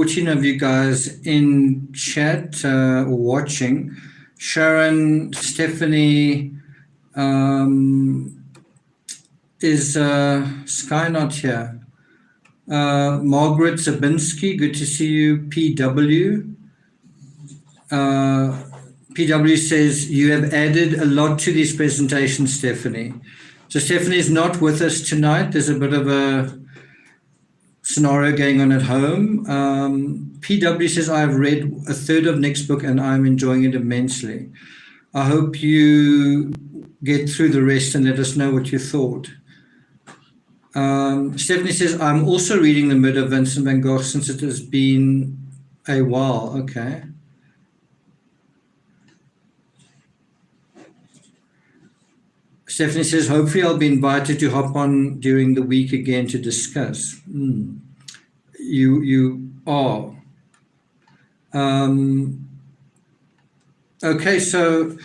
14 of you guys in chat or watching. Sharon, Stephanie, is Sky not here? Margaret Zabinski, good to see you. PW. PW says, you have added a lot to these presentations, Stephanie. So Stephanie is not with us tonight. There's a bit of a scenario going on at home. PW says, I've read a third of next book and I'm enjoying it immensely. I hope you get through the rest and let us know what you thought. Stephanie says, I'm also reading The Murder of Vincent Van Gogh since it has been a while. Okay. Stephanie says, hopefully I'll be invited to hop on during the week again to discuss. You are. Okay, so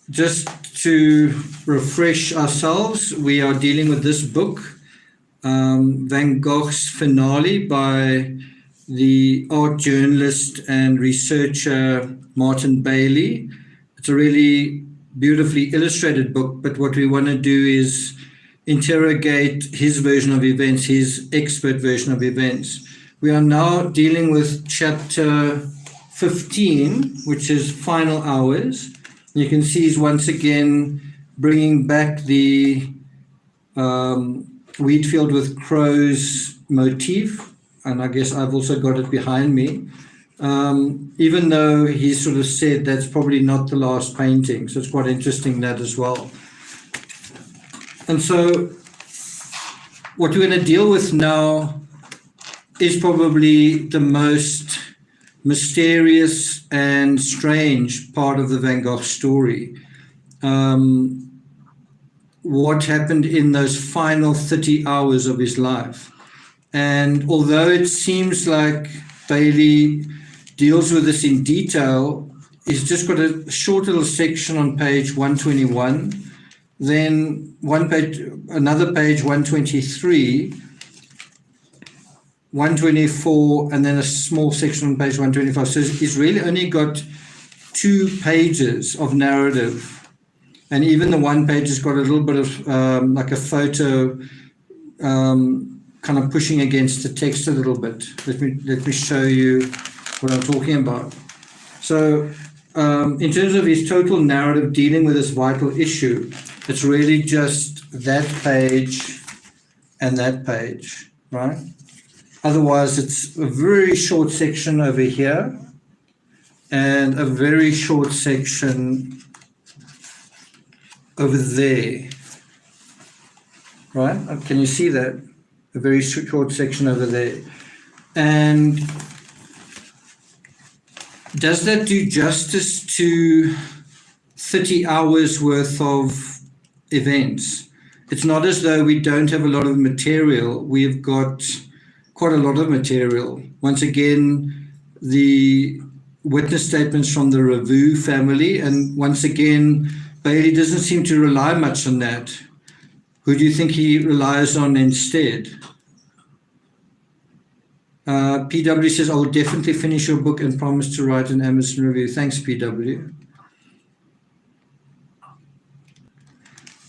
just to refresh ourselves, we are dealing with this book, Van Gogh's Finale, by the art journalist and researcher Martin Bailey. It's a really beautifully illustrated book, but what we want to do is interrogate his version of events, his expert version of events. We are now dealing with chapter 15, which is Final Hours. You can see he's once again bringing back the wheat field with crows motif, and I guess I've also got it behind me. Even though he sort of said that's probably not the last painting. So it's quite interesting that as well. And so what we're going to deal with now is probably the most mysterious and strange part of the Van Gogh story. What happened in those final 30 hours of his life. And although it seems like Bailey deals with this in detail, he's just got a short little section on page 121, then another page 123, 124, and then a small section on page 125. So he's really only got 2 pages of narrative, and even the one page has got a little bit of like a photo kind of pushing against the text a little bit. Let me show you what I'm talking about. So in terms of his total narrative dealing with this vital issue, it's really just that page and that page, right? Otherwise, it's a very short section over here and a very short section over there, right? Can you see that? A very short section over there. And does that do justice to 30 hours worth of events? It's not as though we don't have a lot of material. We've got quite a lot of material. Once again, the witness statements from the Ravoux family, and once again, Bailey doesn't seem to rely much on that. Who do you think he relies on instead? PW says, I will definitely finish your book and promise to write an Amazon review. Thanks, PW.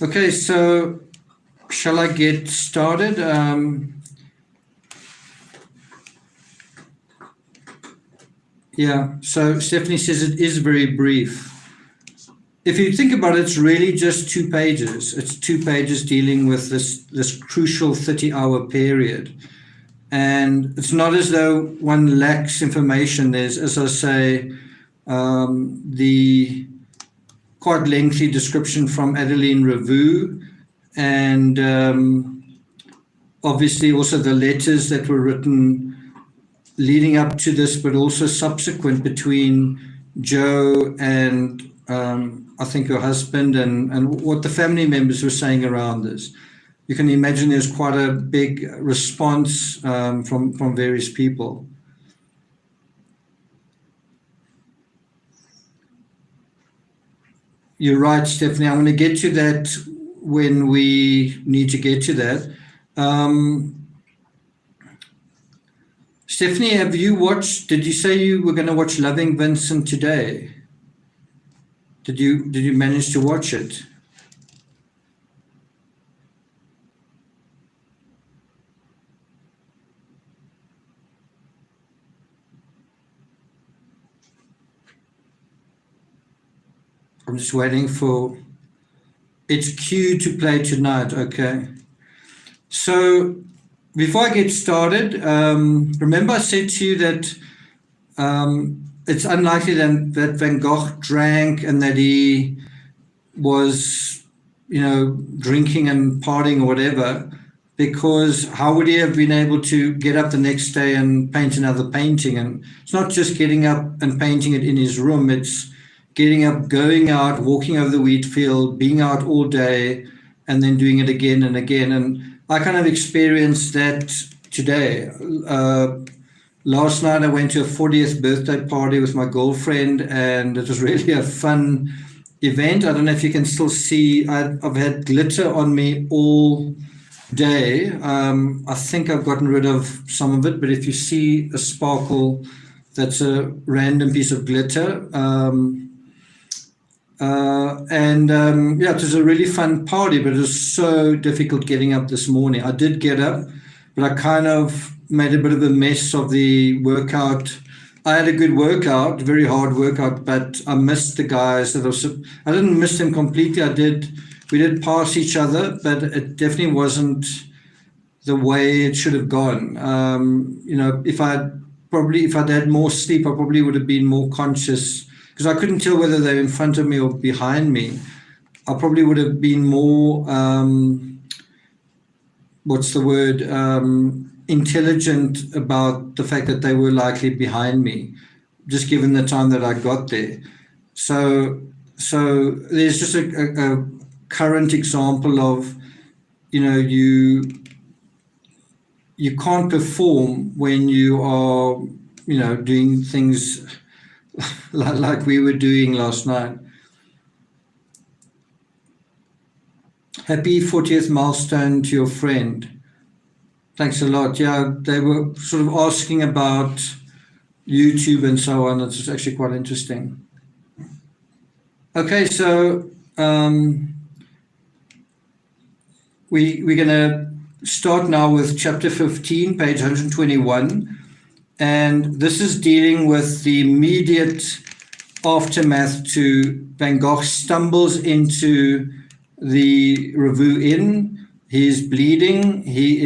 Okay, so shall I get started? Yeah, so Stephanie says it is very brief. If you think about it, it's really just 2 pages. It's 2 pages dealing with this crucial 30-hour period. And it's not as though one lacks information. There's, as I say, the quite lengthy description from Adeline Ravoux, and obviously also the letters that were written leading up to this, but also subsequent between Joe and I think her husband, and what the family members were saying around this. You can imagine there's quite a big response from various people. You're right, Stephanie. I'm going to get to that when we need to get to that. Stephanie, did you say you were going to watch Loving Vincent today? Did you manage to watch it? I'm just waiting for its cue to play tonight. Okay. So before I get started, remember I said to you that it's unlikely that Van Gogh drank and that he was, drinking and partying or whatever, because how would he have been able to get up the next day and paint another painting? And it's not just getting up and painting it in his room, it's getting up, going out, walking over the wheat field, being out all day, and then doing it again and again. And I kind of experienced that today. Last night I went to a 40th birthday party with my girlfriend, and it was really a fun event. I don't know if you can still see, I've had glitter on me all day. I think I've gotten rid of some of it, but if you see a sparkle, that's a random piece of glitter. Yeah, it was a really fun party, but it was so difficult getting up this morning. I did get up, but I kind of made a bit of a mess of the workout. I had a good workout, very hard workout, but I missed the guys I didn't miss them completely. We did pass each other, but it definitely wasn't the way it should have gone. If I'd had more sleep, I probably would have been more conscious, because I couldn't tell whether they were in front of me or behind me. I probably would have been more, intelligent about the fact that they were likely behind me, just given the time that I got there. So there's just a current example of, you can't perform when you are, doing things like we were doing last night. Happy 40th milestone to your friend. Thanks a lot. Yeah, they were sort of asking about YouTube and so on. It's actually quite interesting. Okay, so we're going to start now with chapter 15, page 121. And this is dealing with the immediate aftermath to Van Gogh stumbles into the Ravoux Inn. He's bleeding. It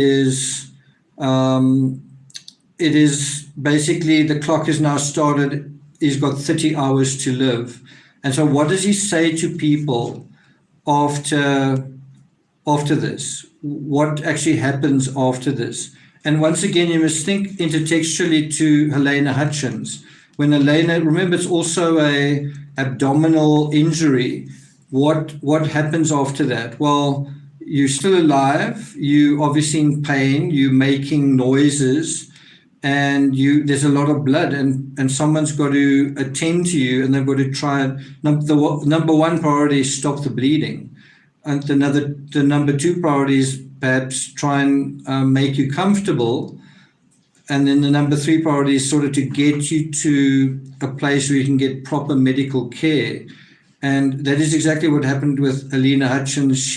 is basically, the clock is now started. He's got 30 hours to live. And so what does he say to people after this? What actually happens after this? And once again, you must think intertextually to Helena Hutchins. When Helena, remember, it's also a abdominal injury. What happens after that? Well, you're still alive, you obviously in pain, you're making noises, and there's a lot of blood, and someone's got to attend to you, and they've got to try and the number one priority is stop the bleeding, and the number two priority is perhaps try and make you comfortable, and then the number three priority is sort of to get you to a place where you can get proper medical care. And that is exactly what happened with Helena Hutchins.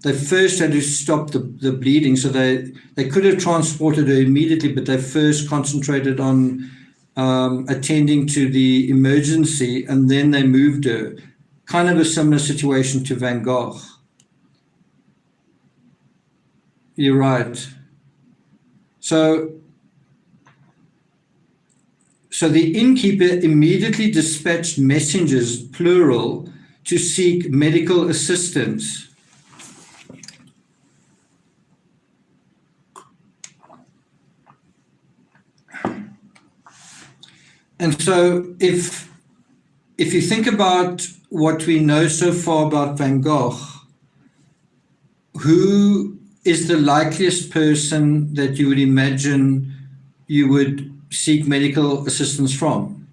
They first had to stop the bleeding, so they could have transported her immediately, but they first concentrated on attending to the emergency, and then they moved her. Kind of a similar situation to Van Gogh. You're right. So the innkeeper immediately dispatched messengers, plural, to seek medical assistance. And so if you think about what we know so far about Van Gogh, who is the likeliest person that you would imagine you would seek medical assistance from?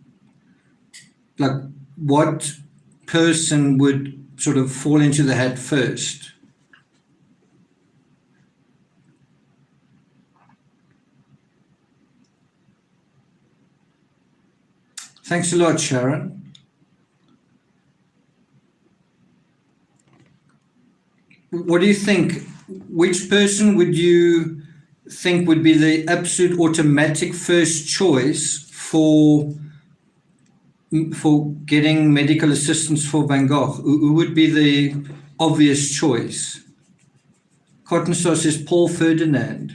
Like, what person would sort of fall into the hat first? Thanks a lot, Sharon. What do you think? Which person would you think would be the absolute automatic first choice for getting medical assistance for Van Gogh? Who would be the obvious choice? Cotton Star says Paul Ferdinand.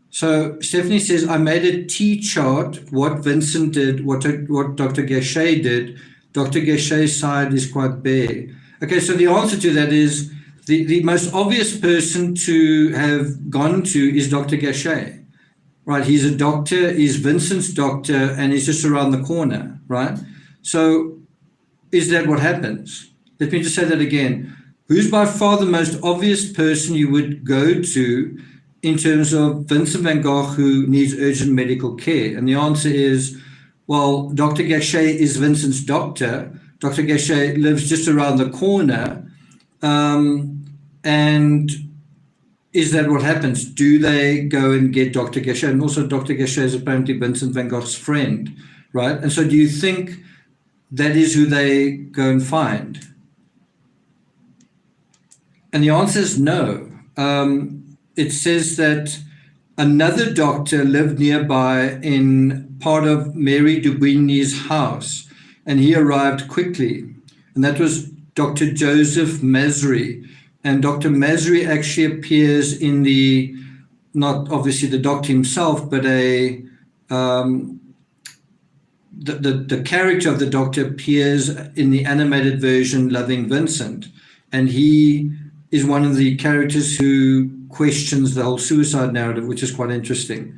So Stephanie says, I made a T-chart, what Vincent did, what Dr. Gachet did. Dr. Gachet's side is quite bare. Okay, so the answer to that is the most obvious person to have gone to is Dr. Gachet, right? He's a doctor, he's Vincent's doctor, and he's just around the corner, right? So is that what happens? Let me just say that again. Who's by far the most obvious person you would go to in terms of Vincent Van Gogh who needs urgent medical care? And the answer is, well, Dr. Gachet is Vincent's doctor. Dr. Gachet lives just around the corner. And is that what happens? Do they go and get Dr. Gachet? And also Dr. Gachet is apparently Vincent Van Gogh's friend, right? And so do you think that is who they go and find? And the answer is no. It says that another doctor lived nearby in part of Mary Dubigny's house, and he arrived quickly. And that was Dr. Joseph Masri. And Dr. Masri actually appears in the, not obviously the doctor himself, but the character of the doctor appears in the animated version Loving Vincent. And he is one of the characters who questions the whole suicide narrative, which is quite interesting.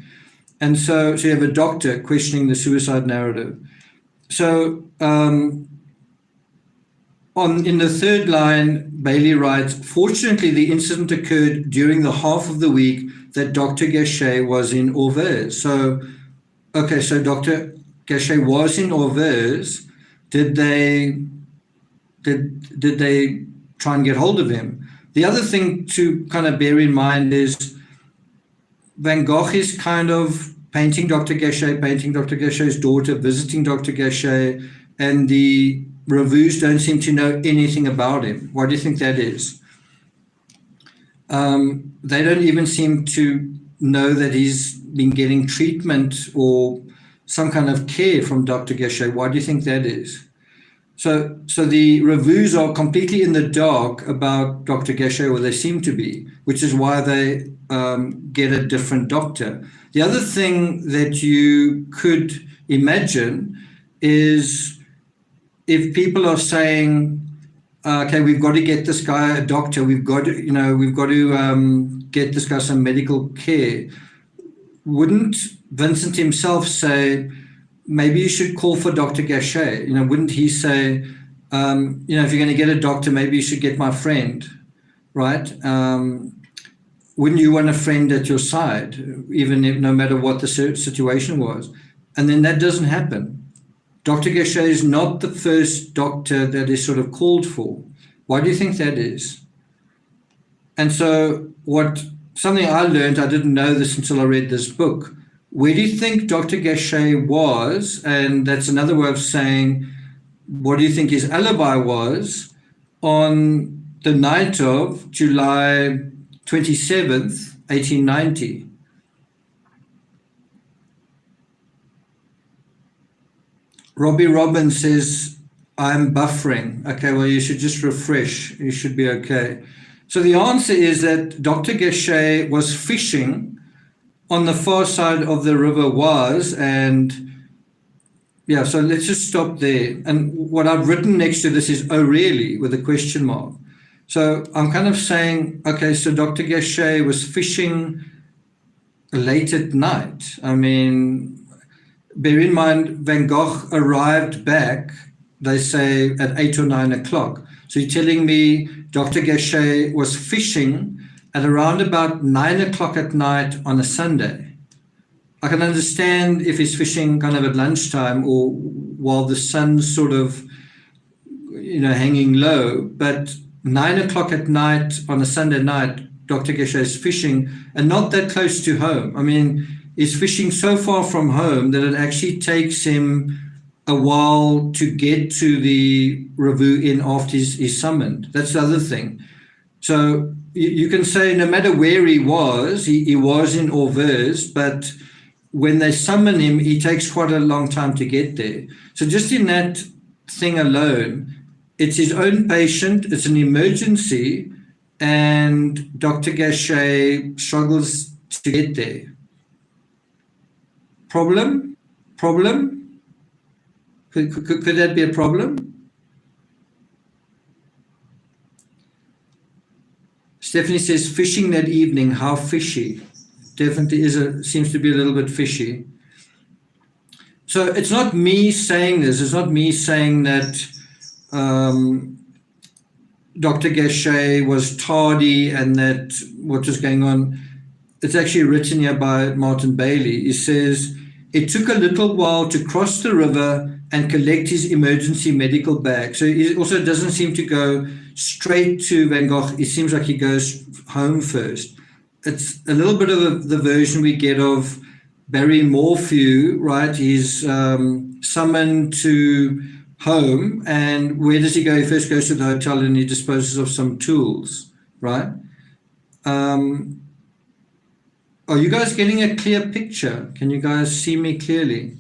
And so you have a doctor questioning the suicide narrative. So in the third line, Bailey writes, fortunately, the incident occurred during the half of the week that Dr. Gachet was in Auvers. So, okay, so Dr. Gachet was in Auvers. Did they try and get hold of him? The other thing to kind of bear in mind is Van Gogh is kind of painting Dr. Gachet, painting Dr. Gachet's daughter, visiting Dr. Gachet, and the Ravoux don't seem to know anything about him. Why do you think that is? They don't even seem to know that he's been getting treatment or some kind of care from Dr. Gachet. Why do you think that is? So the Ravoux are completely in the dark about Dr. Gachet, or they seem to be, which is why they get a different doctor. The other thing that you could imagine is if people are saying, okay, we've got to get this guy a doctor, we've got to get this guy some medical care. Wouldn't Vincent himself say, maybe you should call for Dr. Gachet? Wouldn't he say, if you're going to get a doctor, maybe you should get my friend, right? Wouldn't you want a friend at your side, even if no matter what the situation was? And then that doesn't happen. Dr. Gachet is not the first doctor that is sort of called for. Why do you think that is? And so something I learned, I didn't know this until I read this book. Where do you think Dr. Gachet was? And that's another way of saying, what do you think his alibi was on the night of July 27th, 1890? Robbie Robbins says, I'm buffering. Okay, well, you should just refresh. You should be okay. So the answer is that Dr. Gachet was fishing on the far side of the river Oise, and yeah, so let's just stop there. And what I've written next to this is, oh, really, with a question mark. So I'm kind of saying, okay, so Dr. Gachet was fishing late at night. I mean, bear in mind, Van Gogh arrived back, they say, at 8 or 9 o'clock. So you're telling me Dr. Gachet was fishing at around about 9 o'clock at night on a Sunday. I can understand if he's fishing kind of at lunchtime or while the sun's sort of, hanging low, but 9 o'clock at night on a Sunday night, Dr. Gachet is fishing and not that close to home. I mean, he's fishing so far from home that it actually takes him a while to get to the Ravoux Inn after he's summoned. That's the other thing. So you can say no matter where he was in Auvers, but when they summon him, he takes quite a long time to get there. So just in that thing alone, it's his own patient, it's an emergency, and Dr. Gachet struggles to get there. Problem? Could that be a problem? Stephanie says, fishing that evening, how fishy. Definitely seems to be a little bit fishy. So it's not me saying this. It's not me saying that Dr. Gachet was tardy and that what was going on. It's actually written here by Martin Bailey. He says, it took a little while to cross the river and collect his emergency medical bag. So he also doesn't seem to go straight to Van Gogh. It seems like he goes home first. It's a little bit of the version we get of Barry Morphew, right? He's summoned to home, and where does he go? He first goes to the hotel and he disposes of some tools, right? Are you guys getting a clear picture? Can you guys see me clearly?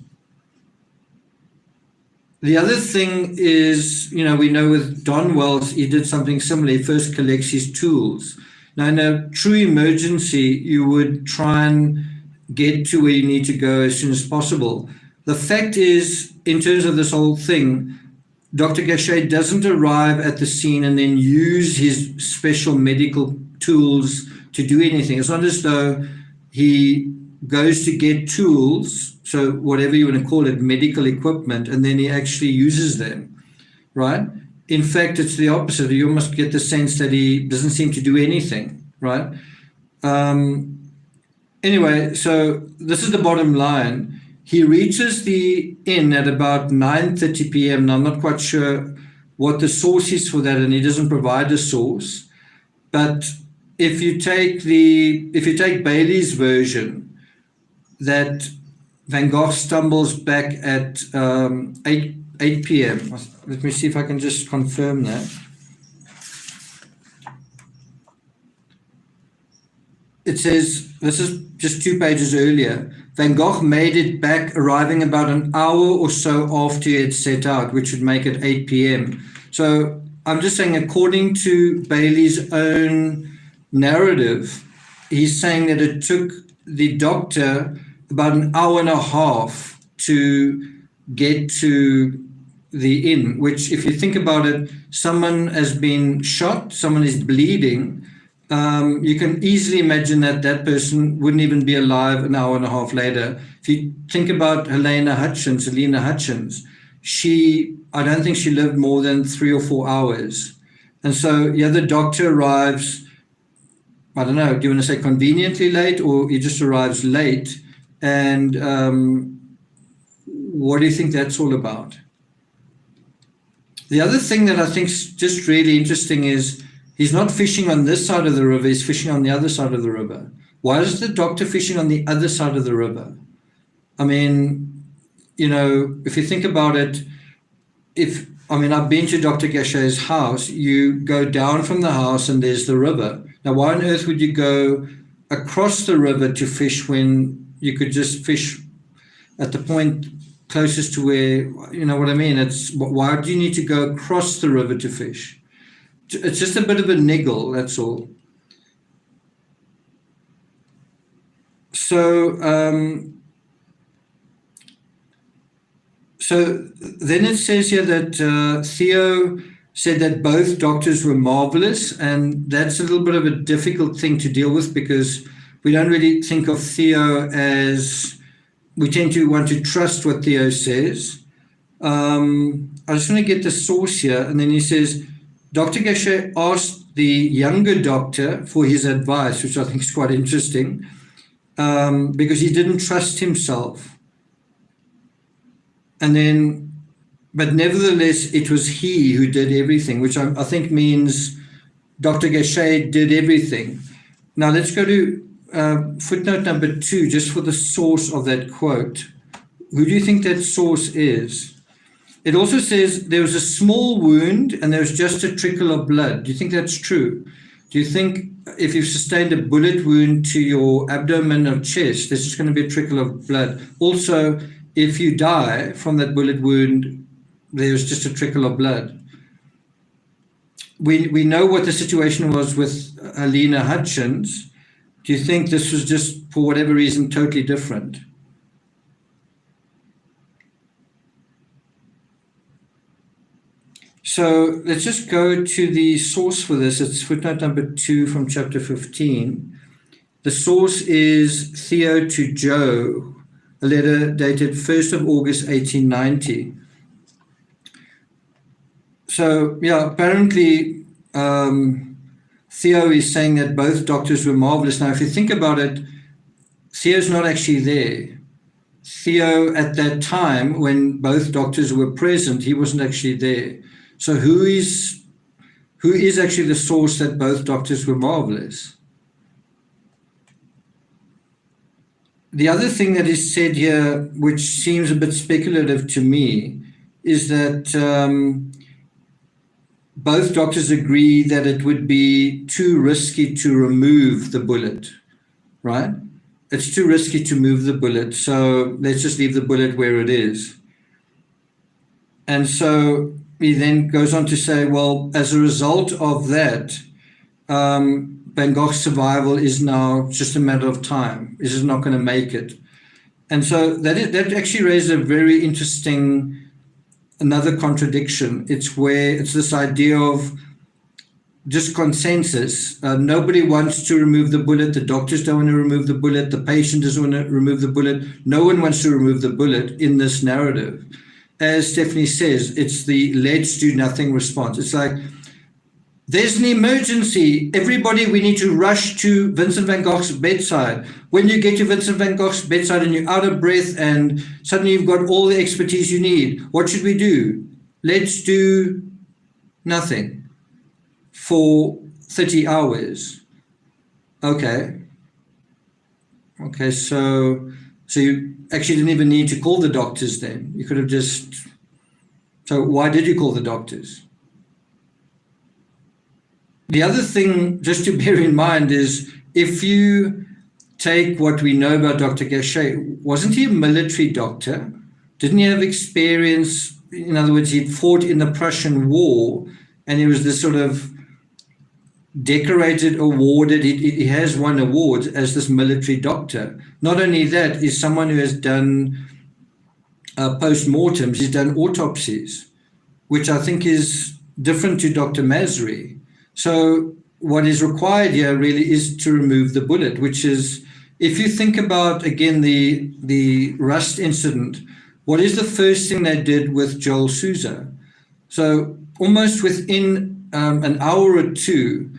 The other thing is, we know with Don Wells, he did something similar. He first collects his tools. Now, in a true emergency, you would try and get to where you need to go as soon as possible. The fact is, in terms of this whole thing, Dr. Gachet doesn't arrive at the scene and then use his special medical tools to do anything. It's not as though he goes to get tools, so whatever you want to call it, medical equipment, and then he actually uses them, right? In fact, it's the opposite. You almost get the sense that he doesn't seem to do anything, right? Anyway, so this is the bottom line. He reaches the inn at about 9:30 p.m. and I'm not quite sure what the source is for that, and he doesn't provide a source. But if you take Bailey's version, that Van Gogh stumbles back at 8 p.m. Let me see if I can just confirm that. It says, this is just 2 pages earlier, Van Gogh made it back, arriving about an hour or so after he had set out, which would make it 8 p.m. So I'm just saying, according to Bailey's own narrative, he's saying that it took the doctor about an hour and a half to get to the inn, which, if you think about it, someone has been shot, someone is bleeding. You can easily imagine that person wouldn't even be alive an hour and a half later. If you think about Helena Hutchins, I don't think she lived more than 3 or 4 hours. And so, the doctor arrives, I don't know, do you want to say conveniently late, or he just arrives late? And what do you think that's all about? The other thing that I think is just really interesting is he's not fishing on this side of the river, he's fishing on the other side of the river. Why is the doctor fishing on the other side of the river? I mean, if you think about it, I've been to Dr. Gachet's house. You go down from the house and there's the river. Now, why on earth would you go across the river to fish when you could just fish at the point closest to where, you know what I mean? Why do you need to go across the river to fish? It's just a bit of a niggle, that's all. So then it says here that Theo said that both doctors were marvelous, and that's a little bit of a difficult thing to deal with because we don't really think of Theo as, we tend to want to trust what Theo says. I just want to get the source here, and then he says, Dr. Gachet asked the younger doctor for his advice, which I think is quite interesting, because he didn't trust himself. But nevertheless, it was he who did everything, which I think means Dr. Gachet did everything. Now let's go to footnote number 2, just for the source of that quote. Who do you think that source is? It also says there was a small wound and there was just a trickle of blood. Do you think that's true? Do you think if you've sustained a bullet wound to your abdomen or chest, there's just going to be a trickle of blood? Also, if you die from that bullet wound, there's just a trickle of blood. We know what the situation was with Helena Hutchins. Do you think this was just, for whatever reason, totally different? So let's just go to the source for this. It's footnote number 2 from chapter 15. The source is Theo to Joe, a letter dated 1st of August, 1890. So, yeah, apparently Theo is saying that both doctors were marvelous. Now, if you think about it, Theo's not actually there. Theo, at that time, when both doctors were present, he wasn't actually there. So who is actually the source that both doctors were marvelous? The other thing that is said here, which seems a bit speculative to me, is that both doctors agree that it would be too risky to remove the bullet, right? It's too risky to move the bullet, so let's just leave the bullet where it is. And so he then goes on to say, well, as a result of that, Van Gogh's survival is now just a matter of time. He's just not going to make it. And so that actually raises a very interesting, another contradiction. It's this idea of just consensus. Nobody wants to remove the bullet. The doctors don't want to remove the bullet. The patient doesn't want to remove the bullet. No one wants to remove the bullet in this narrative. As Stephanie says, it's the let's do nothing response. It's like, there's an emergency. Everybody, we need to rush to Vincent van Gogh's bedside. When you get to Vincent van Gogh's bedside and you're out of breath and suddenly you've got all the expertise you need, what should we do? Let's do nothing for 30 hours. Okay, so you actually didn't even need to call the doctors then. You could have just... So why did you call the doctors? The other thing just to bear in mind is, if you take what we know about Dr. Gachet, wasn't he a military doctor? Didn't he have experience? In other words, he'd fought in the Prussian War, and he was this sort of decorated, awarded, he has won awards as this military doctor. Not only that, he's someone who has done post-mortems, he's done autopsies, which I think is different to Dr. Masri. So what is required here really is to remove the bullet, which is, if you think about, again, the Rust incident, what is the first thing they did with Joel Souza? So almost within an hour or two,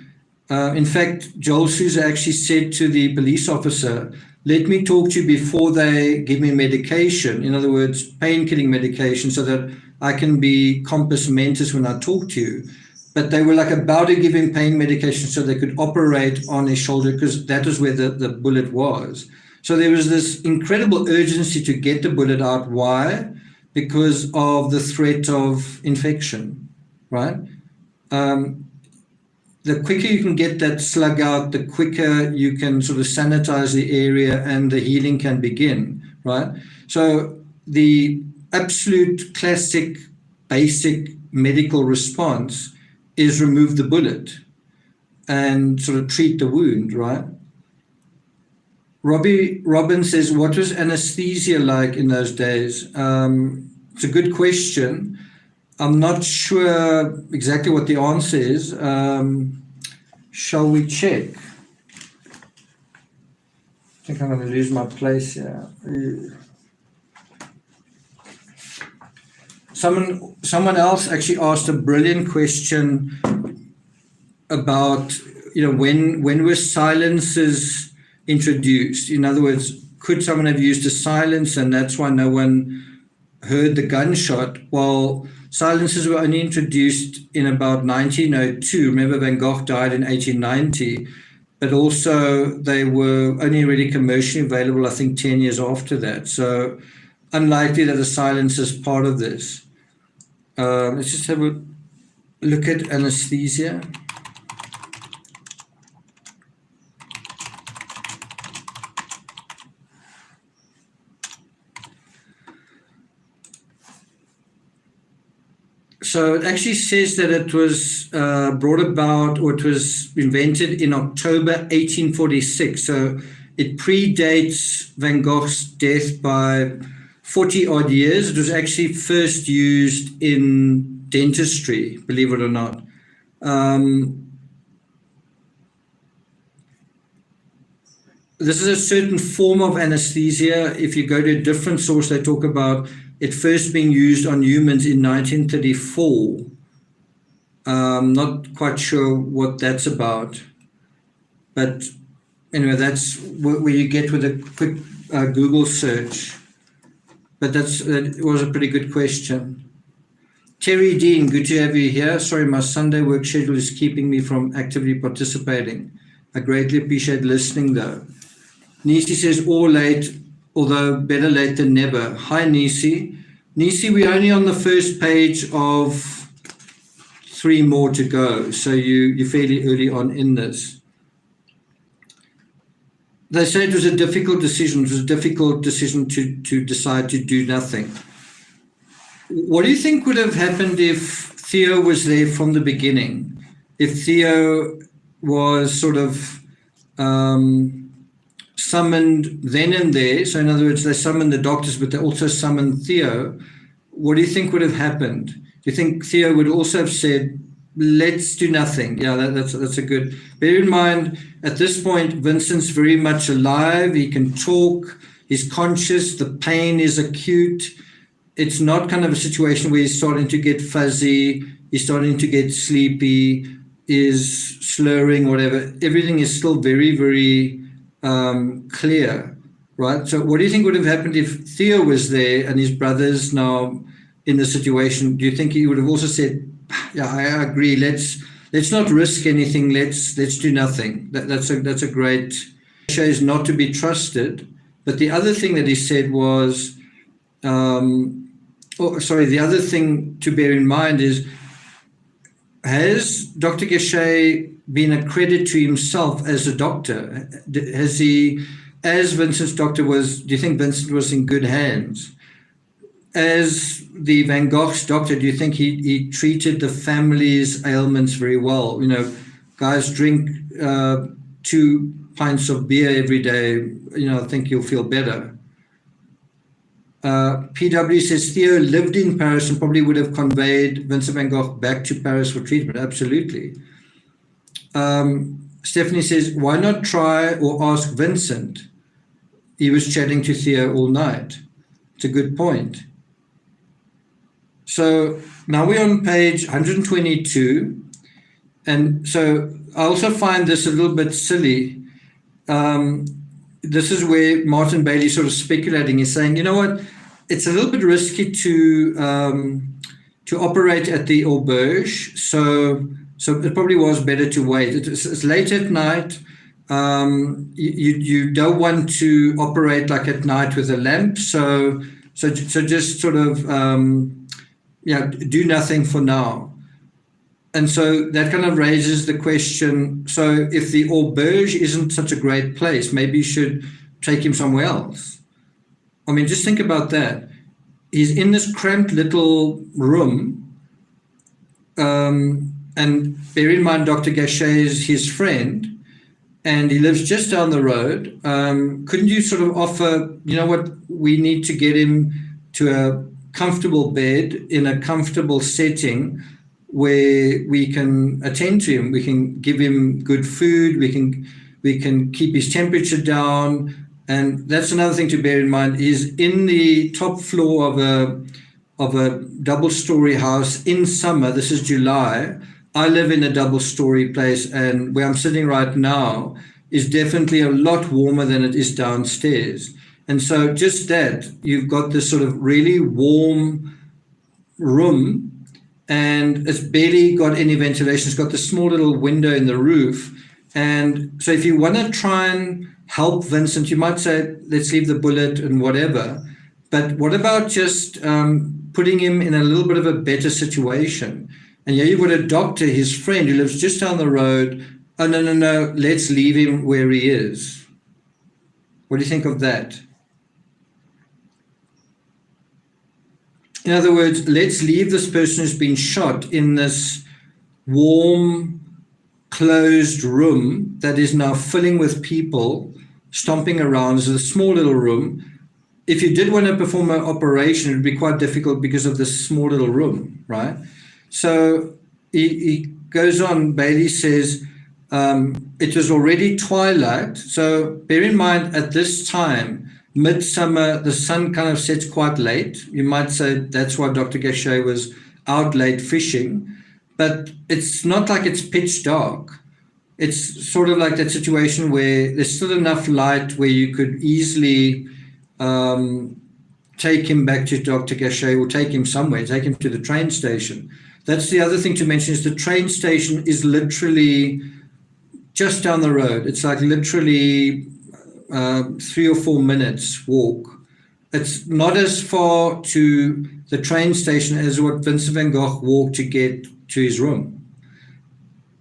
in fact, Joel Souza actually said to the police officer, let me talk to you before they give me medication, in other words, pain-killing medication, so that I can be compos mentis when I talk to you. But they were like about to give him pain medication so they could operate on his shoulder, because that was where the bullet was. So there was this incredible urgency to get the bullet out. Why? Because of the threat of infection, right? The quicker you can get that slug out, the quicker you can sort of sanitize the area and the healing can begin, right? So the absolute classic, basic medical response is remove the bullet and sort of treat the wound, right? Robbie Robin says, what was anesthesia like in those days? It's a good question. I'm not sure exactly what the answer is. Shall we check? I think I'm going to lose my place here. Someone else actually asked a brilliant question about, when were silencers introduced? In other words, could someone have used a silencer and that's why no one heard the gunshot? Well, silencers were only introduced in about 1902. Remember, Van Gogh died in 1890. but also they were only really commercially available, I think, 10 years after that. So unlikely that the silence is part of this. Let's just have a look at anesthesia. So it actually says that it was brought about, or it was invented in October 1846. So it predates Van Gogh's death by 40 odd years. It was actually first used in dentistry, believe it or not. This is a certain form of anesthesia. If you go to a different source, they talk about it first being used on humans in 1934. Not quite sure what that's about. But anyway, that's where you get with a quick Google search. But that was a pretty good question. Terry Dean, good to have you here. Sorry, my Sunday work schedule is keeping me from actively participating. I greatly appreciate listening, though. Nisi says, all late, although better late than never. Hi, Nisi. Nisi, we're only on the first page of 3 more to go, so you're fairly early on in this. They say it was a difficult decision. It was a difficult decision to decide to do nothing. What do you think would have happened if Theo was there from the beginning? If Theo was sort of summoned then and there, so in other words, they summoned the doctors, but they also summoned Theo, what do you think would have happened? Do you think Theo would also have said, let's do nothing? Yeah, that's a good. Bear in mind, at this point, Vincent's very much alive. He can talk. He's conscious. The pain is acute. It's not kind of a situation where he's starting to get fuzzy. He's starting to get sleepy, is slurring, whatever. Everything is still very, very clear, right? So what do you think would have happened if Theo was there and his brother's now in the situation? Do you think he would have also said, yeah, I agree, let's not risk anything, let's do nothing? That's a great, shows not to be trusted. But the other thing that he said was, the other thing to bear in mind is, has Dr. Gachet been a credit to himself as a doctor? Has he, as Vincent's doctor was, do you think Vincent was in good hands? As the Van Gogh's doctor, do you think he treated the family's ailments very well? You know, guys, drink 2 pints of beer every day, I think you'll feel better. PW says Theo lived in Paris and probably would have conveyed Vincent van Gogh back to Paris for treatment. Absolutely. Stephanie says, why not try or ask Vincent? He was chatting to Theo all night. It's a good point. So now we're on page 122. And so I also find this a little bit silly. This is where Martin Bailey sort of speculating. He's saying, you know what? It's a little bit risky to operate at the auberge, so it probably was better to wait. It's late at night. You don't want to operate like at night with a lamp, so just sort of do nothing for now. And so that kind of raises the question. So if the auberge isn't such a great place, maybe you should take him somewhere else. I mean, just think about that. He's in this cramped little room, and bear in mind, Dr. Gachet is his friend, and he lives just down the road. Couldn't you sort of offer, you know what, we need to get him to a comfortable bed in a comfortable setting where we can attend to him, we can give him good food, we can keep his temperature down. And that's another thing to bear in mind, is in the top floor of a double-story house in summer, this is July, I live in a double-story place, and where I'm sitting right now is definitely a lot warmer than it is downstairs. And so just that, you've got this sort of really warm room, and it's barely got any ventilation. It's got this small little window in the roof. And so if you want to try and help Vincent, you might say, let's leave the bullet and whatever. But what about just putting him in a little bit of a better situation? And you've got a doctor, his friend, who lives just down the road. Oh, no, let's leave him where he is. What do you think of that? In other words, let's leave this person who's been shot in this warm, closed room that is now filling with people stomping around. It's a small little room. If you did want to perform an operation, it would be quite difficult because of this small little room, right? So he goes on, Bailey says, it was already twilight. So bear in mind, at this time, midsummer, the sun kind of sets quite late. You might say that's why Dr. Gachet was out late fishing. But it's not like it's pitch dark. It's sort of like that situation where there's still enough light where you could easily take him back to Dr. Gachet or take him somewhere, take him to the train station. That's the other thing to mention is the train station is literally just down the road. It's like literally 3 or 4 minutes walk. It's not as far to the train station as what Vincent van Gogh walked to get to his room.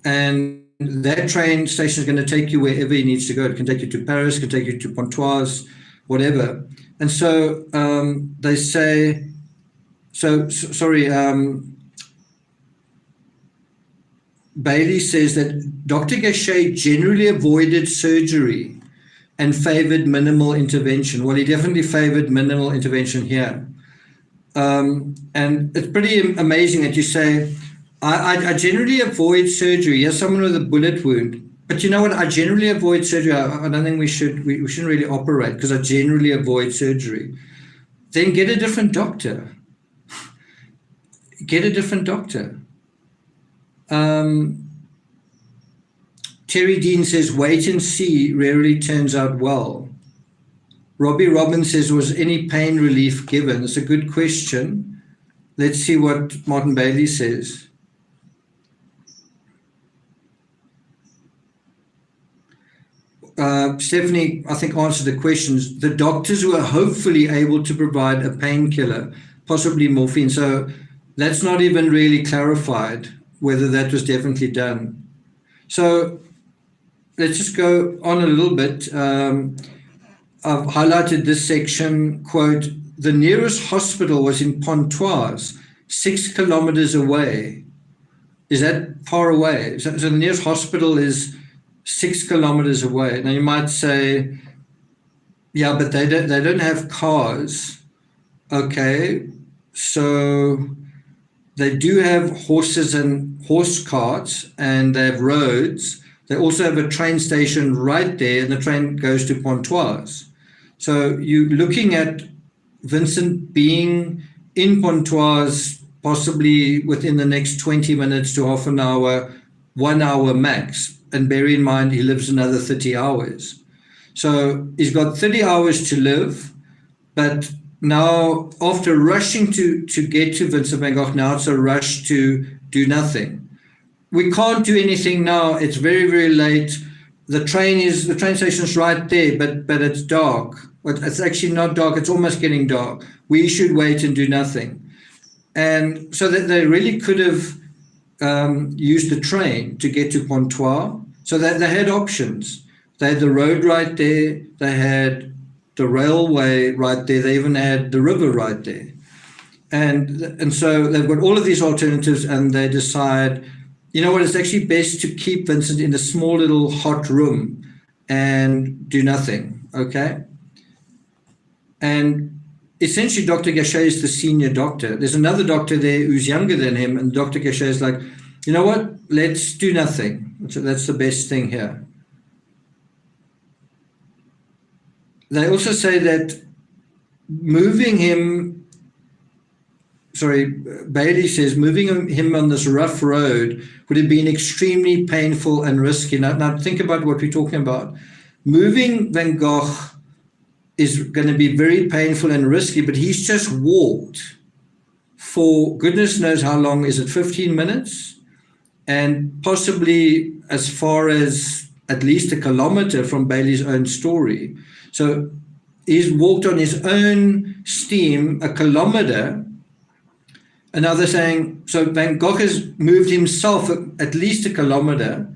And that train station is going to take you wherever he needs to go. It can take you to Paris, it can take you to Pontoise, whatever. And so they say, Bailey says that Dr. Gachet generally avoided surgery and favored minimal intervention. Well, he definitely favored minimal intervention here. And it's pretty amazing that you say, I generally avoid surgery. Yes, someone with a bullet wound. But you know what? I generally avoid surgery. I don't think we shouldn't really operate because I generally avoid surgery. Then get a different doctor. Get a different doctor. Terry Dean says, wait and see rarely turns out well. Robbie Robbins says, was any pain relief given? It's a good question. Let's see what Martin Bailey says. Stephanie, I think, answered the questions. The doctors were hopefully able to provide a painkiller, possibly morphine. So that's not even really clarified whether that was definitely done. So let's just go on a little bit. I've highlighted this section, quote, the nearest hospital was in Pontoise, 6 kilometers away. Is that far away? So the nearest hospital is 6 kilometers away. Now you might say, yeah, but they don't have cars. Okay, so they do have horses and horse carts, and they have roads. They also have a train station right there, and the train goes to Pontoise. So you're looking at Vincent being in Pontoise possibly within the next 20 minutes to half an hour, 1 hour max. And bear in mind, he lives another 30 hours. So he's got 30 hours to live, but now after rushing to get to Vincent van Gogh, now it's a rush to do nothing. We can't do anything now. It's very, very late. The train station is right there, but it's dark. But it's actually not dark. It's almost getting dark. We should wait and do nothing. And so that they really could have used the train to get to Pontoise. So they had options. They had the road right there. They had the railway right there. They even had the river right there. And so they've got all of these alternatives, and they decide, you know what, it's actually best to keep Vincent in a small little hot room and do nothing, okay? And essentially, Dr. Gachet is the senior doctor. There's another doctor there who's younger than him, and Dr. Gachet is like, you know what, let's do nothing. So that's the best thing here. They also say that Bailey says moving him on this rough road would have been extremely painful and risky. Now think about what we're talking about. Moving Van Gogh is going to be very painful and risky, but he's just walked for goodness knows how long. Is it 15 minutes? And possibly as far as at least a kilometer from Bailey's own story. So he's walked on his own steam a kilometer. And now they're saying, so Van Gogh has moved himself at least a kilometer,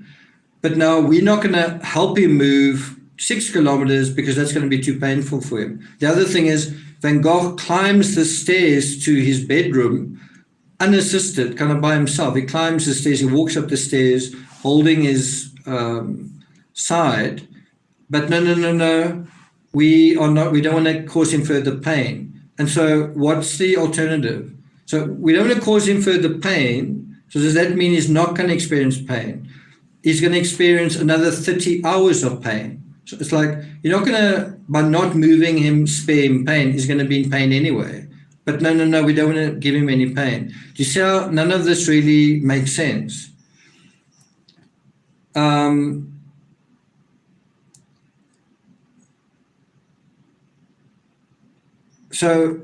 but now we're not going to help him move 6 kilometers because that's going to be too painful for him. The other thing is Van Gogh climbs the stairs to his bedroom unassisted, kind of by himself. He climbs the stairs, he walks up the stairs holding his side, but no, we don't want to cause him further pain. And so what's the alternative? So we don't want to cause him further pain. So does that mean he's not going to experience pain? He's going to experience another 30 hours of pain. So it's like, you're not going to, by not moving him, spare him pain. He's going to be in pain anyway. But no, we don't want to give him any pain. Do you see how none of this really makes sense? So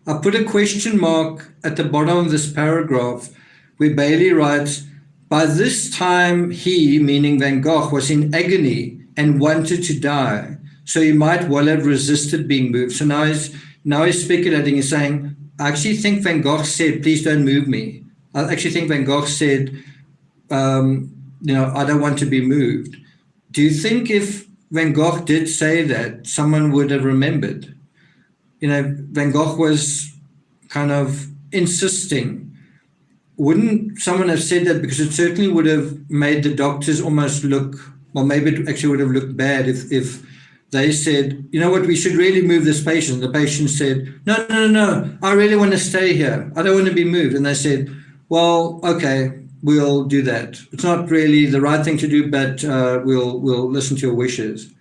I put a question mark at the bottom of this paragraph where Bailey writes, by this time he, meaning Van Gogh, was in agony and wanted to die. So he might well have resisted being moved. So now he's speculating. He's saying, I actually think Van Gogh said, please don't move me. I actually think Van Gogh said, I don't want to be moved. Do you think if Van Gogh did say that, someone would have remembered? Van Gogh was kind of insisting. Wouldn't someone have said that? Because it certainly would have made the doctors almost look, well, maybe it actually would have looked bad if they said, you know what, we should really move this patient. The patient said, no, I really want to stay here. I don't want to be moved. And they said, well, okay, we'll do that. It's not really the right thing to do, but we'll listen to your wishes.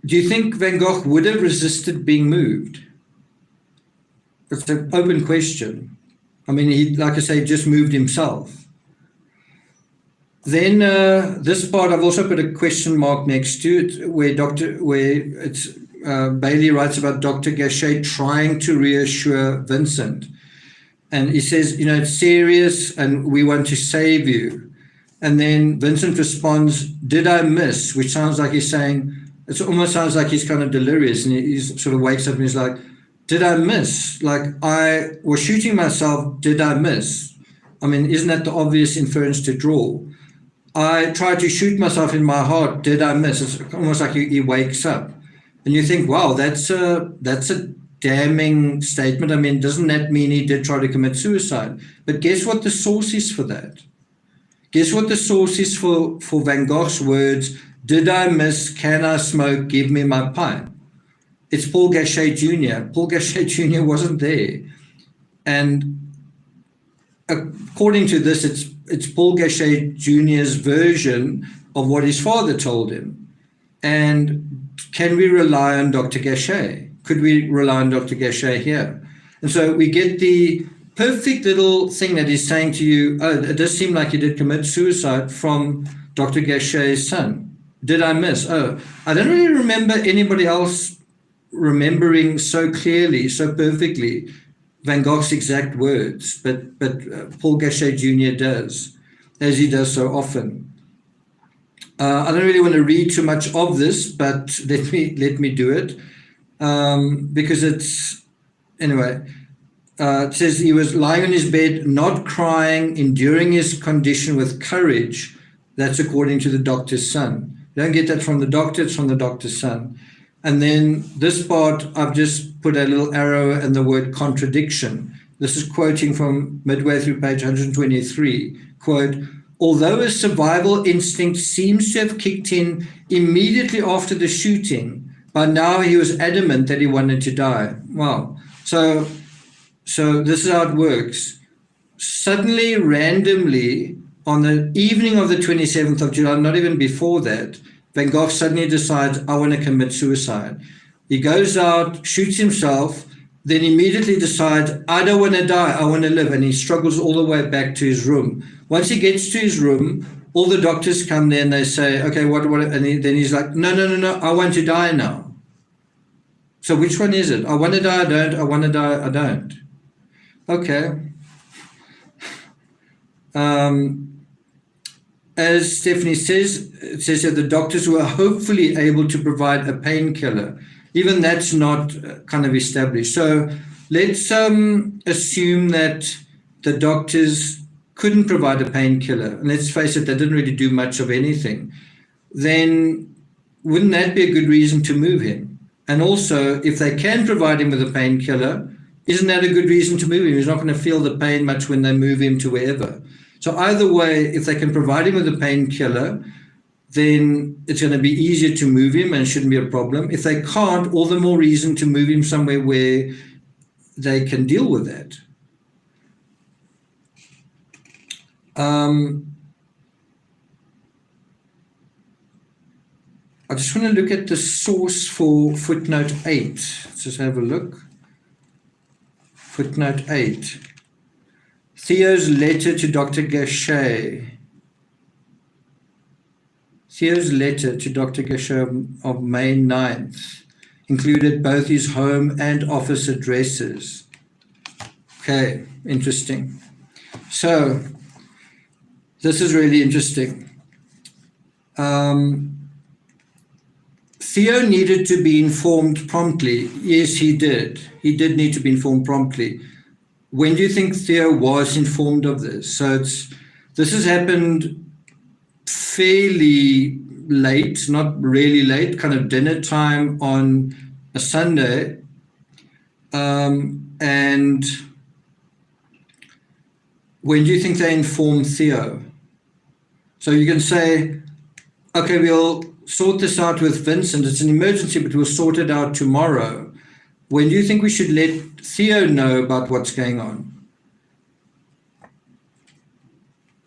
Do you think Van Gogh would have resisted being moved? It's an open question. I mean, he, like I say, just moved himself. Then this part, I've also put a question mark next to it, where Bailey writes about Dr. Gachet trying to reassure Vincent. And he says, it's serious and we want to save you. And then Vincent responds, did I miss? Which sounds like he's saying, it almost sounds like he's kind of delirious, and he sort of wakes up and he's like, did I miss? Like, I was shooting myself, did I miss? I mean, isn't that the obvious inference to draw? I tried to shoot myself in my heart, did I miss? It's almost like he wakes up. And you think, wow, that's a damning statement. I mean, doesn't that mean he did try to commit suicide? But guess what the source is for that? Guess what the source is for Van Gogh's words, did I miss, can I smoke, give me my pipe? It's Paul Gachet Jr. Paul Gachet Jr. wasn't there. And according to this, it's Paul Gachet Jr.'s version of what his father told him. And can we rely on Dr. Gachet? Could we rely on Dr. Gachet here? And so we get the perfect little thing that he's saying to you, it does seem like you did commit suicide, from Dr. Gachet's son. Did I miss? I don't really remember anybody else remembering so clearly, so perfectly, Van Gogh's exact words, but Paul Gachet Jr. does, as he does so often. I don't really want to read too much of this, but let me do it, because it's, anyway, it says he was lying on his bed, not crying, enduring his condition with courage. That's according to the doctor's son. You don't get that from the doctor, it's from the doctor's son. And then this part, I've just put a little arrow and the word contradiction. This is quoting from midway through page 123. Quote, although a survival instinct seems to have kicked in immediately after the shooting, by now he was adamant that he wanted to die. Wow. So this is how it works. Suddenly, randomly, on the evening of the 27th of July, not even before that, Van Gogh suddenly decides, I want to commit suicide. He goes out, shoots himself, then immediately decides, I don't want to die, I want to live. And he struggles all the way back to his room. Once he gets to his room, all the doctors come there and they say, okay, what? And then he's like, no, I want to die now. So which one is it? I want to die, I don't. I want to die, I don't. Okay. As Stephanie says, it says that the doctors were hopefully able to provide a painkiller. Even that's not kind of established. So let's assume that the doctors couldn't provide a painkiller. And let's face it, they didn't really do much of anything. Then wouldn't that be a good reason to move him? And also, if they can provide him with a painkiller, isn't that a good reason to move him? He's not going to feel the pain much when they move him to wherever. So either way, if they can provide him with a painkiller, then it's going to be easier to move him and shouldn't be a problem. If they can't, all the more reason to move him somewhere where they can deal with that. I just want to look at the source for footnote 8. Let's just have a look. Footnote 8. Theo's letter to Dr. Gachet. Theo's letter to Dr. Gachet of May 9th included both his home and office addresses. Okay, interesting. So, this is really interesting. Theo needed to be informed promptly. Yes, he did. He did need to be informed promptly. When do you think Theo was informed of this? So this has happened fairly late, not really late, kind of dinner time on a Sunday. And when do you think they informed Theo? So you can say, okay, we'll sort this out with Vincent. It's an emergency, but we'll sort it out tomorrow. When do you think we should let Theo know about what's going on?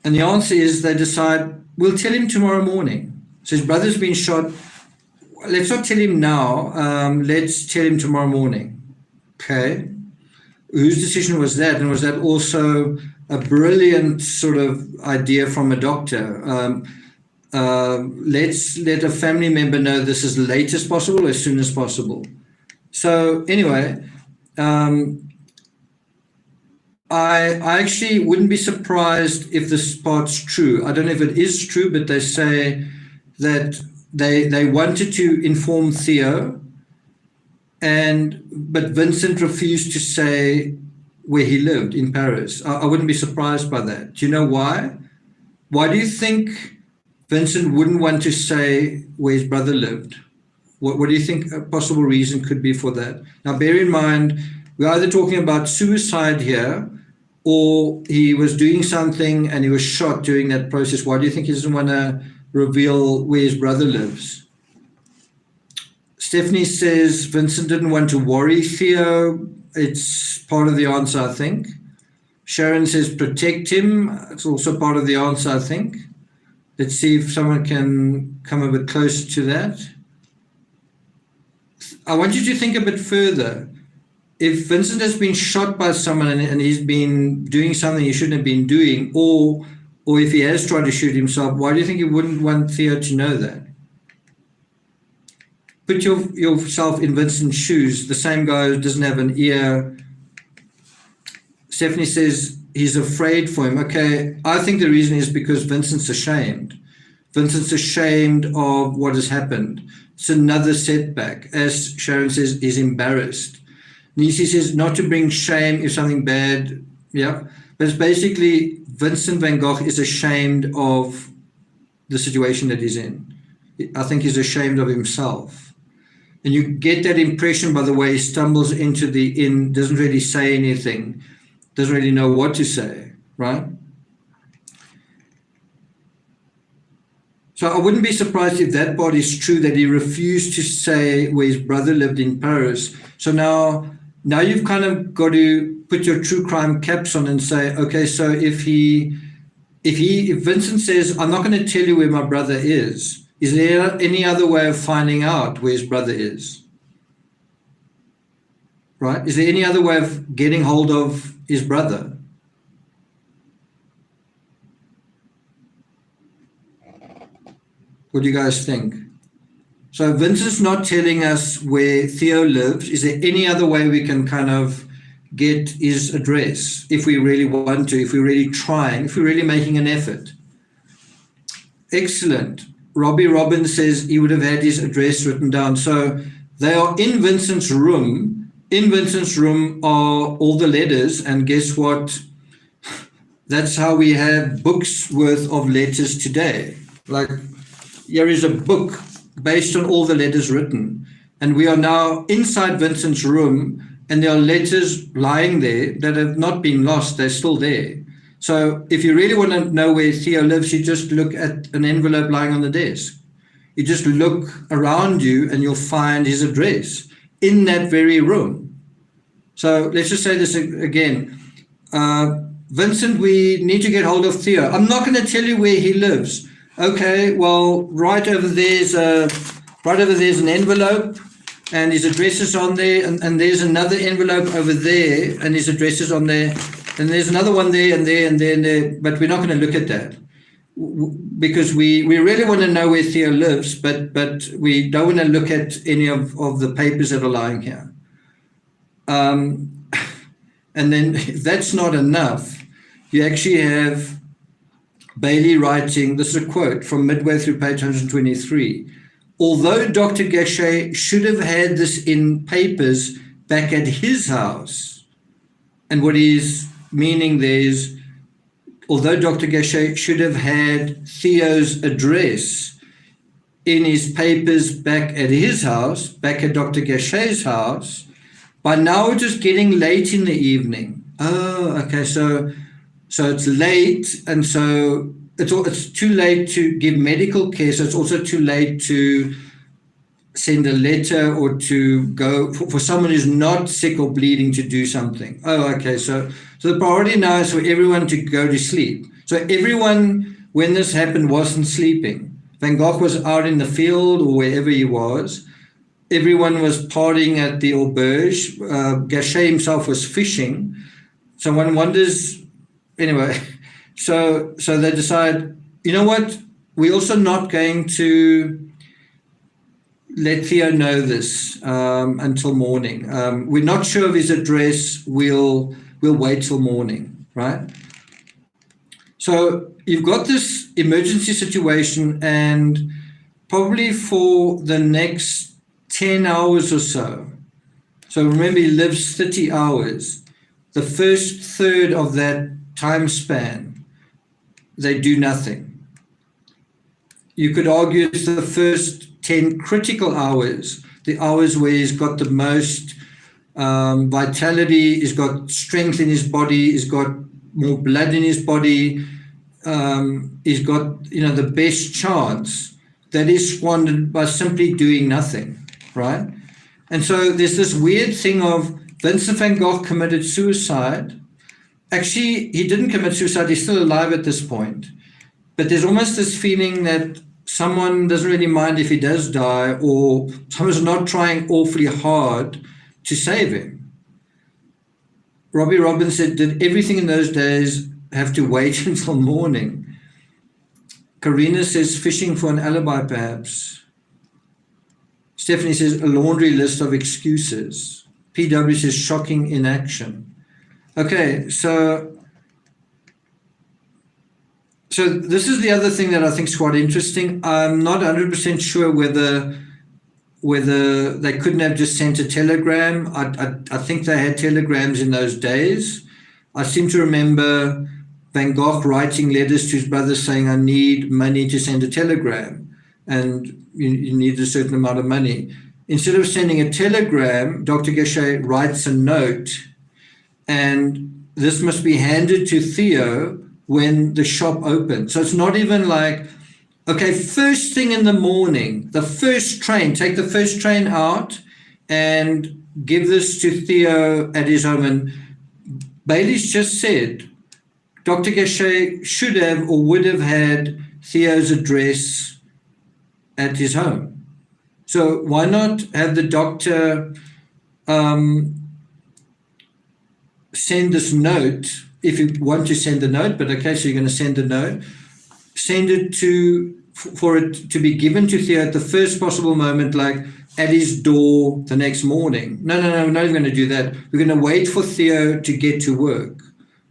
And the answer is they decide, we'll tell him tomorrow morning. So his brother's been shot. Let's not tell him now. Let's tell him tomorrow morning. Okay. Whose decision was that? And was that also a brilliant sort of idea from a doctor? Let's let a family member know this as late as possible, as soon as possible. So anyway, I actually wouldn't be surprised if this part's true. I don't know if it is true, but they say that they wanted to inform Theo, but Vincent refused to say where he lived in Paris. I wouldn't be surprised by that. Do you know why? Why do you think Vincent wouldn't want to say where his brother lived? What do you think a possible reason could be for that? Now, bear in mind, we're either talking about suicide here, or he was doing something and he was shot during that process. Why do you think he doesn't want to reveal where his brother lives? Stephanie says Vincent didn't want to worry Theo. It's part of the answer, I think. Sharon says protect him. It's also part of the answer, I think. Let's see if someone can come a bit closer to that. I want you to think a bit further. If Vincent has been shot by someone and he's been doing something he shouldn't have been doing, or if he has tried to shoot himself, why do you think he wouldn't want Theo to know that? Put yourself in Vincent's shoes, the same guy who doesn't have an ear. Stephanie says he's afraid for him. Okay, I think the reason is because Vincent's ashamed. Vincent's ashamed of what has happened. It's another setback. As Sharon says, he's embarrassed. Nisi says not to bring shame if something bad, yeah. But it's basically Vincent Van Gogh is ashamed of the situation that he's in. I think he's ashamed of himself. And you get that impression by the way he stumbles into the inn, doesn't really say anything, doesn't really know what to say, right? So I wouldn't be surprised if that part is true, that he refused to say where his brother lived in Paris. So now you've kind of got to put your true crime caps on and say, okay, so if Vincent says, I'm not going to tell you where my brother is there any other way of finding out where his brother is? Right? Is there any other way of getting hold of his brother? What do you guys think? So Vincent's not telling us where Theo lives. Is there any other way we can kind of get his address if we really want to, if we're really trying, if we're really making an effort. Excellent. Robbie Robbins says he would have had his address written down. So they are in Vincent's room. In Vincent's room are all the letters, and guess what? That's how we have books worth of letters today. Like, here is a book based on all the letters written. And we are now inside Vincent's room, and there are letters lying there that have not been lost. They're still there. So if you really want to know where Theo lives, you just look at an envelope lying on the desk. You just look around you and you'll find his address in that very room. So let's just say this again. Vincent, we need to get hold of Theo. I'm not going to tell you where he lives. Okay, well, right over there's an envelope, and his address is on there, and there's another envelope over there, and his address is on there, and there's another one there, and there, and there, and there, but we're not going to look at that because we really want to know where Theo lives, but we don't want to look at any of the papers that are lying here. And then if that's not enough, you actually have Bailey writing, this is a quote from midway through page 123. Although Dr. Gachet should have had this in papers back at his house, and what he's meaning there is, although Dr. Gachet should have had Theo's address in his papers back at his house, back at Dr. Gachet's house, by now it is getting late in the evening. Oh, okay, so it's late, and so it's too late to give medical care, so it's also too late to send a letter or to go for someone who's not sick or bleeding to do something. Oh, okay, so the priority now is for everyone to go to sleep. So everyone, when this happened, wasn't sleeping. Van Gogh was out in the field or wherever he was. Everyone was partying at the auberge. Gachet himself was fishing. So one wonders, anyway, so they decide, you know what, we're also not going to let Theo know this until morning. We're not sure of his address. We'll wait till morning, right? So you've got this emergency situation, and probably for the next 10 hours or so. So remember, he lives 30 hours. The first third of that time span, they do nothing. You could argue it's the first 10 critical hours, the hours where he's got the most vitality, he's got strength in his body, he's got more blood in his body, he's got, the best chance, that is squandered by simply doing nothing, right? And so there's this weird thing of Vincent van Gogh committed suicide. Actually, he didn't commit suicide, he's still alive at this point. But there's almost this feeling that someone doesn't really mind if he does die, or someone's not trying awfully hard to save him. Robbie Robbins said, did everything in those days have to wait until morning? Karina says, fishing for an alibi, perhaps. Stephanie says, a laundry list of excuses. PW says, shocking inaction. Okay, so this is the other thing that I think is quite interesting. I'm not 100% sure whether they couldn't have just sent a telegram. I think they had telegrams in those days. I seem to remember Van Gogh writing letters to his brother saying, I need money to send a telegram, and you need a certain amount of money. Instead of sending a telegram, Dr. Gachet writes a note, and this must be handed to Theo when the shop opens. So it's not even like, okay, first thing in the morning, the first train, take the first train out and give this to Theo at his home. And Bailey's just said, Dr. Gachet should have or would have had Theo's address at his home. So why not have the doctor send this note, if you want to send a note, but okay, so you're going to send a note, send it for it to be given to Theo at the first possible moment, like, at his door the next morning. No, we're not even going to do that. We're going to wait for Theo to get to work.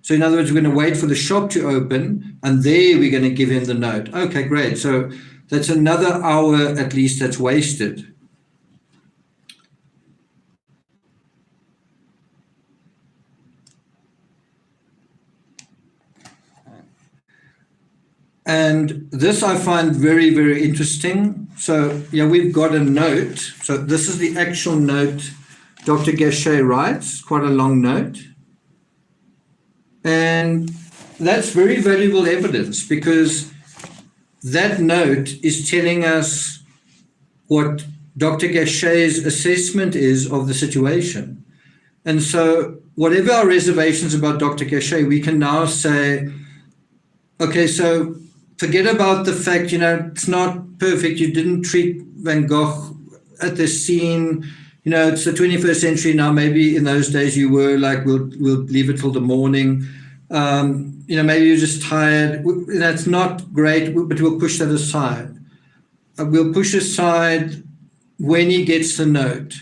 So in other words, we're going to wait for the shop to open, and there we're going to give him the note. Okay, great. So that's another hour at least that's wasted. And this I find very, very interesting. So, yeah, we've got a note. So this is the actual note Dr. Gachet writes, quite a long note. And that's very valuable evidence, because that note is telling us what Dr. Gachet's assessment is of the situation. And so whatever our reservations about Dr. Gachet, we can now say, okay, so forget about the fact, it's not perfect. You didn't treat Van Gogh at the scene. It's the 21st century now. Maybe in those days you were like, we'll leave it till the morning. Maybe you're just tired. That's not great, but we'll push that aside. We'll push aside when he gets the note.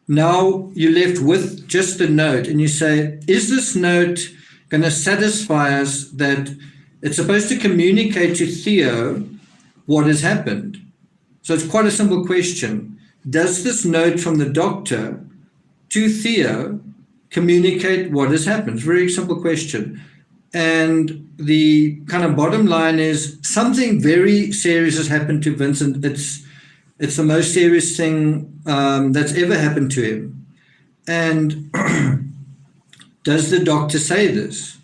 Now you're left with just the note, and you say, is this note going to satisfy us that it's supposed to communicate to Theo what has happened? So it's quite a simple question. Does this note from the doctor to Theo communicate what has happened? It's a very simple question. And the kind of bottom line is something very serious has happened to Vincent. It's the most serious thing that's ever happened to him. And does the doctor say this?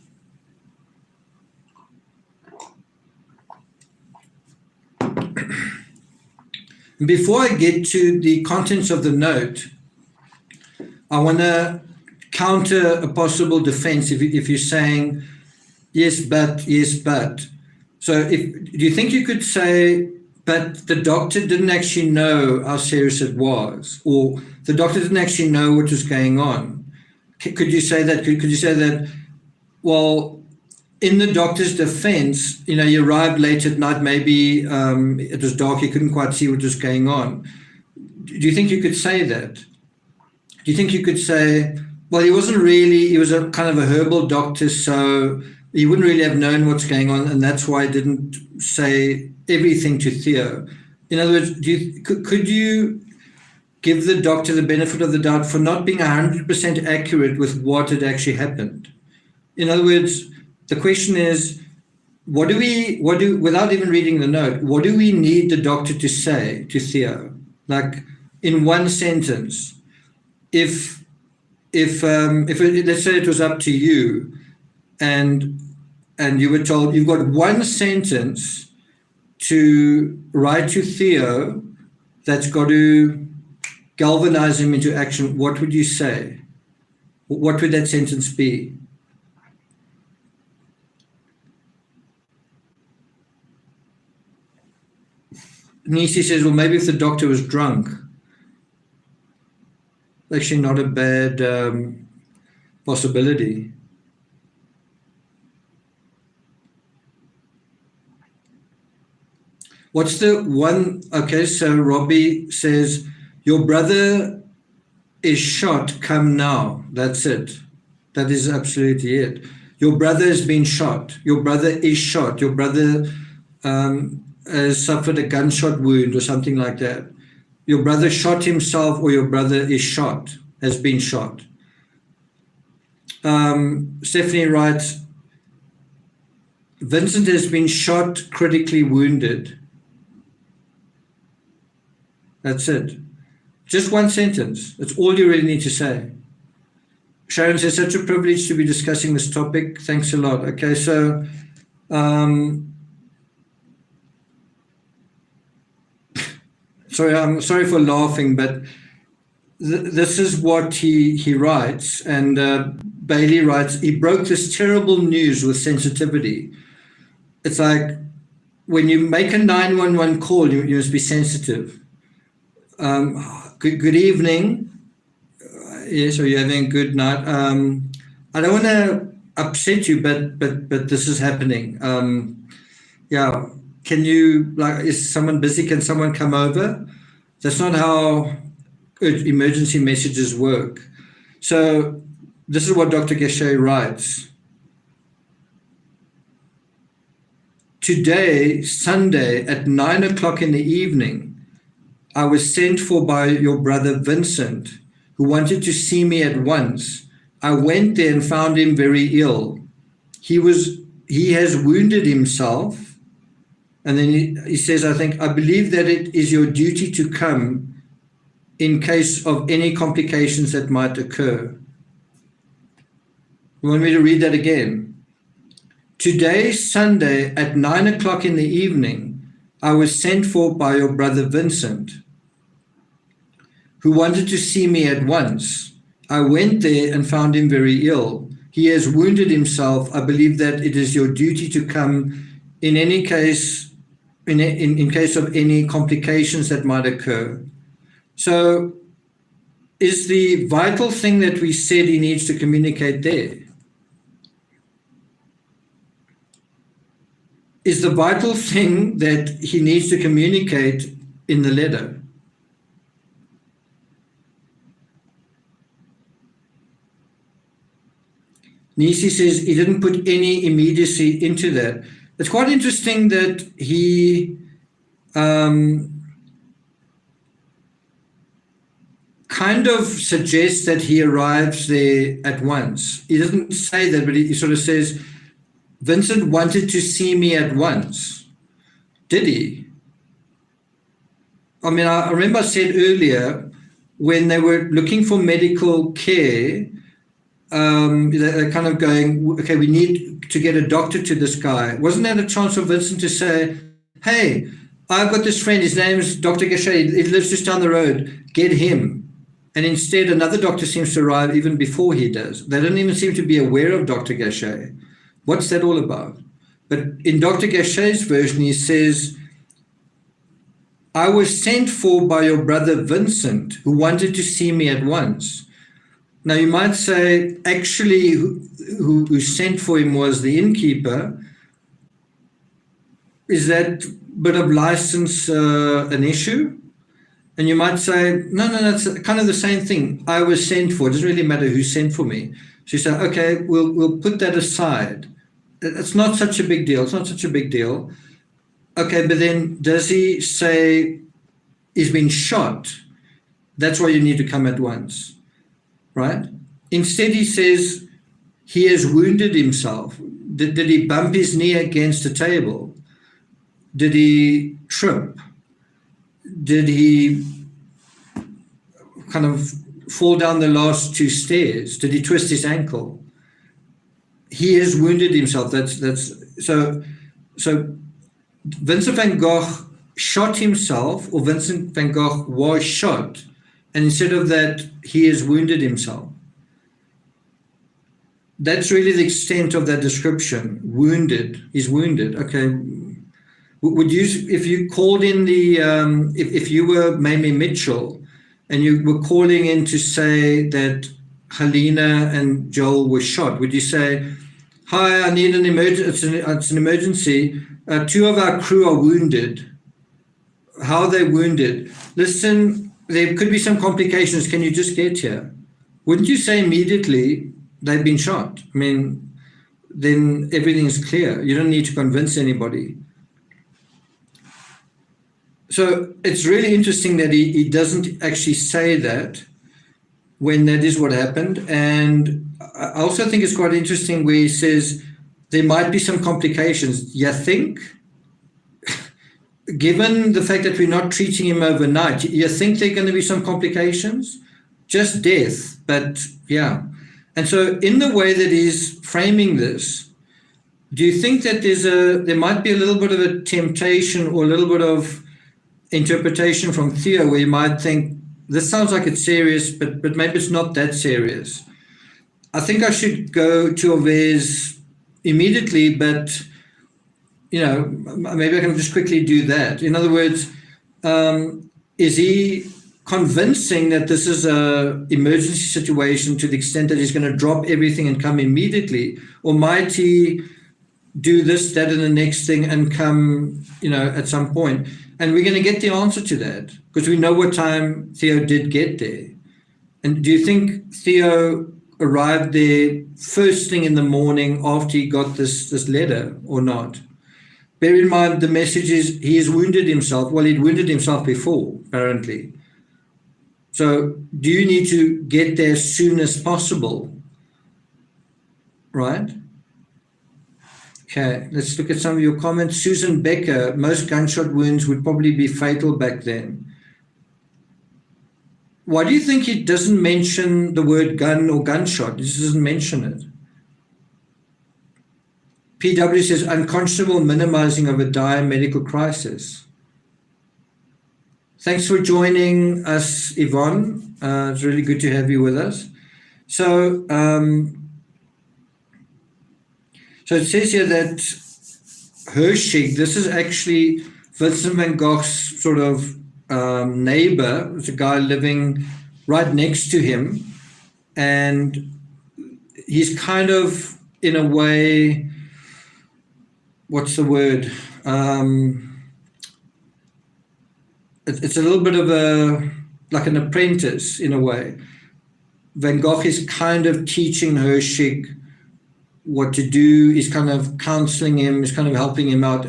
Before I get to the contents of the note, I want to counter a possible defense if you're saying, yes, but. So do you think you could say, but the doctor didn't actually know how serious it was, or the doctor didn't actually know what was going on? Could you say that? Could you say that, well, in the doctor's defense, he arrived late at night, maybe it was dark, he couldn't quite see what was going on. Do you think you could say that? Do you think you could say, well, he was a kind of a herbal doctor, so he wouldn't really have known what's going on, and that's why he didn't say everything to Theo? In other words, could you give the doctor the benefit of the doubt for not being 100% accurate with what had actually happened? In other words, the question is, without even reading the note, what do we need the doctor to say to Theo? Like in one sentence, if let's say it was up to you, and you were told you've got one sentence to write to Theo that's got to galvanize him into action, what would you say? What would that sentence be? Nisi says, well, maybe if the doctor was drunk. Actually not a bad possibility. What's the one? Okay, so Robbie says, your brother is shot, come now. That's it. That is absolutely it. Your brother has been shot. Your brother is shot. Your brother has suffered a gunshot wound or something like that. Your brother shot himself, or your brother is shot, has been shot. Stephanie writes, Vincent has been shot, critically wounded. That's it. Just one sentence. That's all you really need to say. Sharon says, such a privilege to be discussing this topic. Thanks a lot. Okay, so I'm sorry for laughing, but this is what he writes. And Bailey writes, he broke this terrible news with sensitivity. It's like when you make a 911 call, you must be sensitive. Good evening. Yes, are you having a good night? I don't want to upset you, but this is happening. Yeah. Can you, is someone busy? Can someone come over? That's not how emergency messages work. So this is what Dr. Gachet writes. Today, Sunday, at 9 o'clock in the evening, I was sent for by your brother Vincent, who wanted to see me at once. I went there and found him very ill. He has wounded himself. And then he says, I believe that it is your duty to come in case of any complications that might occur. You want me to read that again? Today, Sunday, at 9 o'clock in the evening, I was sent for by your brother Vincent, who wanted to see me at once. I went there and found him very ill. He has wounded himself. I believe that it is your duty to come in any case, in case of any complications that might occur. So is the vital thing that we said he needs to communicate there? Is the vital thing that he needs to communicate in the letter? Nisi says he didn't put any immediacy into that. It's quite interesting that he kind of suggests that he arrives there at once. He doesn't say that, but he sort of says, Vincent wanted to see me at once. Did he? I mean, I remember I said earlier, when they were looking for medical care, they're kind of going, okay, we need to get a doctor to this guy. Wasn't there a chance for Vincent to say, hey, I've got this friend, his name is Dr. Gachet, he lives just down the road, get him. And instead, another doctor seems to arrive even before he does. They don't even seem to be aware of Dr. Gachet. What's that all about? But in Dr. Gachet's version, he says, I was sent for by your brother Vincent, who wanted to see me at once. Now, you might say, actually, who sent for him was the innkeeper. Is that bit of license an issue? And you might say, no, it's kind of the same thing. I was sent for. It doesn't really matter who sent for me. So you say, okay, we'll put that aside. It's not such a big deal. It's not such a big deal. Okay, but then does he say he's been shot? That's why you need to come at once, right? Instead, he says he has wounded himself. Did he bump his knee against a table? Did he trip? Did he kind of fall down the last two stairs? Did he twist his ankle? He has wounded himself. So Vincent van Gogh shot himself, or Vincent van Gogh was shot, and instead of that, he has wounded himself. That's really the extent of that description. Wounded. He's wounded. Okay. Would you, if you called in if you were Mamie Mitchell and you were calling in to say that Helena and Joel were shot, would you say, hi, I need an emergency, it's an emergency. Two of our crew are wounded. How are they wounded? Listen, there could be some complications. Can you just get here? Wouldn't you say immediately they've been shot? I mean, then everything's clear. You don't need to convince anybody. So it's really interesting that he doesn't actually say that when that is what happened. And I also think it's quite interesting where he says there might be some complications. You think? Given the fact that we're not treating him overnight, you think there are going to be some complications? Just death, but yeah. And so in the way that he's framing this, do you think that there might be a little bit of a temptation or a little bit of interpretation from Theo where you might think, this sounds like it's serious, but maybe it's not that serious? I think I should go to Ovez immediately, but maybe I can just quickly do that. In other words, is he convincing that this is an emergency situation to the extent that he's going to drop everything and come immediately? Or might he do this, that, and the next thing and come, at some point. And we're going to get the answer to that because we know what time Theo did get there. And do you think Theo arrived there first thing in the morning after he got this letter or not? Bear in mind, the message is he has wounded himself. Well, he'd wounded himself before, apparently. So do you need to get there as soon as possible? Right? Okay, let's look at some of your comments. Susan Becker, most gunshot wounds would probably be fatal back then. Why do you think he doesn't mention the word gun or gunshot? He just doesn't mention it. PW says, unconscionable minimizing of a dire medical crisis. Thanks for joining us, Yvonne. It's really good to have you with us. So it says here that Hershig, this is actually Vincent Van Gogh's sort of neighbor. It's a guy living right next to him. And he's kind of, in a way, what's the word? It's a little bit of like an apprentice in a way. Van Gogh is kind of teaching Hershig what to do. He's kind of counseling him. He's kind of helping him out.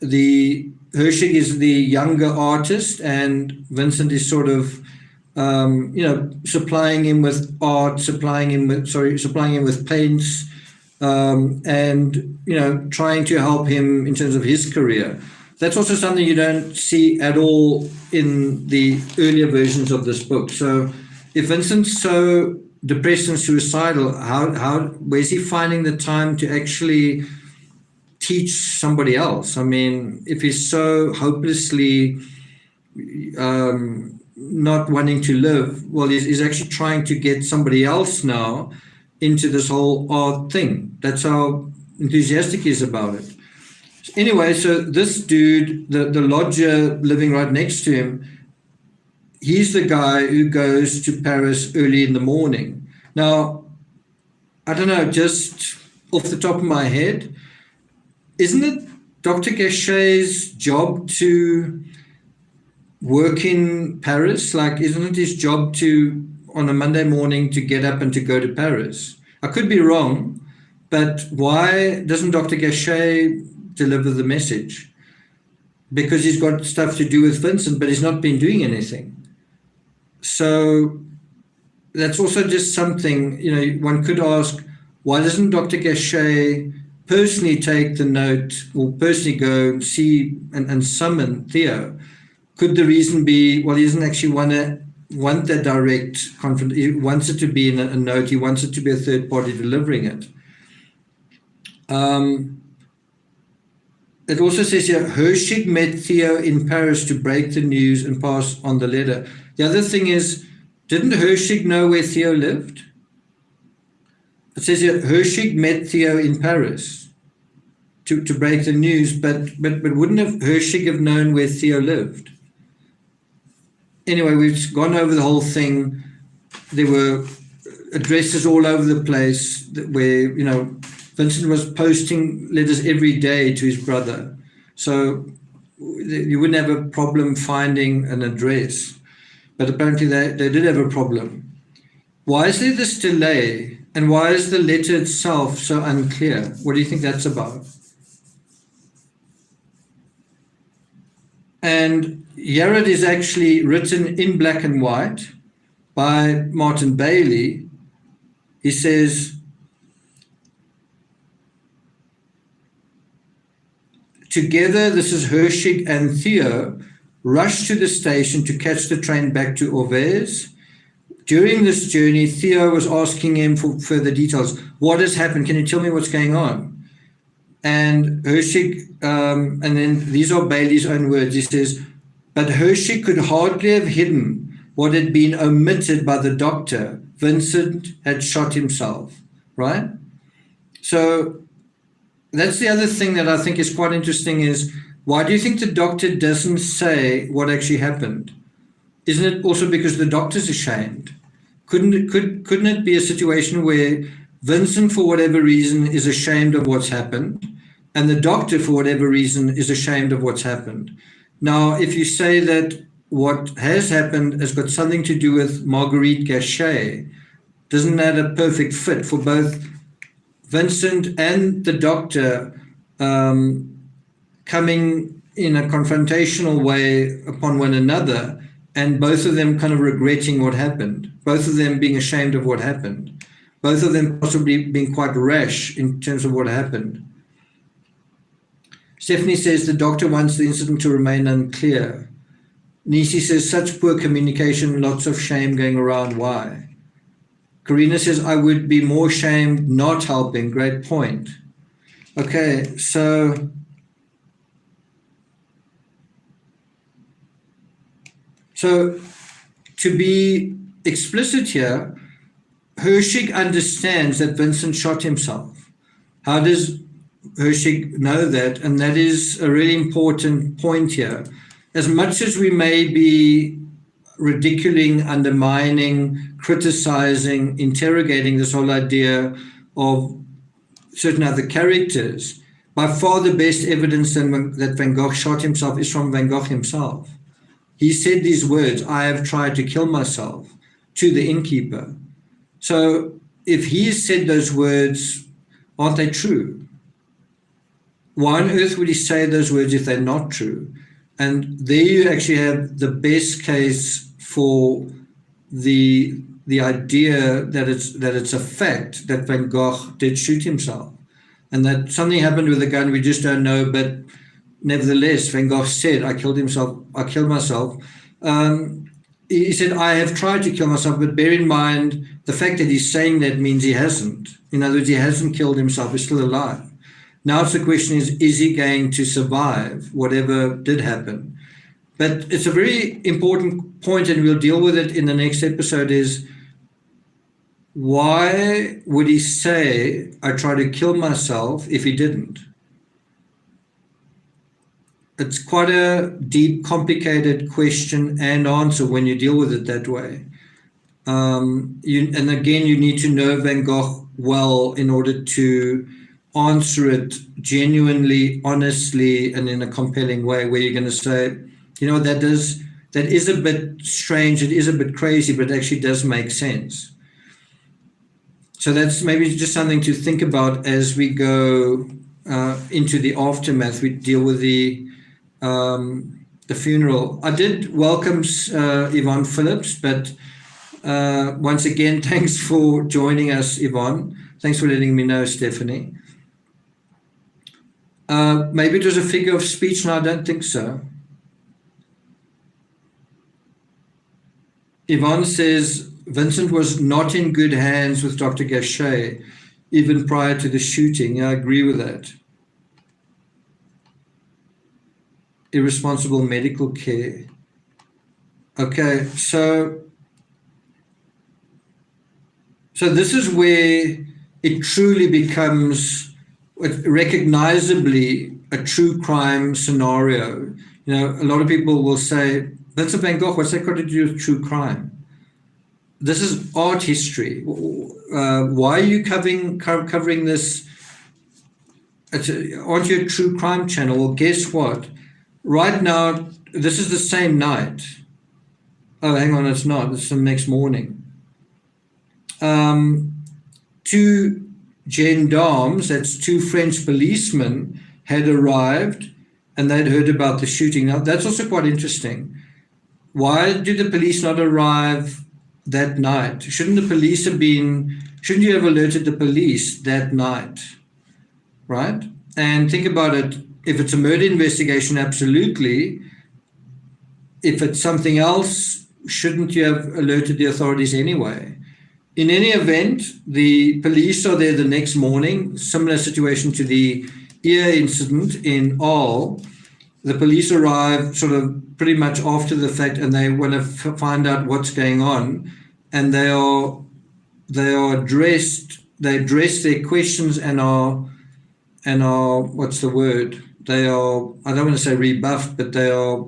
Hershig is the younger artist, and Vincent is sort of, supplying him with art, supplying him with paints, and trying to help him in terms of his career. That's also something you don't see at all in the earlier versions of this book. So if Vincent's so depressed and suicidal, where's he finding the time to actually teach somebody else? I mean, if he's so hopelessly not wanting to live, well, he's actually trying to get somebody else now into this whole art thing. That's how enthusiastic he is about it. Anyway, so this dude, the lodger living right next to him, he's the guy who goes to Paris early in the morning. Now, I don't know, just off the top of my head, isn't it Dr. Gachet's job to work in Paris? Like, isn't it his job to, on a Monday morning, to get up and to go to Paris? I could be wrong, but why doesn't Dr. Gachet deliver the message? Because he's got stuff to do with Vincent, but he's not been doing anything. So that's also just something, one could ask, why doesn't Dr. Gachet personally take the note or personally go see and summon Theo? Could the reason be, well, he doesn't actually want that direct conflict. He wants it to be in a note. He wants it to be a third party delivering it. It also says here, Hershig met Theo in Paris to break the news and pass on the letter. The other thing is, didn't Hershig know where Theo lived? It says here, Hershig met Theo in Paris to break the news, but wouldn't Hershig have known where Theo lived? Anyway, we've gone over the whole thing. There were addresses all over the place where, Vincent was posting letters every day to his brother. So you wouldn't have a problem finding an address. But apparently they did have a problem. Why is there this delay? And why is the letter itself so unclear? What do you think that's about? And Yared is actually written in black and white by Martin Bailey. He says, together, this is Hershig and Theo, rushed to the station to catch the train back to Orvez. During this journey, Theo was asking him for further details. What has happened? Can you tell me what's going on? And Hershig, and then these are Bailey's own words. He says, but Hershig could hardly have hidden what had been omitted by the doctor. Vincent had shot himself, right? So that's the other thing that I think is quite interesting is, why do you think the doctor doesn't say what actually happened? Isn't it also because the doctor's ashamed? Couldn't it be a situation where Vincent, for whatever reason, is ashamed of what's happened, and the doctor, for whatever reason, is ashamed of what's happened. Now, if you say that what has happened has got something to do with Marguerite Gachet, doesn't that a perfect fit for both Vincent and the doctor coming in a confrontational way upon one another, and both of them kind of regretting what happened, both of them being ashamed of what happened, both of them possibly being quite rash in terms of what happened? Stephanie says the doctor wants the incident to remain unclear. Nisi says such poor communication, lots of shame going around. Why? Karina says I would be more shamed not helping. Great point. Okay, so to be explicit here, Hershig understands that Vincent shot himself. How does Hershig know that? And that is a really important point here. As much as we may be ridiculing, undermining, criticizing, interrogating this whole idea of certain other characters, by far the best evidence that Van Gogh shot himself is from Van Gogh himself. He said these words, I have tried to kill myself, to the innkeeper. So if he said those words, aren't they true? Why on earth would he say those words if they're not true? And there you actually have the best case for the idea that it's a fact that Van Gogh did shoot himself, and that something happened with the gun we just don't know. But nevertheless, Van Gogh said, "I killed myself." He said, "I have tried to kill myself," but bear in mind the fact that he's saying that means he hasn't. In other words, he hasn't killed himself; he's still alive. Now, it's the question is he going to survive whatever did happen? But it's a very important point, and we'll deal with it in the next episode, is why would he say, I tried to kill myself, if he didn't? It's quite a deep, complicated question and answer when you deal with it that way. And again, you need to know Van Gogh well in order to answer it genuinely, honestly, and in a compelling way, where you're going to say, you know, that is a bit strange, it is a bit crazy, but it actually does make sense. So that's maybe just something to think about as we go into the aftermath. We deal with the funeral. I did welcome Yvonne Phillips, but once again, thanks for joining us, Yvonne. Thanks for letting me know, Stephanie. Maybe it was a figure of speech. No, I don't think so. Yvonne says, Vincent was not in good hands with Dr. Gachet, even prior to the shooting. Yeah, I agree with that. Irresponsible medical care. Okay, so this is where it truly becomes recognizably a true crime scenario. You know, a lot of people will say, Vincent Van Gogh, what's that got to do with true crime? This is art history. Why are you covering this? Aren't you a true crime channel? Well, guess what? Right now, this is the same night. Oh, hang on, it's not. It's the next morning. Two gendarmes, that's two French policemen, had arrived and they'd heard about the shooting. Now, that's also quite interesting. Why did the police not arrive that night? Shouldn't you have alerted the police that night, right? And think about it. If it's a murder investigation, absolutely. If it's something else, shouldn't you have alerted the authorities anyway? In any event, the police are there the next morning. Similar situation to the ear incident in Aal. The police arrive sort of pretty much after the fact, and they want to find out what's going on. And they are dressed. They address their questions and are what's the word? They are, I don't want to say rebuffed, but they are,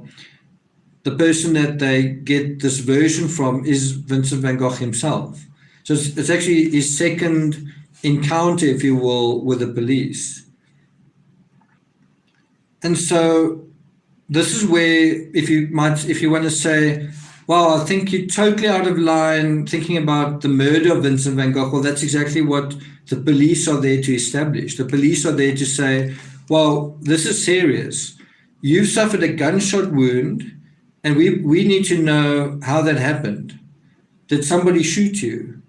the person that they get this version from is Vincent Van Gogh himself. So it's actually his second encounter, if you will, with the police. And so this is where, if you want to say, well, I think you're totally out of line thinking about the murder of Vincent van Gogh. Well, that's exactly what the police are there to establish. The police are there to say, well, this is serious. You've suffered a gunshot wound, and we need to know how that happened. Did somebody shoot you?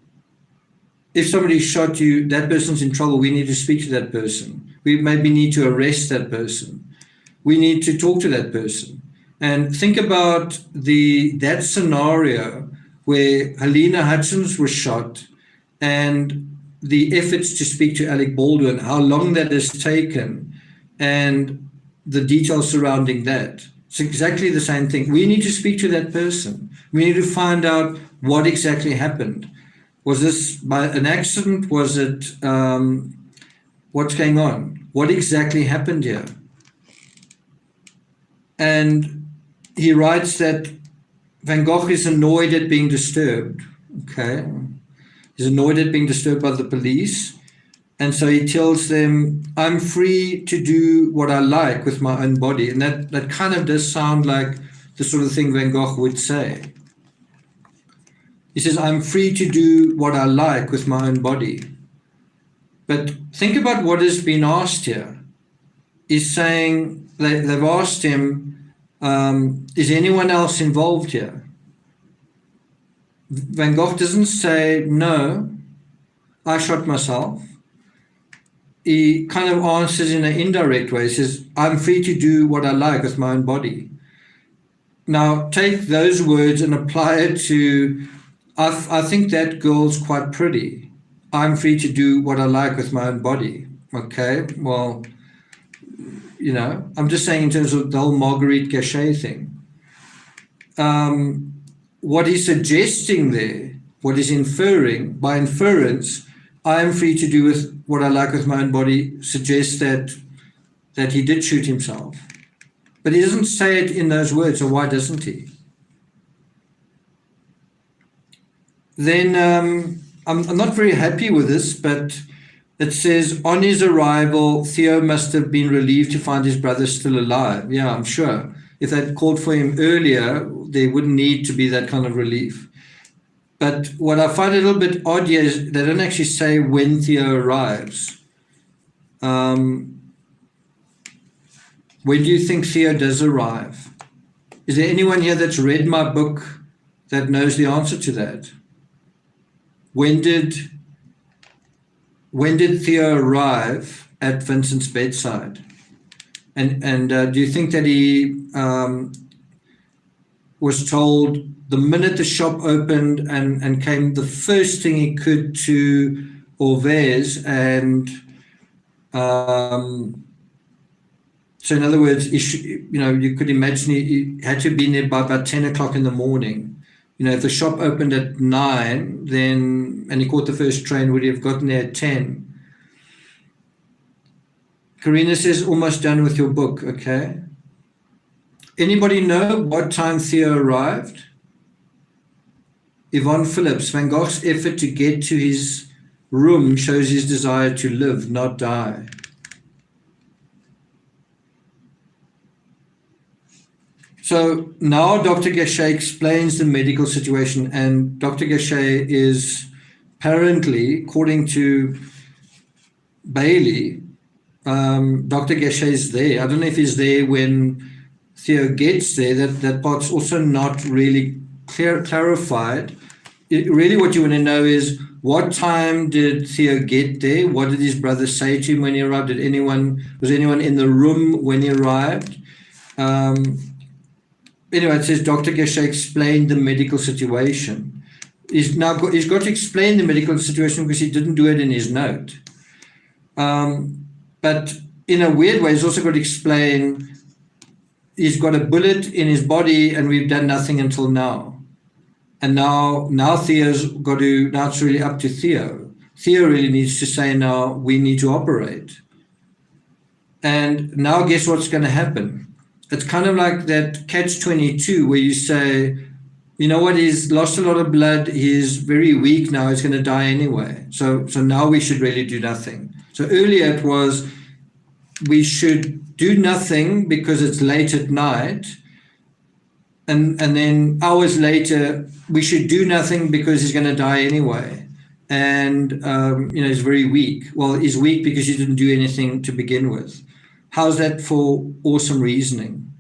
If somebody shot you, that person's in trouble. We need to speak to that person. We maybe need to arrest that person. We need to talk to that person. And think about that scenario where Helena Hutchins was shot, and the efforts to speak to Alec Baldwin, how long that has taken, and the details surrounding that. It's exactly the same thing. We need to speak to that person. We need to find out what exactly happened. Was this by an accident? Was it, what's going on? What exactly happened here? And he writes that Van Gogh is annoyed at being disturbed. Okay. He's annoyed at being disturbed by the police. And so he tells them, I'm free to do what I like with my own body. And that kind of does sound like the sort of thing Van Gogh would say. He says, I'm free to do what I like with my own body. But think about what has been asked here. He's saying, they've asked him, is anyone else involved here? Van Gogh doesn't say, no, I shot myself. He kind of answers in an indirect way. He says, I'm free to do what I like with my own body. Now, take those words and apply it to, I think that girl's quite pretty. I'm free to do what I like with my own body. Okay, well, I'm just saying in terms of the whole Marguerite Gachet thing. What he's suggesting there, what he's inferring, by inference, I am free to do with what I like with my own body, suggests that he did shoot himself. But he doesn't say it in those words, so why doesn't he? Then I'm not very happy with this, but it says, on his arrival, Theo must have been relieved to find his brother still alive. Yeah, I'm sure. If they'd called for him earlier, there wouldn't need to be that kind of relief. But what I find a little bit odd here is they don't actually say when Theo arrives. When do you think Theo does arrive? Is there anyone here that's read my book that knows the answer to that? When did Theo arrive at Vincent's bedside? And do you think that he was told the minute the shop opened and came the first thing he could to Orvez, and so in other words, you could imagine he had to have been there by about 10 o'clock in the morning. If the shop opened at 9, and he caught the first train, would he have gotten there at 10? Karina says, almost done with your book, okay. Anybody know what time Theo arrived? Yvonne Phillips, Van Gogh's effort to get to his room shows his desire to live, not die. So now Dr. Gachet explains the medical situation, and Dr. Gachet is apparently, according to Bailey, Dr. Gachet is there. I don't know if he's there when Theo gets there. That part's also not really clarified. Really what you want to know is, what time did Theo get there? What did his brother say to him when he arrived? Was anyone in the room when he arrived? Anyway, it says Dr. Gachet explained the medical situation. He's got to explain the medical situation because he didn't do it in his note. But in a weird way, he's also got to explain he's got a bullet in his body and we've done nothing until now. And now Theo's got to, now it's really up to Theo. Theo really needs to say, now we need to operate. And now guess what's going to happen? It's kind of like that catch-22 where you say, you know what, he's lost a lot of blood, he's very weak now, he's going to die anyway. So now we should really do nothing. So earlier it was, we should do nothing because it's late at night, and then hours later we should do nothing because he's going to die anyway, and he's very weak. Well, he's weak because he didn't do anything to begin with. How's that for awesome reasoning?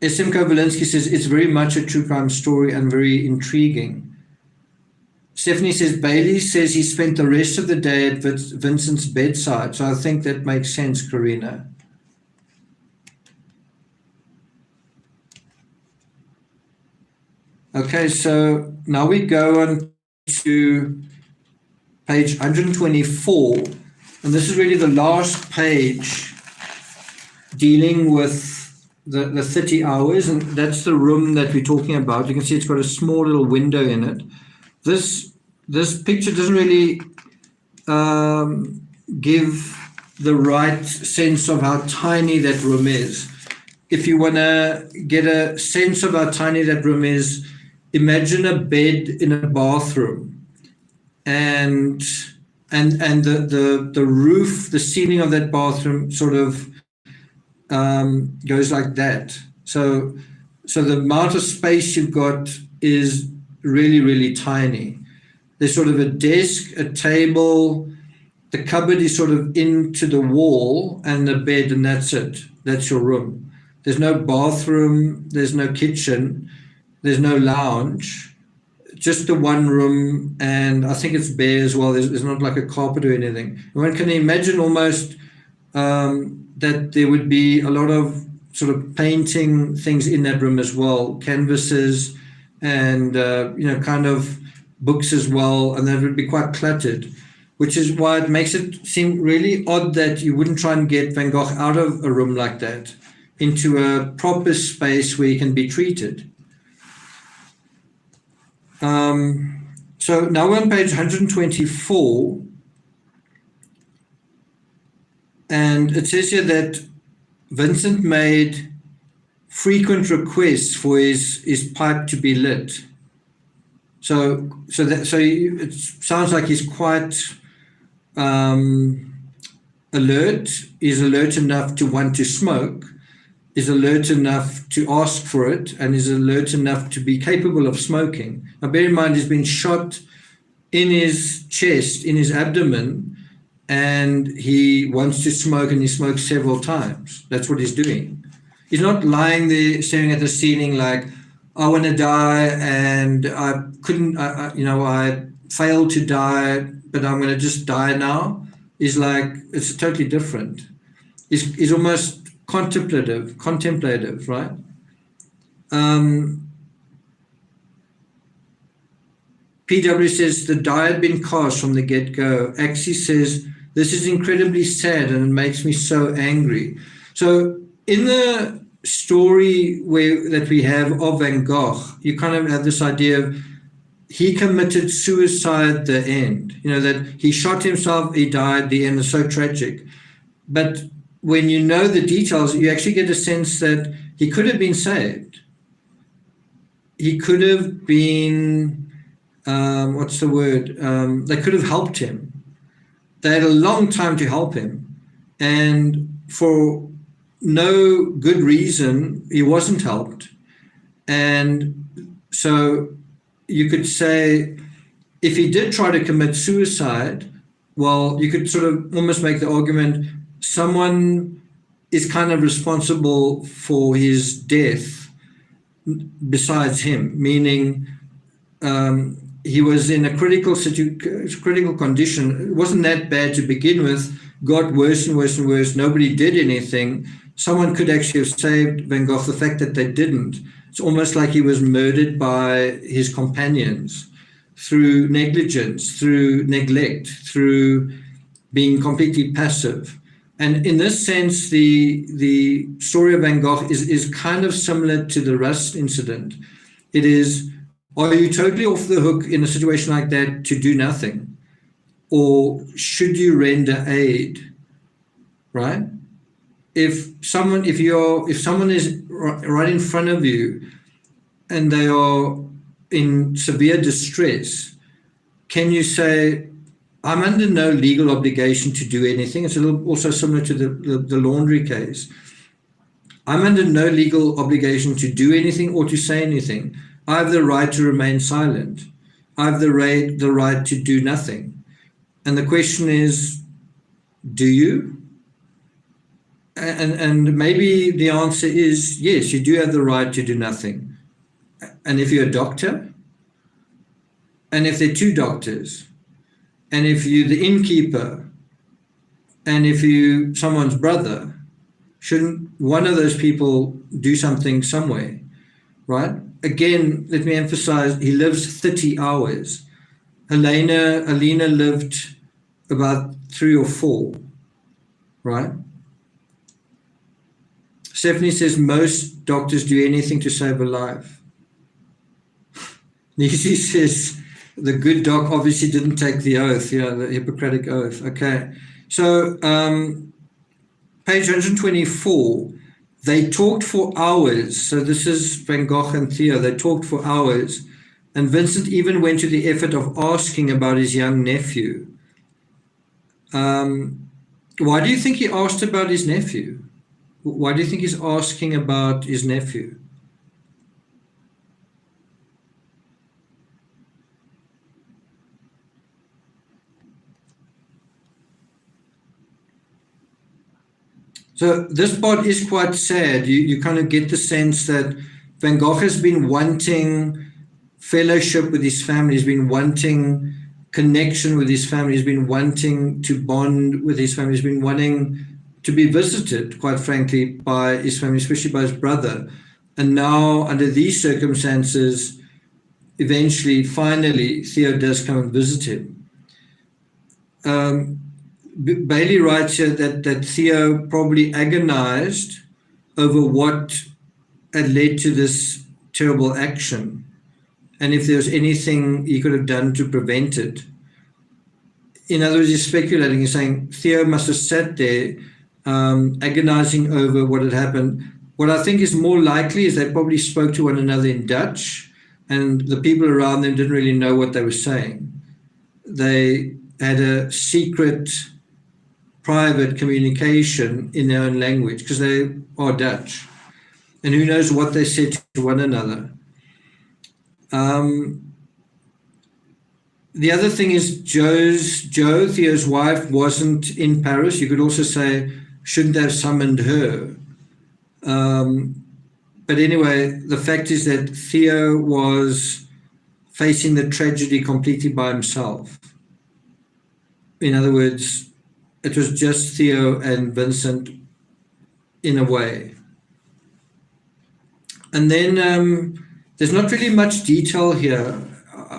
S.M. Kowalinsky says it's very much a true crime story and very intriguing. Stephanie says Bailey says he spent the rest of the day at Vincent's bedside. So I think that makes sense, Karina. Okay, so now we go on to page 124. And this is really the last page dealing with the 30 hours, and that's the room that we're talking about. You can see it's got a small little window in it. This picture doesn't really give the right sense of how tiny that room is. If you want to get a sense of how tiny that room is, imagine a bed in a bathroom, and the roof, the ceiling of that bathroom sort of goes like that. So the amount of space you've got is really, really tiny. There's sort of a desk, a table, the cupboard is sort of into the wall, and the bed, and that's it. That's your room. There's no bathroom, there's no kitchen, there's no lounge, just the one room, and I think it's bare as well. There's not like a carpet or anything. One can imagine almost that there would be a lot of sort of painting things in that room as well, canvases and, kind of books as well, and that would be quite cluttered, which is why it makes it seem really odd that you wouldn't try and get Van Gogh out of a room like that into a proper space where he can be treated. So now we're on page 124, and it says here that Vincent made frequent requests for his pipe to be lit. So it sounds like he's quite alert. He's alert enough to want to smoke, is alert enough to ask for it, and is alert enough to be capable of smoking. Now, bear in mind, he's been shot in his chest, in his abdomen, and he wants to smoke, and he smokes several times. That's what he's doing. He's not lying there staring at the ceiling like, I want to die, and I couldn't, I failed to die, but I'm going to just die now. He's like, it's totally different. He's almost contemplative, right? PW says the die had been cast from the get-go. Axie says this is incredibly sad and it makes me so angry. So in the story that we have of Van Gogh, you kind of have this idea of he committed suicide at the end, that he shot himself, he died, the end is so tragic. But when you know the details, you actually get a sense that he could have been saved. He could have been, they could have helped him. They had a long time to help him. And for no good reason, he wasn't helped. And so you could say, if he did try to commit suicide, well, you could sort of almost make the argument, someone is kind of responsible for his death besides him, meaning he was in a critical condition. It wasn't that bad to begin with, got worse and worse and worse. Nobody did anything. Someone could actually have saved Van Gogh. The fact that they didn't, it's almost like he was murdered by his companions through negligence, through neglect, through being completely passive. And in this sense, the story of Van Gogh is kind of similar to the Rust incident. It is, are you totally off the hook in a situation like that to do nothing? Or should you render aid, right? If someone is right in front of you and they are in severe distress, can you say, I'm under no legal obligation to do anything. It's a little also similar to the laundry case. I'm under no legal obligation to do anything or to say anything. I have the right to remain silent. I have the right to do nothing. And the question is, do you? And maybe the answer is yes, you do have the right to do nothing. And if you're a doctor, and if there are two doctors, and if you're the innkeeper, and if you're someone's brother, shouldn't one of those people do something somewhere, right? Again, let me emphasize, he lives 30 hours. Alina lived about 3 or 4, right? Stephanie says most doctors do anything to save a life. Nisi says the good doc obviously didn't take the oath, the Hippocratic oath. Okay, so page 124, they talked for hours. So this is Van Gogh and Theo. They talked for hours. And Vincent even went to the effort of asking about his young nephew. Why do you think he asked about his nephew? Why do you think he's asking about his nephew? So this part is quite sad. You kind of get the sense that Van Gogh has been wanting fellowship with his family, he's been wanting connection with his family, he's been wanting to bond with his family, he's been wanting to be visited, quite frankly, by his family, especially by his brother. And now, under these circumstances, eventually, finally, Theo does come and visit him. Bailey writes here that Theo probably agonized over what had led to this terrible action, and if there was anything he could have done to prevent it. In other words, he's speculating, he's saying Theo must have sat there agonizing over what had happened. What I think is more likely is they probably spoke to one another in Dutch, and the people around them didn't really know what they were saying. They had a secret, private communication in their own language because they are Dutch. And who knows what they said to one another. The other thing is Theo's wife, wasn't in Paris. You could also say, shouldn't have summoned her. But anyway, the fact is that Theo was facing the tragedy completely by himself. In other words, it was just Theo and Vincent in a way. And then there's not really much detail here.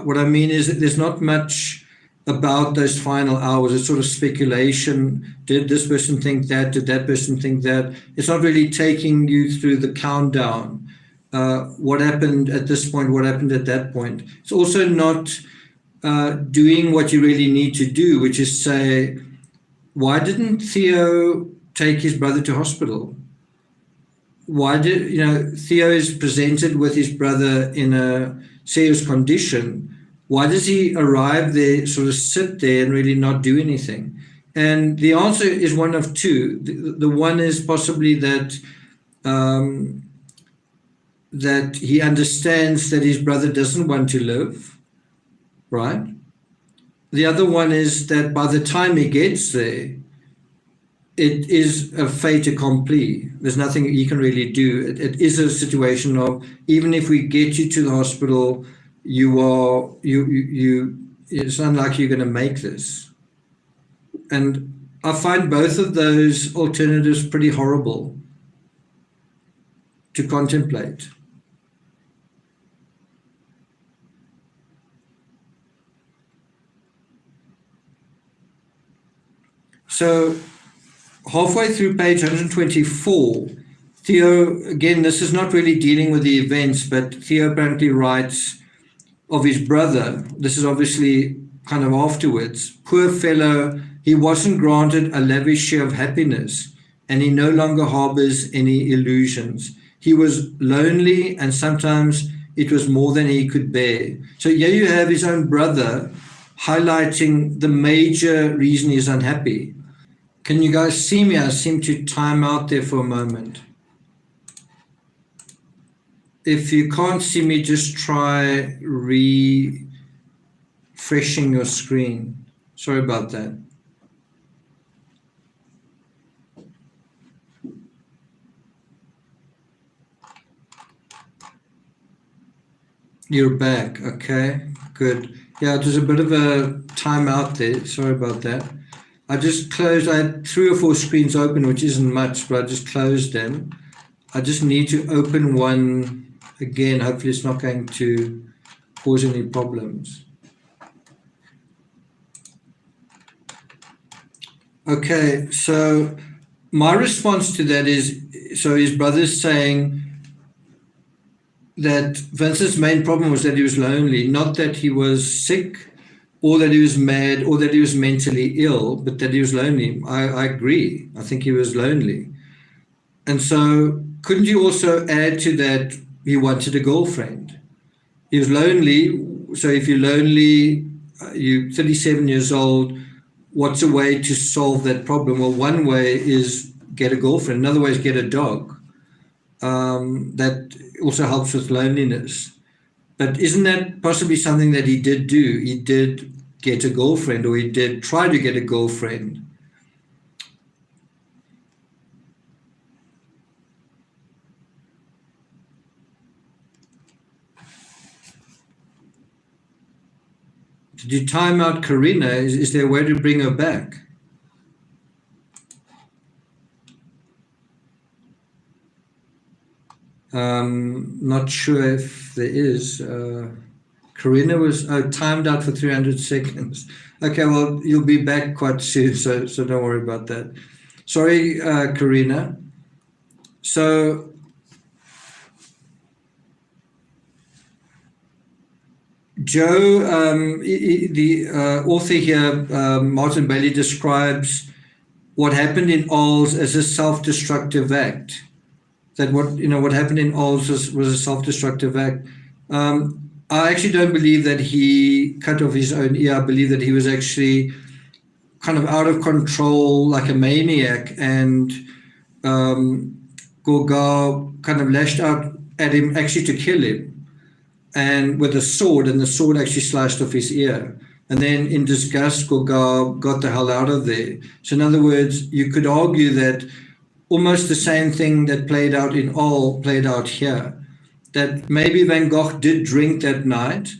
What I mean is that there's not much about those final hours. It's sort of speculation. Did this person think that? Did that person think that? It's not really taking you through the countdown. What happened at this point? What happened at that point? It's also not doing what you really need to do, which is say, why didn't Theo take his brother to hospital? Why did, Theo is presented with his brother in a serious condition. Why does he arrive there, sort of sit there and really not do anything? And the answer is one of two. The one is possibly that that he understands that his brother doesn't want to live, right? The other one is that by the time he gets there, it is a fait accompli. There's nothing he can really do. It is a situation of, even if we get you to the hospital, it's unlikely you're going to make this. And I find both of those alternatives pretty horrible to contemplate. So halfway through page 124, Theo, again, this is not really dealing with the events, but Theo apparently writes of his brother. This is obviously kind of afterwards. Poor fellow, he wasn't granted a lavish share of happiness, and he no longer harbors any illusions. He was lonely, and sometimes it was more than he could bear. So here you have his own brother highlighting the major reason he's unhappy. Can you guys see me? I seem to time out there for a moment. If you can't see me, just try refreshing your screen. Sorry about that. You're back. Okay, good. Yeah, it was a bit of a timeout there. Sorry about that. I just closed. I had 3 or 4 screens open, which isn't much, but I just closed them. I just need to open one again. Hopefully it's not going to cause any problems. Okay, so my response to that is, so his brother's saying that Vincent's main problem was that he was lonely, not that he was sick or that he was mad or that he was mentally ill, but that he was lonely. I agree. I think he was lonely. And so couldn't you also add to that he wanted a girlfriend? He was lonely. So if you're lonely, you're 37 years old, what's a way to solve that problem? Well, one way is get a girlfriend. Another way is get a dog. That also helps with loneliness. But isn't that possibly something that he did do? He did get a girlfriend, or he did try to get a girlfriend. Did you time out Karina? Is there a way to bring her back? Not sure if there is. Karina was timed out for 300 seconds. Okay, well, you'll be back quite soon, so don't worry about that. Sorry, Karina. So Joe, the author here, Martin Bailey, describes what happened in Ols as a self-destructive act. That what happened in Ols was a self-destructive act. I actually don't believe that he cut off his own ear. I believe that he was actually kind of out of control, like a maniac, and Gogh kind of lashed out at him actually to kill him, and with a sword, and the sword actually sliced off his ear. And then in disgust, Gogh got the hell out of there. So in other words, you could argue that almost the same thing that played out in Ol played out here. That maybe Van Gogh did drink that night,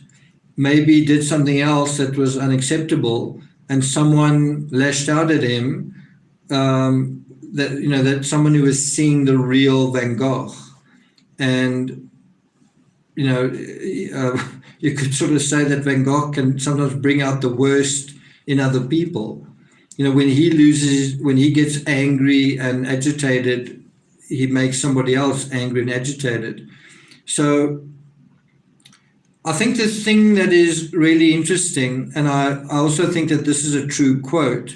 maybe did something else that was unacceptable, and someone lashed out at him. That someone who was seeing the real Van Gogh, and you could sort of say that Van Gogh can sometimes bring out the worst in other people. When he gets angry and agitated, he makes somebody else angry and agitated. So I think the thing that is really interesting, and I also think that this is a true quote,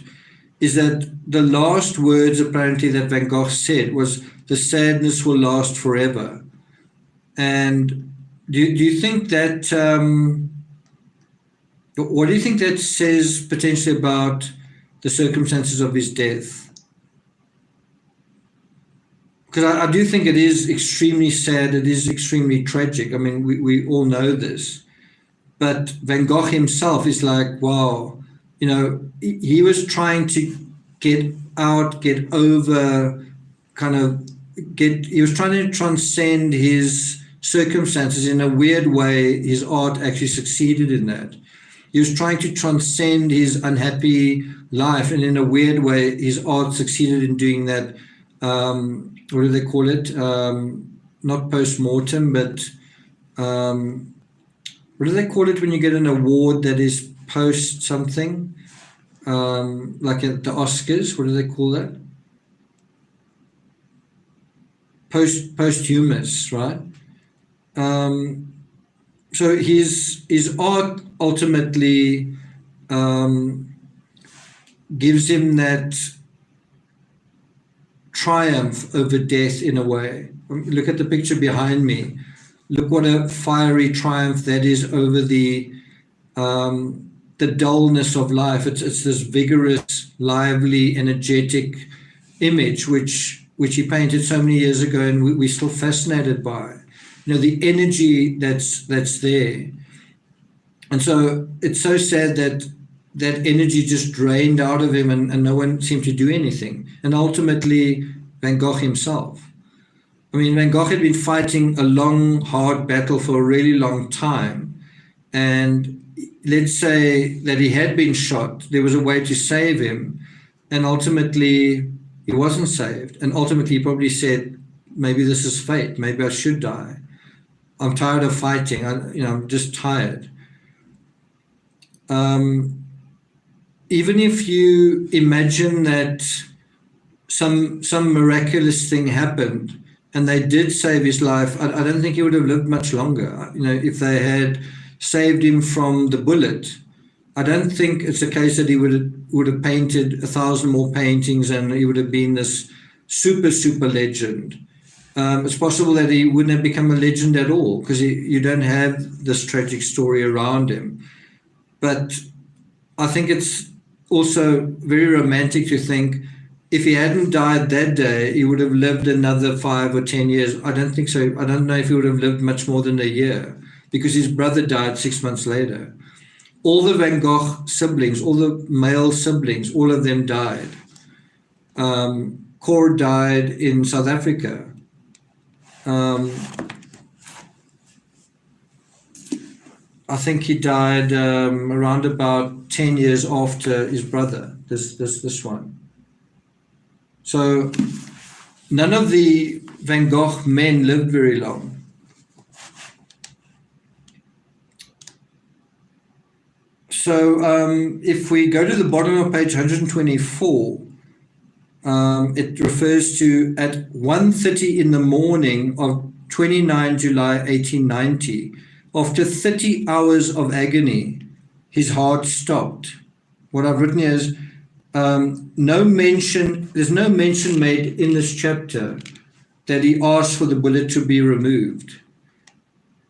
is that the last words apparently that Van Gogh said was, "The sadness will last forever." And do you think that, what do you think that says potentially about the circumstances of his death? Because I do think it is extremely sad, it is extremely tragic. I mean, we all know this. But Van Gogh himself is like, wow, he was trying to get out, get over, he was trying to transcend his circumstances. In a weird way, his art actually succeeded in that. He was trying to transcend his unhappy life, and in a weird way, his art succeeded in doing that. What do they call it? Not post-mortem, but what do they call it when you get an award that is post something? Like at the Oscars, what do they call that? Posthumous, right? So his art ultimately gives him that triumph over death in a way. Look at the picture behind me. Look what a fiery triumph that is over the the dullness of life. It's this vigorous, lively, energetic image which he painted so many years ago, and we're still fascinated by. The energy that's there. And so it's so sad that that energy just drained out of him, and no one seemed to do anything. And ultimately, Van Gogh himself. I mean, Van Gogh had been fighting a long, hard battle for a really long time. And let's say that he had been shot, there was a way to save him. And ultimately, he wasn't saved. And ultimately, he probably said, maybe this is fate. Maybe I should die. I'm tired of fighting. I'm just tired. Even if you imagine that some miraculous thing happened and they did save his life, I don't think he would have lived much longer. If they had saved him from the bullet, I don't think it's a case that he would have painted 1,000 more paintings and he would have been this super legend. It's possible that he wouldn't have become a legend at all, because you don't have this tragic story around him. But I think it's also very romantic to think if he hadn't died that day, he would have lived another 5 or 10 years. I don't think so. I don't know if he would have lived much more than a year, because his brother died 6 months later. All the Van Gogh siblings, all the male siblings, all of them died. Cor died in South Africa. I think he died around about 10 years after his brother, this one. So none of the Van Gogh men lived very long. So if we go to the bottom of page 124, it refers to at 1:30 in the morning of 29 July 1890, after 30 hours of agony, his heart stopped. What I've written here is there's no mention made in this chapter that he asked for the bullet to be removed.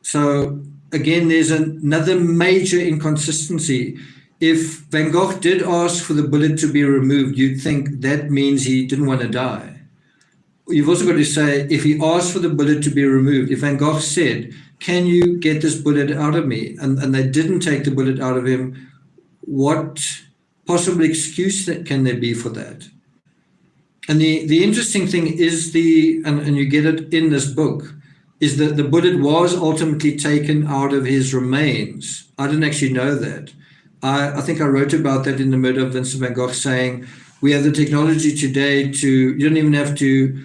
So again, there's another major inconsistency. If Van Gogh did ask for the bullet to be removed, you'd think that means he didn't want to die. You've also got to say, if he asked for the bullet to be removed, if Van Gogh said, can you get this bullet out of me? And they didn't take the bullet out of him, what possible excuse can there be for that? And the interesting thing is and you get it in this book, is that the bullet was ultimately taken out of his remains. I didn't actually know that. I think I wrote about that in The Murder of Vincent Van Gogh, saying we have the technology today you don't even have to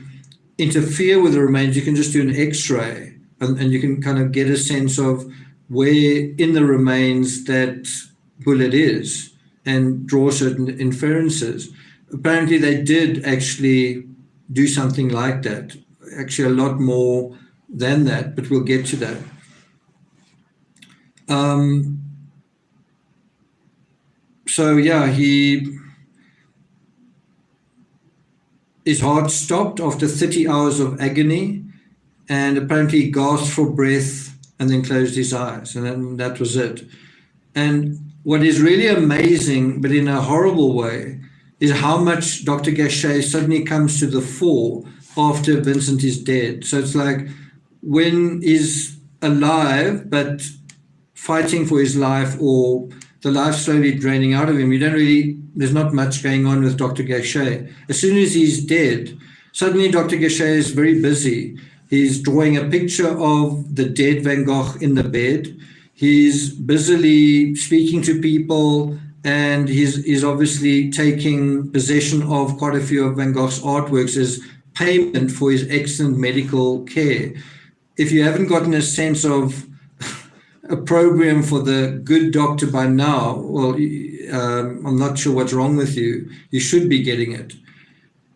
interfere with the remains. You can just do an X-ray and you can kind of get a sense of where in the remains that bullet is and draw certain inferences. Apparently they did actually do something like that, actually a lot more than that, but we'll get to that. So yeah, his heart stopped after 30 hours of agony, and apparently he gasped for breath and then closed his eyes, and then that was it. And what is really amazing, but in a horrible way, is how much Dr. Gachet suddenly comes to the fore after Vincent is dead. So it's like when he's alive, but fighting for his life, or the life slowly draining out of him, there's not much going on with Dr. Gachet. As soon as he's dead, suddenly Dr. Gachet is very busy. He's drawing a picture of the dead Van Gogh in the bed. He's busily speaking to people, and he's obviously taking possession of quite a few of Van Gogh's artworks as payment for his excellent medical care. If you haven't gotten a sense of a program for the good doctor by now, well, I'm not sure what's wrong with you. You should be getting it.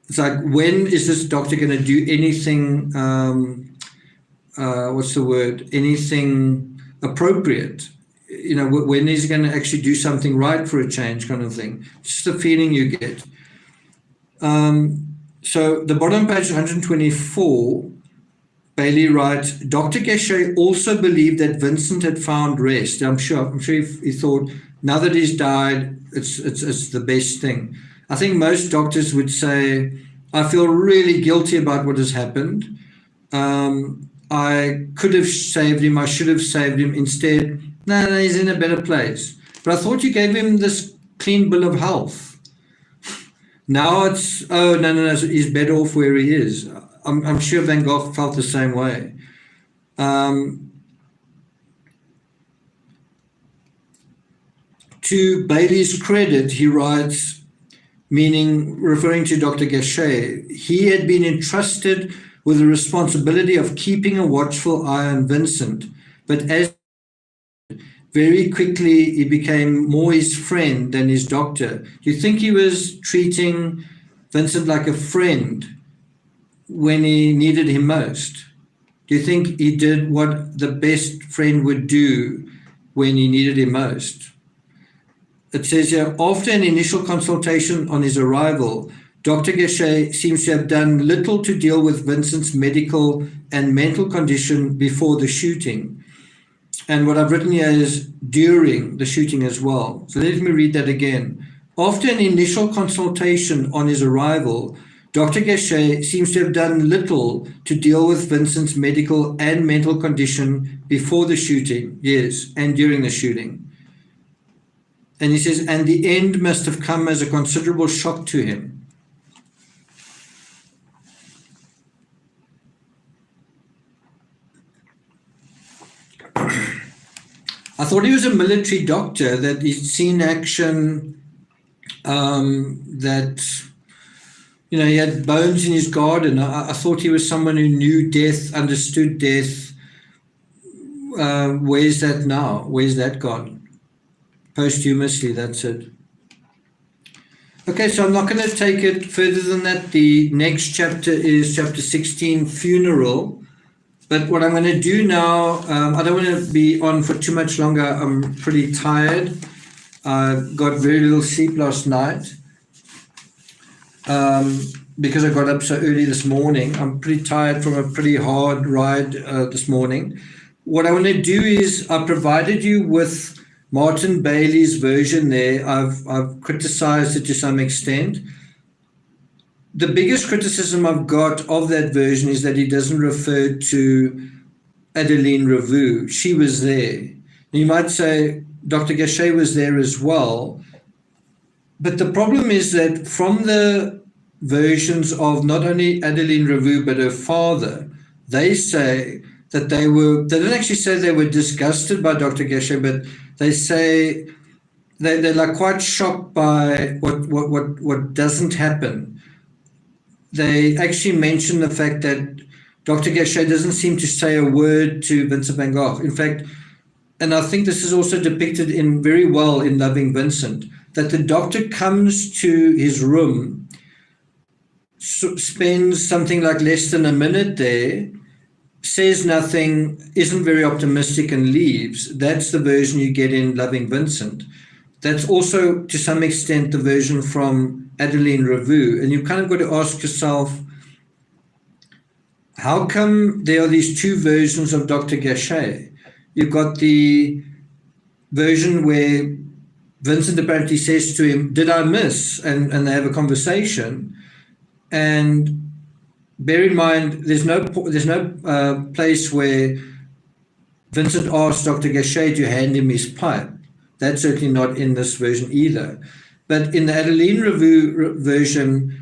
It's like, when is this doctor going to do anything, anything appropriate? When is he going to actually do something right for a change, kind of thing? Just the feeling you get. So the bottom page 124, Bailey writes, Dr. Gachet also believed that Vincent had found rest. I'm sure he thought, Now that he's died, it's the best thing. I think most doctors would say, I feel really guilty about what has happened. I could have saved him. I should have saved him. Instead, no, he's in a better place. But I thought you gave him this clean bill of health. Now it's, oh, no, he's better off where he is. I'm sure Van Gogh felt the same way. To Bailey's credit, he writes, meaning referring to Dr. Gachet, he had been entrusted with the responsibility of keeping a watchful eye on Vincent, but as very quickly he became more his friend than his doctor. Do you think he was treating Vincent like a friend when he needed him most? Do you think he did what the best friend would do when he needed him most? It says here, after an initial consultation on his arrival, Dr. Gachet seems to have done little to deal with Vincent's medical and mental condition before the shooting. And what I've written here is during the shooting as well. So let me read that again. After an initial consultation on his arrival, Dr. Gachet seems to have done little to deal with Vincent's medical and mental condition before the shooting, yes, and during the shooting. And he says, and the end must have come as a considerable shock to him. I thought he was a military doctor, that he'd seen action, that, you know, he had bones in his garden. I thought he was someone who knew death, understood death. Where's that now? Where's that gone? Posthumously, that's it. Okay, so I'm not going to take it further than that. The next chapter is chapter 16, funeral. But what I'm going to do now, I don't want to be on for too much longer. I'm pretty tired. I got very little sleep last night because I got up so early this morning. I'm pretty tired from a pretty hard ride this morning. What I want to do is I provided you with Martin Bailey's version there. I've criticized it to some extent. The biggest criticism I've got of that version is that he doesn't refer to Adeline Ravoux. She was there. You might say Dr. Gachet was there as well. But the problem is that from the versions of not only Adeline Ravoux but her father, they say that they don't actually say they were disgusted by Dr. Gachet, but they say they're like quite shocked by what doesn't happen. They actually mention the fact that Dr. Gachet doesn't seem to say a word to Vincent Van Gogh. In fact, and I think this is also depicted in very well in Loving Vincent, that the doctor comes to his room, spends something like less than a minute there, says nothing, isn't very optimistic, and leaves. That's the version you get in Loving Vincent. That's also, to some extent, the version from Adeline Ravoux. And you've kind of got to ask yourself, how come there are these two versions of Dr. Gachet? You've got the version where Vincent apparently says to him, did I miss? And they have a conversation. And bear in mind, there's no place where Vincent asks Dr. Gachet to hand him his pipe. That's certainly not in this version either. But in the Adeline Ravoux version,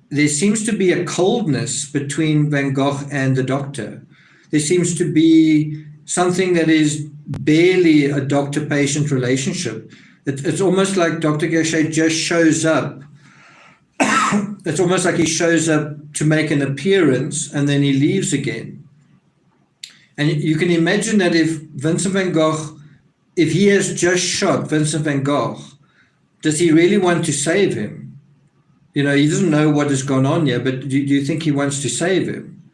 there seems to be a coldness between Van Gogh and the doctor. There seems to be something that is barely a doctor-patient relationship. It's almost like Dr. Gachet just shows up. It's almost like he shows up to make an appearance and then he leaves again. And you can imagine that if Vincent van Gogh, if he has just shot Vincent van Gogh, does he really want to save him? You know, he doesn't know what has gone on here, but do you think he wants to save him?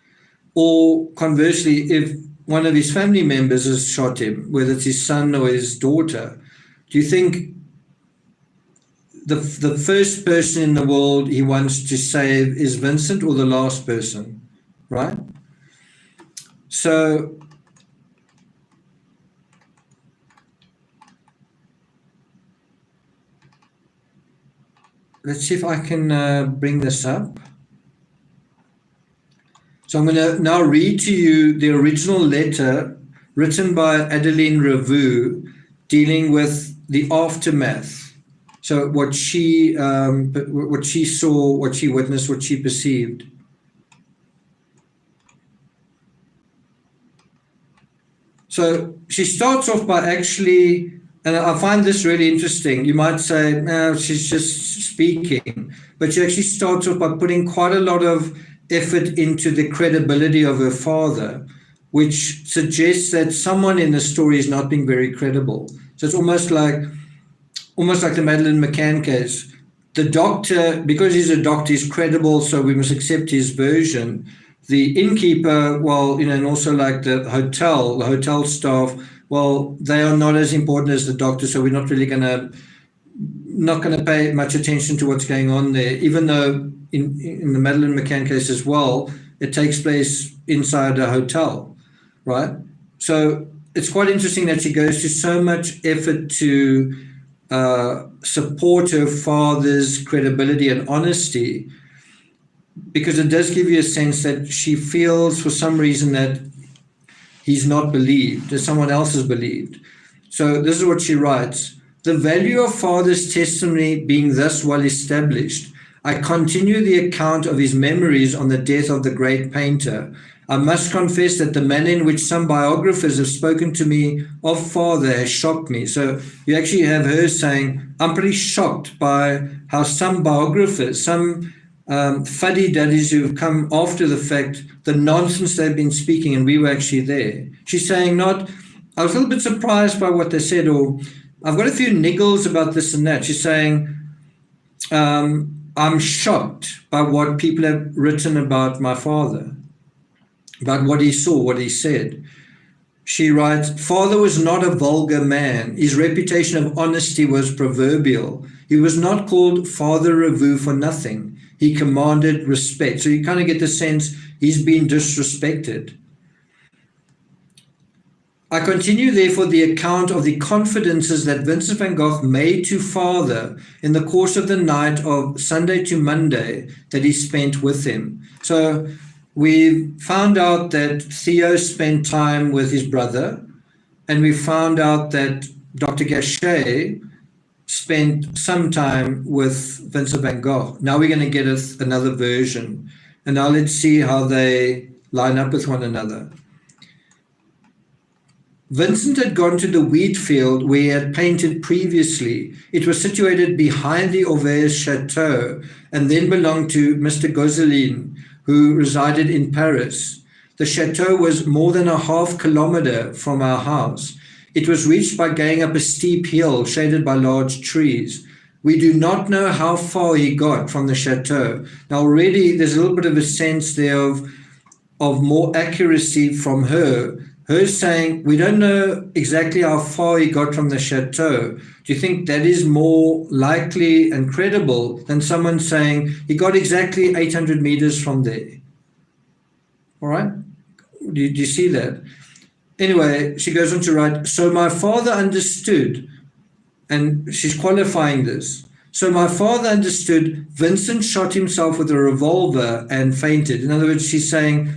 Or conversely, if one of his family members has shot him, whether it's his son or his daughter, do you think the first person in the world he wants to save is Vincent, or the last person, right? So let's see if I can bring this up. So I'm going to now read to you the original letter written by Adeline Ravoux dealing with the aftermath. So what she saw, what she witnessed, what she perceived. So she starts off by actually, and I find this really interesting. You might say, no, she's just speaking, but she actually starts off by putting quite a lot of effort into the credibility of her father, which suggests that someone in the story is not being very credible. So it's almost like the Madeleine McCann case. The doctor, because he's a doctor, is credible, so we must accept his version. The innkeeper, well, and also like the hotel staff, well, they are not as important as the doctor, so we're not really going to pay much attention to what's going on there, even though in the Madeleine McCann case as well, it takes place inside a hotel, right? So it's quite interesting that she goes to so much effort to support her father's credibility and honesty, because it does give you a sense that she feels for some reason that he's not believed, that someone else is believed. So this is what she writes. The value of father's testimony being thus well established, I continue the account of his memories on the death of the great painter. I must confess that the manner in which some biographers have spoken to me of father has shocked me. So you actually have her saying, I'm pretty shocked by how some biographers, some fuddy-duddies who've come after the fact, the nonsense they've been speaking, and we were actually there. She's saying I was a little bit surprised by what they said, or I've got a few niggles about this and that. She's saying, I'm shocked by what people have written about my father, about what he saw, what he said. She writes, father was not a vulgar man. His reputation of honesty was proverbial. He was not called Father Ravoux for nothing. He commanded respect. So you kind of get the sense he's been disrespected. I continue, therefore, the account of the confidences that Vincent van Gogh made to father in the course of the night of Sunday to Monday that he spent with him. So we found out that Theo spent time with his brother, and we found out that Dr. Gachet spent some time with Vincent van Gogh. Now we're going to get another version, and now let's see how they line up with one another. Vincent had gone to the wheat field where he had painted previously. It was situated behind the Auvers chateau and then belonged to Mr. Gozzelin, who resided in Paris. The chateau was more than a half kilometer from our house. It was reached by going up a steep hill shaded by large trees. We do not know how far he got from the chateau. Now already there's a little bit of a sense there of more accuracy from her. Her saying, we don't know exactly how far he got from the chateau. Do you think that is more likely and credible than someone saying he got exactly 800 meters from there? All right? Do you see that? Anyway, she goes on to write, so my father understood, and she's qualifying this. So my father understood Vincent shot himself with a revolver and fainted. In other words, she's saying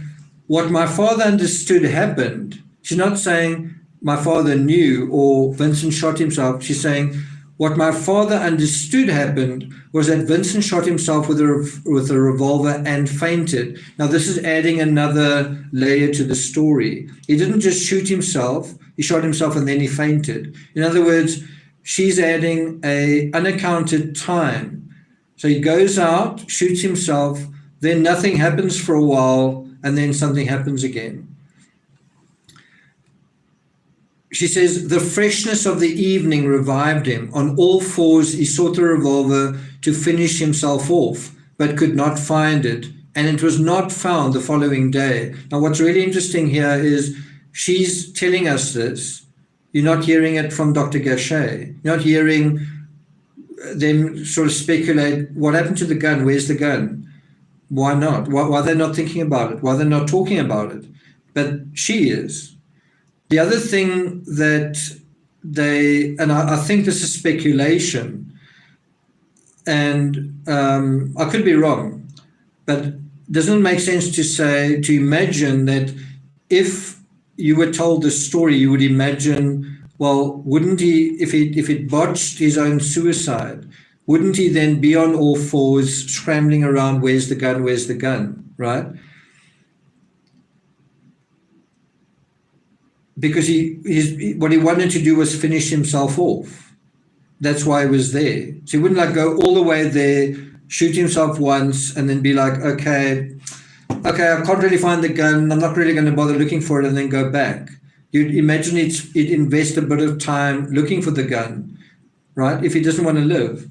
what my father understood happened. She's not saying my father knew or Vincent shot himself. She's saying what my father understood happened was that Vincent shot himself with a revolver and fainted. Now, this is adding another layer to the story. He didn't just shoot himself. He shot himself and then he fainted. In other words, she's adding a unaccounted time. So he goes out, shoots himself, then nothing happens for a while, and then something happens again. She says, the freshness of the evening revived him. On all fours, he sought the revolver to finish himself off, but could not find it. And it was not found the following day. Now, what's really interesting here is she's telling us this. You're not hearing it from Dr. Gachet. You're not hearing them sort of speculate, what happened to the gun? Where's the gun? Why not? Why are they not thinking about it? Why are they not talking about it? But she is. The other thing that and I think this is speculation, And I could be wrong, but doesn't it make sense to imagine that if you were told this story, you would imagine, well, wouldn't he, if it botched his own suicide, wouldn't he then be on all fours scrambling around, where's the gun, right? Because what he wanted to do was finish himself off. That's why he was there. So he wouldn't like go all the way there, shoot himself once, and then be like, okay, I can't really find the gun. I'm not really going to bother looking for it, and then go back. You'd imagine he'd invest a bit of time looking for the gun, right? If he doesn't want to live.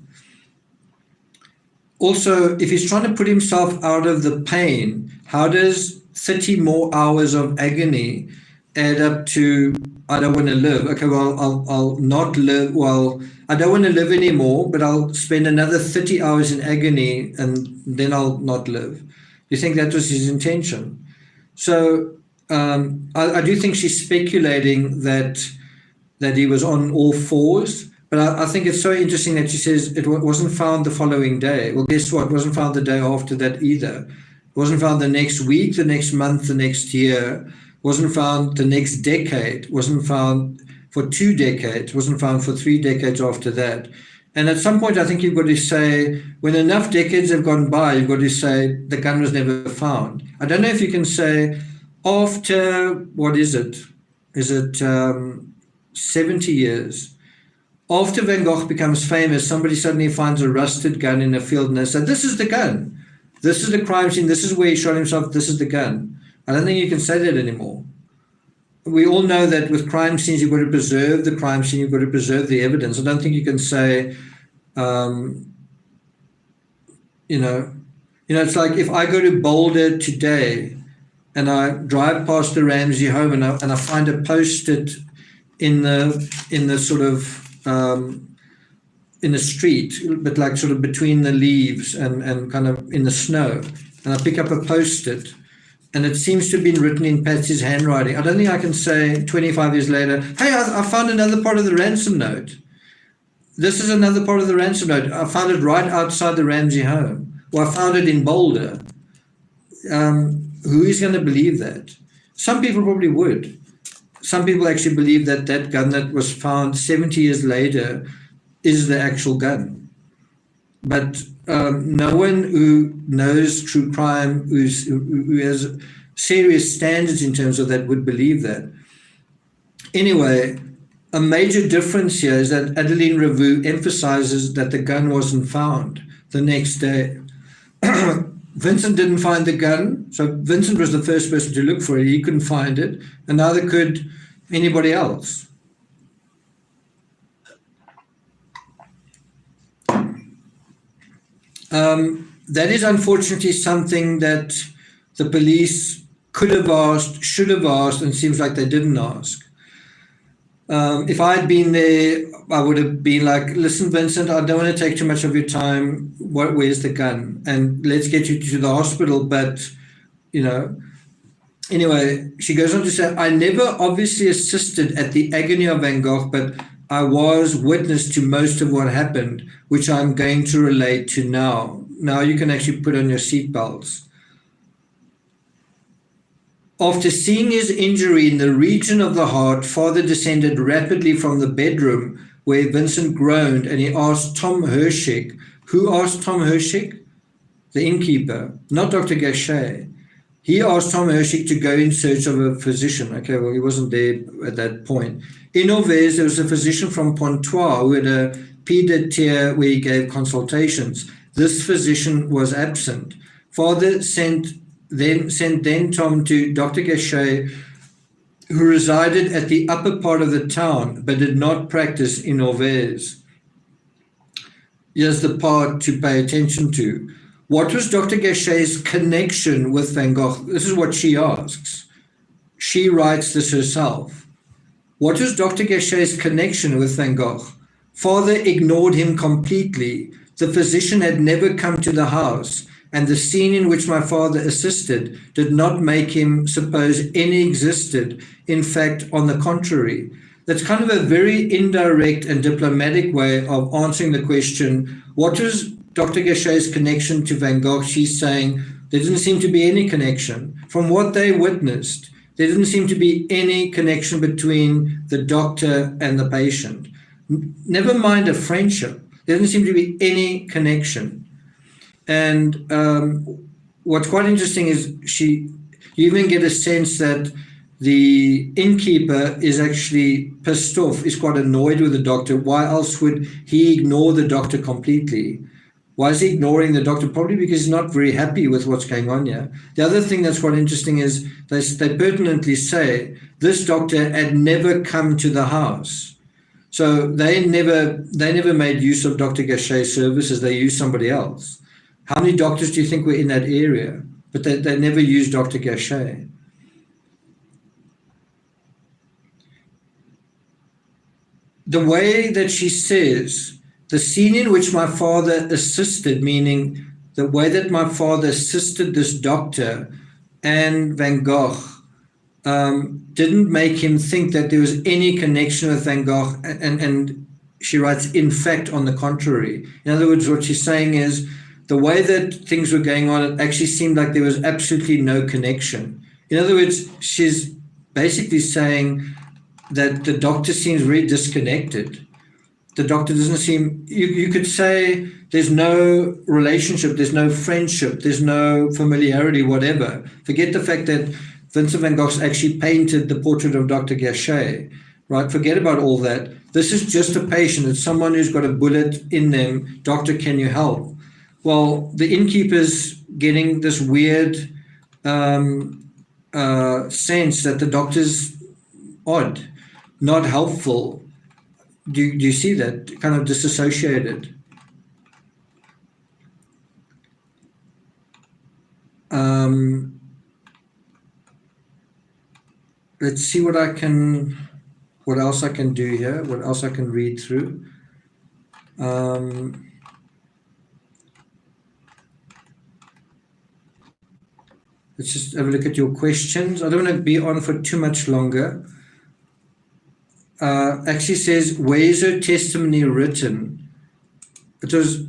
Also, if he's trying to put himself out of the pain, how does 30 more hours of agony add up to, I don't want to live? Okay, well, I'll not live. Well, I don't want to live anymore, but I'll spend another 30 hours in agony and then I'll not live. You think that was his intention? So I do think she's speculating that he was on all fours. But I think it's so interesting that she says it wasn't found the following day. Well, guess what? It wasn't found the day after that either. It wasn't found the next week, the next month, the next year. It wasn't found the next decade. It wasn't found for 2 decades. It wasn't found for 3 decades after that. And at some point, I think you've got to say, when enough decades have gone by, you've got to say the gun was never found. I don't know if you can say after, what is it? Is it 70 years? After Van Gogh becomes famous, somebody suddenly finds a rusted gun in a field and they say, this is the gun. This is the crime scene. This is where he shot himself. This is the gun. I don't think you can say that anymore. We all know that with crime scenes, you've got to preserve the crime scene. You've got to preserve the evidence. I don't think you can say, it's like if I go to Boulder today and I drive past the Ramsey home and I find a post-it in the sort of in the street, but like sort of between the leaves and kind of in the snow. And I pick up a post-it and it seems to have been written in Patsy's handwriting. I don't think I can say 25 years later, hey, I found another part of the ransom note. This is another part of the ransom note. I found it right outside the Ramsey home. Or I found it in Boulder. Who is going to believe that? Some people probably would. Some people actually believe that that gun that was found 70 years later is the actual gun. But no one who knows true crime, who has serious standards in terms of that, would believe that. Anyway, a major difference here is that Adeline Ravoux emphasizes that the gun wasn't found the next day. Vincent didn't find the gun, so Vincent was the first person to look for it. He couldn't find it, and neither could anybody else. That is unfortunately something that the police could have asked, should have asked, and seems like they didn't ask. If I had been there, I would have been like, listen, Vincent, I don't want to take too much of your time. Where's the gun? And let's get you to the hospital. But, anyway, she goes on to say, I never obviously assisted at the agony of Van Gogh, but I was witness to most of what happened, which I'm going to relate to now. Now you can actually put on your seatbelts. After seeing his injury in the region of the heart, father descended rapidly from the bedroom where Vincent groaned, and he asked Tom Hershik. Who asked Tom Hershik? The innkeeper, not Dr. Gachet. He asked Tom Hershik to go in search of a physician. Okay, well, he wasn't there at that point. In Orvez, there was a physician from Pontoise who had a pied-à-terre where he gave consultations. This physician was absent. Father sent Tom to Dr. Gachet, who resided at the upper part of the town but did not practice in Orvez. Here's the part to pay attention to. What was Dr. Gachet's connection with Van Gogh? This is what she asks. She writes this herself. What was Dr. Gachet's connection with Van Gogh? Father ignored him completely. The physician had never come to the house, and the scene in which my father assisted did not make him suppose any existed. In fact, on the contrary. That's kind of a very indirect and diplomatic way of answering the question, what was Dr. Gachet's connection to Van Gogh, she's saying there didn't seem to be any connection. From what they witnessed, there didn't seem to be any connection between the doctor and the patient. Never mind a friendship. There didn't seem to be any connection. And what's quite interesting is you even get a sense that the innkeeper is actually pissed off, is quite annoyed with the doctor. Why else would he ignore the doctor completely? Why is he ignoring the doctor? Probably because he's not very happy with what's going on here. The other thing that's quite interesting is they pertinently say this doctor had never come to the house. So they never made use of Dr. Gachet's services. They used somebody else. How many doctors do you think were in that area? But they never used Dr. Gachet. The way that she says, the scene in which my father assisted, meaning the way that my father assisted this doctor and Van Gogh, didn't make him think that there was any connection with Van Gogh. And she writes, in fact, on the contrary. In other words, what she's saying is the way that things were going on, it actually seemed like there was absolutely no connection. In other words, she's basically saying that the doctor seems very disconnected. The doctor doesn't seem, you could say there's no relationship, there's no friendship, there's no familiarity, whatever. Forget the fact that Vincent Van Gogh actually painted the portrait of Dr. Gachet, right? Forget about all that. This is just a patient. It's someone who's got a bullet in them. Doctor, can you help? Well, the innkeeper's getting this weird sense that the doctor's odd, not helpful. Do you see that? Kind of disassociated. Let's see what else I can do here, what else I can read through. Let's just have a look at your questions. I don't want to be on for too much longer. Actually says, where is her testimony written? It was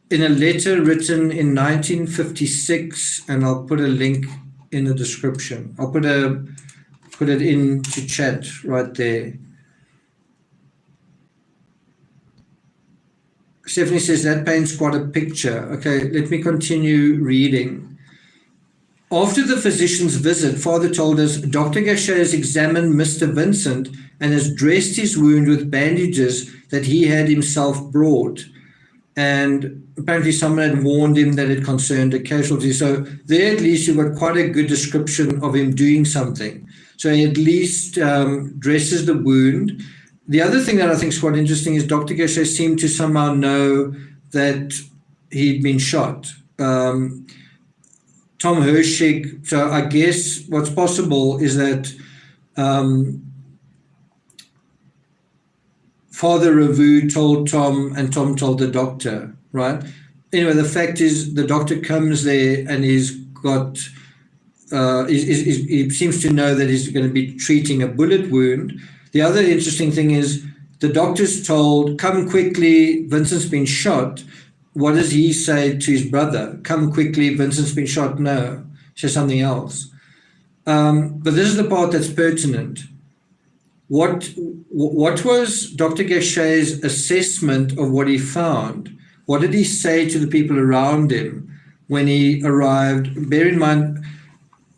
in a letter written in 1956, and I'll put a link in the description. I'll put it into chat right there. Stephanie says that paints quite a picture. Okay, let me continue reading. After the physician's visit, Father told us, Dr. Gachet has examined Mr. Vincent and has dressed his wound with bandages that he had himself brought. And apparently someone had warned him that it concerned a casualty. So there at least you got quite a good description of him doing something. So he at least dresses the wound. The other thing that I think is quite interesting is Dr. Gachet seemed to somehow know that he'd been shot. Tom Hershig, so I guess what's possible is that Father Ravoux told Tom and Tom told the doctor, right? Anyway, the fact is the doctor comes there and he's got, he seems to know that he's going to be treating a bullet wound. The other interesting thing is the doctor's told, come quickly, Vincent's been shot. What does he say to his brother? Come quickly, Vincent's been shot. No, he says something else. But this is the part that's pertinent. What was Dr. Gachet's assessment of what he found? What did he say to the people around him when he arrived? Bear in mind,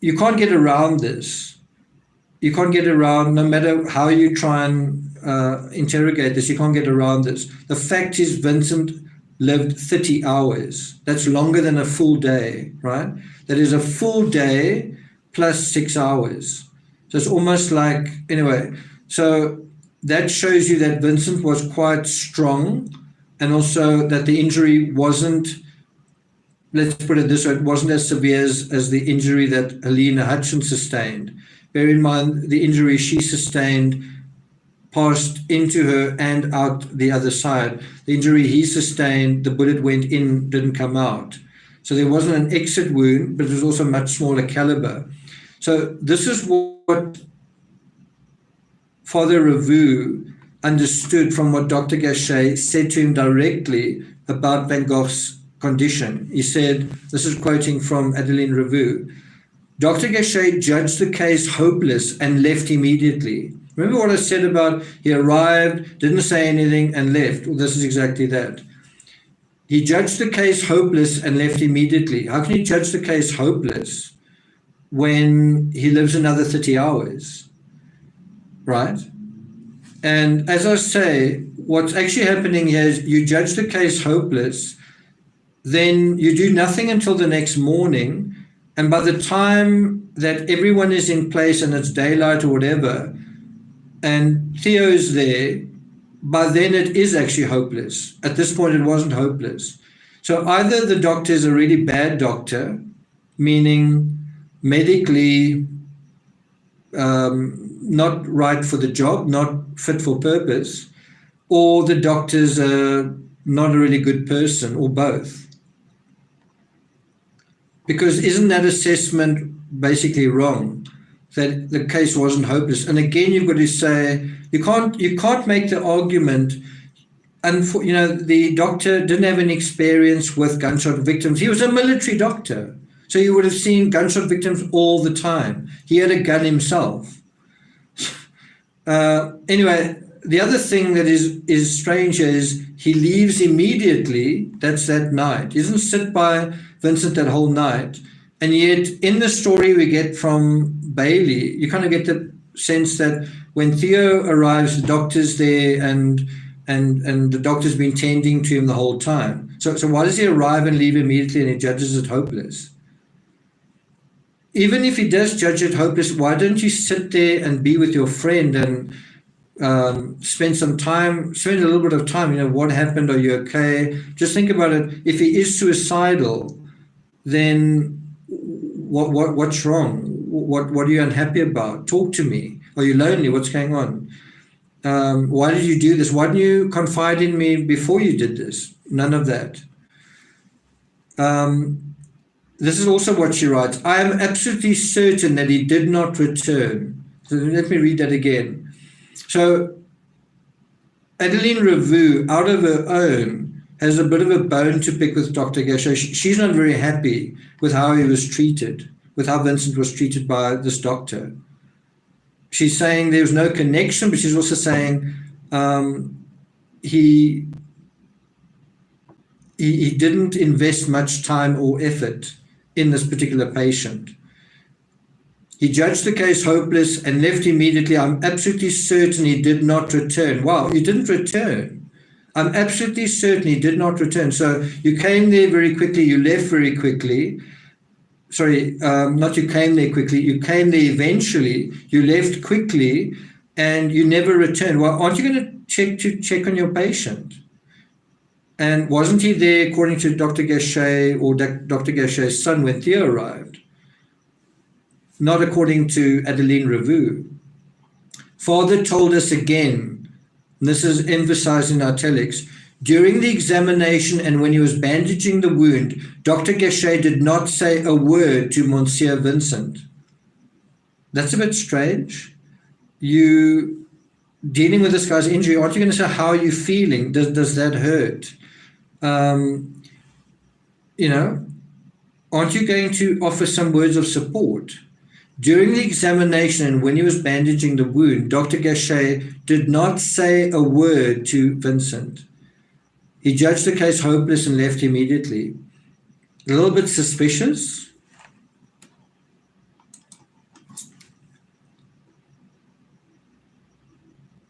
you can't get around this. You can't get around, no matter how you try and interrogate this, you can't get around this. The fact is Vincent lived 30 hours. That's longer than a full day, right? That is a full day plus 6 hours. So it's almost like, anyway, so that shows you that Vincent was quite strong, and also that the injury wasn't, let's put it this way, it wasn't as severe as the injury that Helena Hutchins sustained. Bear in mind, the injury she sustained passed into her and out the other side. The injury he sustained, the bullet went in, didn't come out. So there wasn't an exit wound, but it was also much smaller caliber. So this is what Father Ravoux understood from what Dr. Gachet said to him directly about Van Gogh's condition. He said, this is quoting from Adeline Ravoux, Dr. Gachet judged the case hopeless and left immediately. Remember what I said about he arrived, didn't say anything, and left? Well, this is exactly that. He judged the case hopeless and left immediately. How can you judge the case hopeless when he lives another 30 hours? Right? And as I say, what's actually happening here is you judge the case hopeless, then you do nothing until the next morning, and by the time that everyone is in place and it's daylight or whatever, and Theo's there, by then it is actually hopeless. At this point, it wasn't hopeless. So either the doctor is a really bad doctor, meaning medically not right for the job, not fit for purpose, or the doctor's not a really good person, or both. Because isn't that assessment basically wrong? That the case wasn't hopeless. And again, you've got to say, you can't make the argument, and the doctor didn't have any experience with gunshot victims. He was a military doctor. So you would have seen gunshot victims all the time. He had a gun himself. Anyway, the other thing that is strange is he leaves immediately. That's that night. He doesn't sit by Vincent that whole night. And yet in the story we get from Bailey, you kind of get the sense that when Theo arrives, the doctor's there and the doctor's been tending to him the whole time. So why does he arrive and leave immediately and he judges it hopeless? Even if he does judge it hopeless, why don't you sit there and be with your friend and spend a little bit of time, what happened, are you okay? Just think about it. If he is suicidal, then what's wrong? What are you unhappy about? Talk to me. Are you lonely? What's going on? Why did you do this? Why didn't you confide in me before you did this? None of that. This is also what she writes. I am absolutely certain that he did not return. So let me read that again. So Adeline Ravoux, out of her own, has a bit of a bone to pick with Dr. Gachet. She's not very happy with how he was treated, with how Vincent was treated by this doctor. She's saying there was no connection, but she's also saying he didn't invest much time or effort in this particular patient. He judged the case hopeless and left immediately. I'm absolutely certain he did not return. Wow, he didn't return. I'm absolutely certain he did not return. So you came there very quickly, you left very quickly. Sorry, not you came there quickly, you came there eventually, you left quickly, and you never returned. Well, aren't you going to check on your patient? And wasn't he there, according to Dr. Gachet or Dr. Gachet's son, when Theo arrived? Not according to Adeline Ravoux. Father told us again, and this is emphasized in italics, during the examination and when he was bandaging the wound, Dr. Gachet did not say a word to Monsieur Vincent. That's a bit strange. You dealing with this guy's injury, aren't you going to say, how are you feeling? Does that hurt? Aren't you going to offer some words of support? During the examination and when he was bandaging the wound, Dr. Gachet did not say a word to Vincent. He judged the case hopeless and left immediately. A little bit suspicious.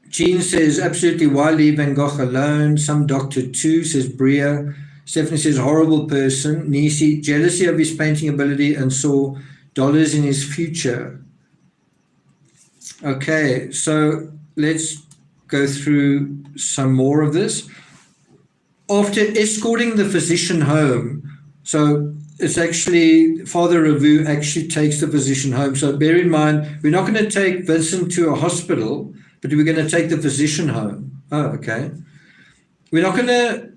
Jean says, absolutely, why leave Van Gogh alone? Some doctor too, says Bria. Stephanie says, horrible person. Nisi, jealousy of his painting ability and saw dollars in his future. Okay, so let's go through some more of this. After escorting the physician home, so it's actually, Father Ravoux actually takes the physician home. So bear in mind, we're not going to take Vincent to a hospital, but we're going to take the physician home. Oh, okay. We're not going to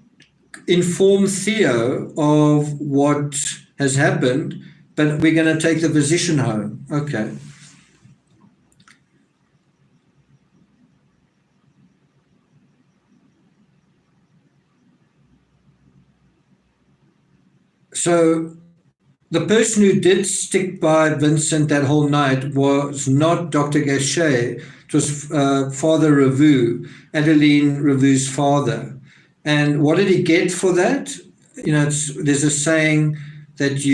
inform Theo of what has happened, but we're going to take the physician home. Okay. So the person who did stick by Vincent that whole night was not Dr. Gachet. It was Father Ravoux, Adeline Ravoux's father. And what did he get for that? There's a saying that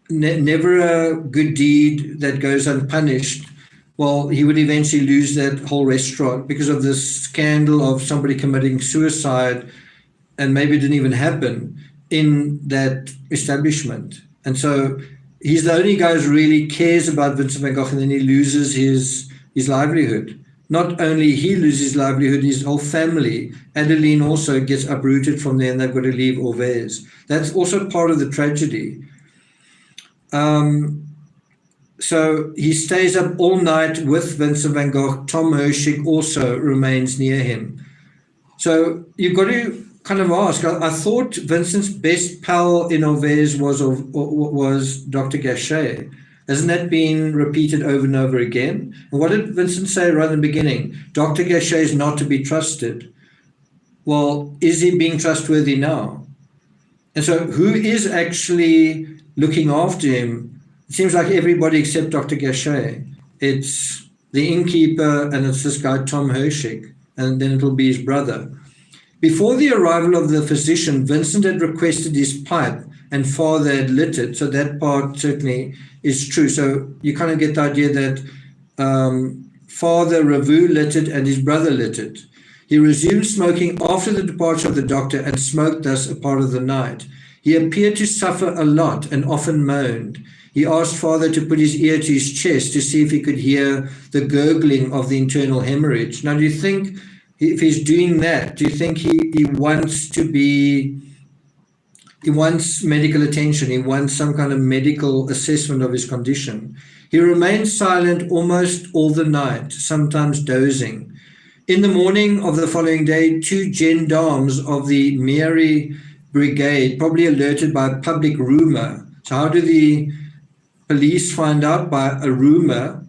never a good deed that goes unpunished. Well, he would eventually lose that whole restaurant because of this scandal of somebody committing suicide, and maybe it didn't even happen in that establishment. And so he's the only guy who really cares about Vincent van Gogh, and then he loses his livelihood. Not only he loses his livelihood, his whole family. Adeline also gets uprooted from there, and they've got to leave Auvers. That's also part of the tragedy. So he stays up all night with Vincent van Gogh. Tom Hershig also remains near him. So you've got to kind of ask, I thought Vincent's best pal in Auvers was Dr. Gachet. Hasn't that been repeated over and over again? And what did Vincent say right in the beginning? Dr. Gachet is not to be trusted. Well, is he being trustworthy now? And so who is actually looking after him? It seems like everybody except Dr. Gachet. It's the innkeeper, and it's this guy, Tom Hershig, and then it'll be his brother. Before the arrival of the physician, Vincent had requested his pipe, and father had lit it. So that part certainly is true. So you kind of get the idea that Father Ravoux lit it and his brother lit it. He resumed smoking after the departure of the doctor and smoked thus a part of the night. He appeared to suffer a lot and often moaned. He asked father to put his ear to his chest to see if he could hear the gurgling of the internal hemorrhage. Now, do you think if he's doing that, do you think he wants medical attention? He wants some kind of medical assessment of his condition. He remained silent almost all the night, sometimes dozing. In the morning of the following day, 2 gendarmes of the Mairie Brigade, probably alerted by a public rumor. So how do the police find out? By a rumor.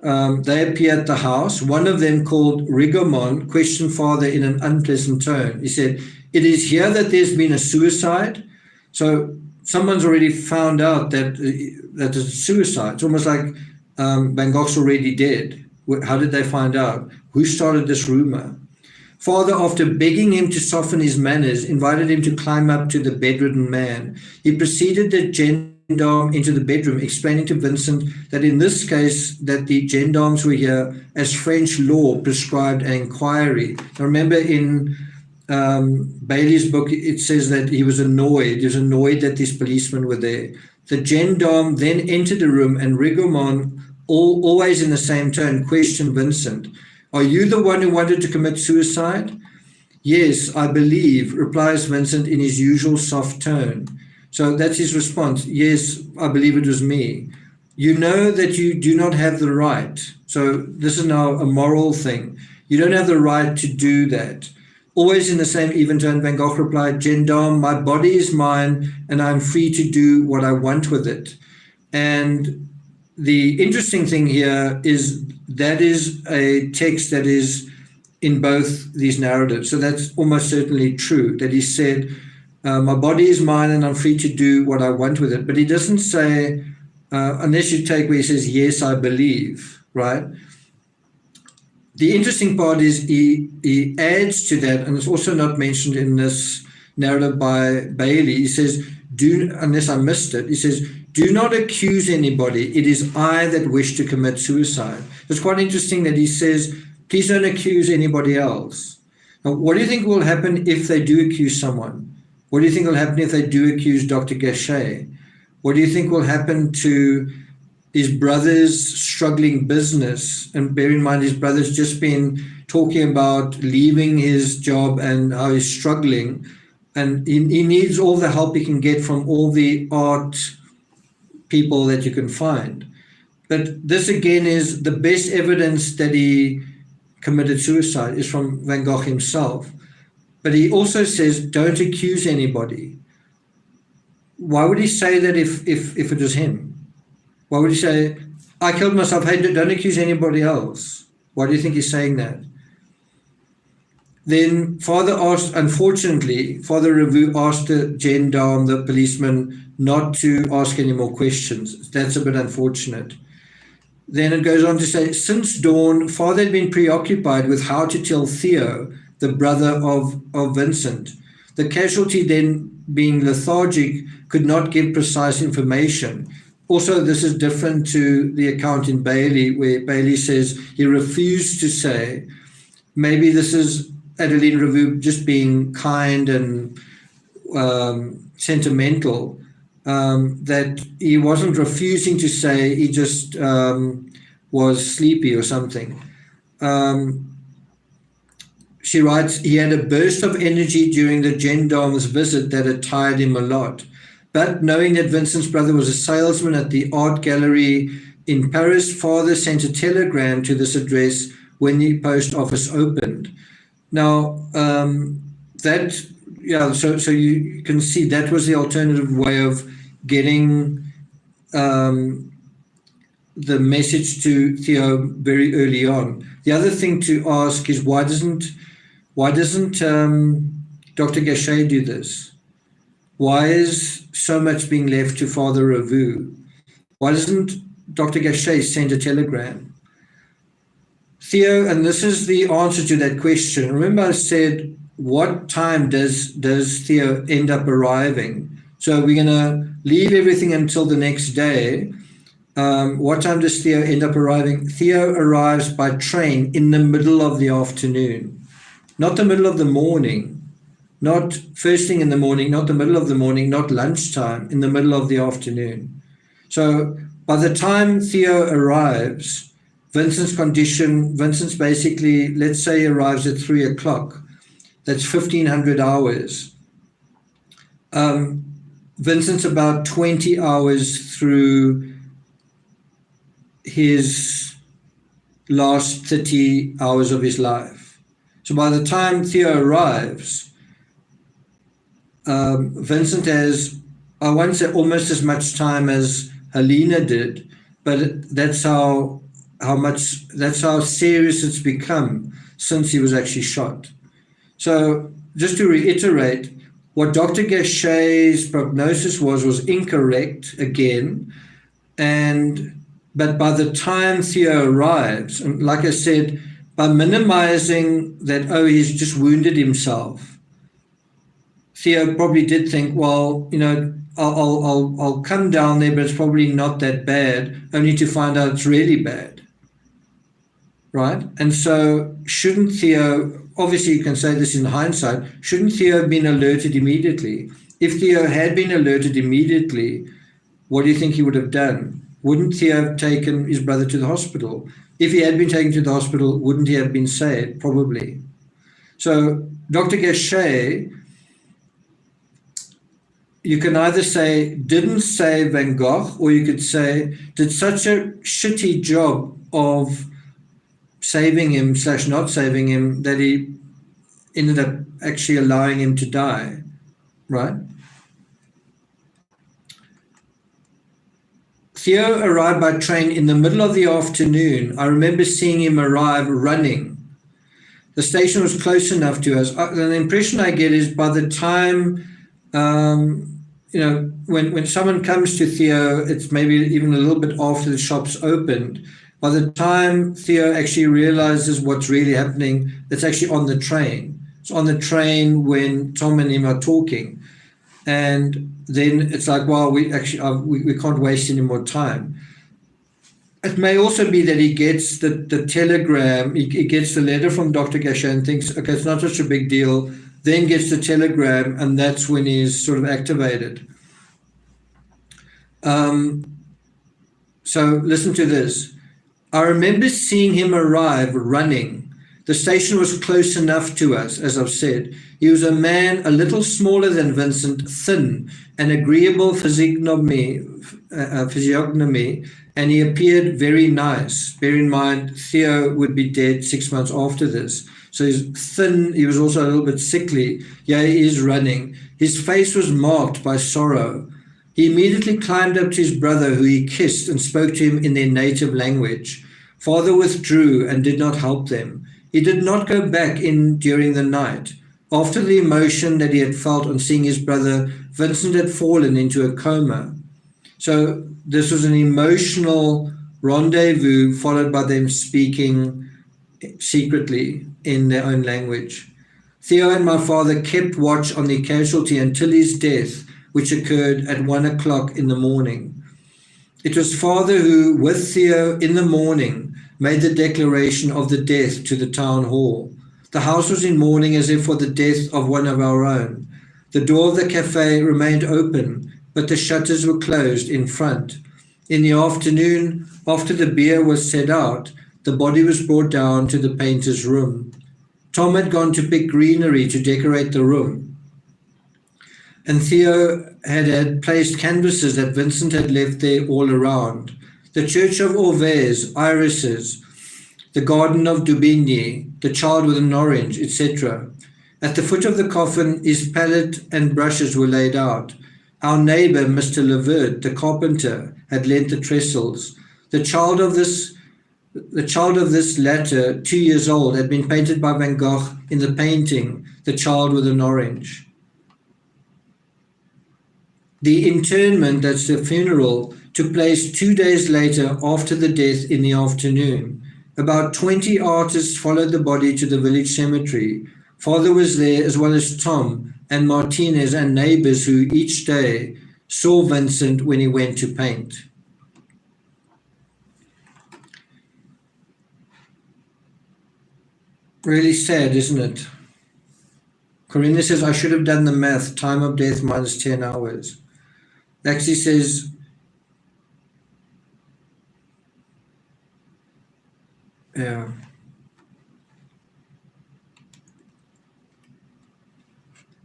They appear at the house. One of them, called Rigomont, questioned father in an unpleasant tone. He said, "It is here that there's been a suicide." So someone's already found out that it's a suicide. It's almost like Van Gogh's already dead. How did they find out? Who started this rumor? Father, after begging him to soften his manners, invited him to climb up to the bedridden man. He preceded the gendarme into the bedroom, explaining to Vincent that in this case that the gendarmes were here as French law prescribed an inquiry. Now remember, in Bailey's book, it says that he was annoyed. He was annoyed that these policemen were there. The gendarme then entered the room, and Rigomont, always in the same tone, questioned Vincent. "Are you the one who wanted to commit suicide?" "Yes, I believe," replies Vincent in his usual soft tone. So that's his response. "Yes, I believe it was me." "You know that you do not have the right." So this is now a moral thing. "You don't have the right to do that." Always in the same even tone, Van Gogh replied, "Gendarme, my body is mine and I'm free to do what I want with it." And the interesting thing here is that is a text that is in both these narratives. So that's almost certainly true, that he said, my body is mine and I'm free to do what I want with it. But he doesn't say, unless you take where he says, "Yes, I believe," right? The interesting part is he adds to that, and it's also not mentioned in this narrative by Bailey. He says, unless I missed it, he says, "Do not accuse anybody. It is I that wish to commit suicide." It's quite interesting that he says, please don't accuse anybody else. Now, what do you think will happen if they do accuse someone? What do you think will happen if they do accuse Dr. Gachet? What do you think will happen to his brother's struggling business? And bear in mind, his brother's just been talking about leaving his job and how he's struggling. And he needs all the help he can get from all the art people that you can find. But this again is the best evidence that he committed suicide is from Van Gogh himself. But he also says, don't accuse anybody. Why would he say that if it was him? Why would he say, I killed myself, hey, don't accuse anybody else? Why do you think he's saying that? Then unfortunately, Father Ravoux asked the gendarme, the policeman, not to ask any more questions. That's a bit unfortunate. Then it goes on to say, since dawn, Father had been preoccupied with how to tell Theo, the brother of Vincent. The casualty then, being lethargic, could not give precise information. Also, this is different to the account in Bailey, where Bailey says he refused to say. Maybe this is Adeline Ravoux just being kind and sentimental, that he wasn't refusing to say, he just was sleepy or something. She writes, he had a burst of energy during the gendarme's visit that had tired him a lot. But knowing that Vincent's brother was a salesman at the art gallery in Paris, Father sent a telegram to this address when the post office opened. Now, so you can see that was the alternative way of getting the message to Theo very early on. The other thing to ask is, why doesn't Dr. Gachet do this? Why is so much being left to Father Ravoux? Why doesn't Dr. Gachet send a telegram? Theo, and this is the answer to that question. Remember I said, what time does Theo end up arriving? So we're going to leave everything until the next day. What time does Theo end up arriving? Theo arrives by train in the middle of the afternoon, not the middle of the morning, not first thing in the morning, not the middle of the morning, not lunchtime, in the middle of the afternoon. So by the time Theo arrives, Vincent's basically, let's say, arrives at 3 o'clock. That's 1,500 hours. Vincent's about 20 hours through his last 30 hours of his life. So by the time Theo arrives, Vincent has, I won't say almost as much time as Helena did, but that's how serious it's become since he was actually shot. So just to reiterate, what Dr. Gachet's prognosis was incorrect again, but by the time Theo arrives, and like I said, by minimizing that, he's just wounded himself, Theo probably did think, well, I'll come down there, but it's probably not that bad, only to find out it's really bad. Right? And so shouldn't Theo, obviously you can say this in hindsight, shouldn't Theo have been alerted immediately? If Theo had been alerted immediately, what do you think he would have done? Wouldn't Theo have taken his brother to the hospital? If he had been taken to the hospital, wouldn't he have been saved? Probably. So Dr. Gachet, you can either say didn't save Van Gogh, or you could say did such a shitty job of saving him / not saving him that he ended up actually allowing him to die, right? Theo arrived by train in the middle of the afternoon. I remember seeing him arrive running. The station was close enough to us. The impression I get is by the time, when someone comes to Theo, it's maybe even a little bit after the shops opened. By the time Theo actually realizes what's really happening, it's actually on the train. It's on the train when Tom and him are talking. And then it's like, well, we can't waste any more time. It may also be that he gets the telegram, he gets the letter from Dr. Gachet and thinks, okay, it's not such a big deal, then gets the telegram, and that's when he's sort of activated. So listen to this. I remember seeing him arrive running. The station was close enough to us, as I've said. He was a man a little smaller than Vincent, thin, an agreeable physiognomy, and he appeared very nice. Bear in mind, Theo would be dead 6 months after this. So he's thin, he was also a little bit sickly. Yeah, he is running. His face was marked by sorrow. He immediately climbed up to his brother, who he kissed and spoke to him in their native language. Father withdrew and did not help them. He did not go back in during the night. After the emotion that he had felt on seeing his brother, Vincent had fallen into a coma. So this was an emotional rendezvous followed by them speaking secretly in their own language. Theo and my father kept watch on the casualty until his death, which occurred at 1 o'clock in the morning. It was father who, with Theo in the morning, made the declaration of the death to the town hall. The house was in mourning as if for the death of one of our own. The door of the cafe remained open, but the shutters were closed in front. In the afternoon, after the beer was set out, the body was brought down to the painter's room. Tom had gone to pick greenery to decorate the room, and Theo had placed canvases that Vincent had left there all around. The church of Orvez, irises, the garden of Dubigny, the child with an orange, etc. At the foot of the coffin, his palette and brushes were laid out. Our neighbor, Mr. Levert, the carpenter, had lent the trestles. The child of this latter, 2 years old, had been painted by Van Gogh in the painting, The Child with an Orange. The interment, that's the funeral, took place 2 days later after the death in the afternoon. About 20 artists followed the body to the village cemetery. Father was there as well as Tom and Martinez and neighbors who each day saw Vincent when he went to paint. Really sad, isn't it? Corinna says, I should have done the math. Time of death minus 10 hours. Lexi says, yeah.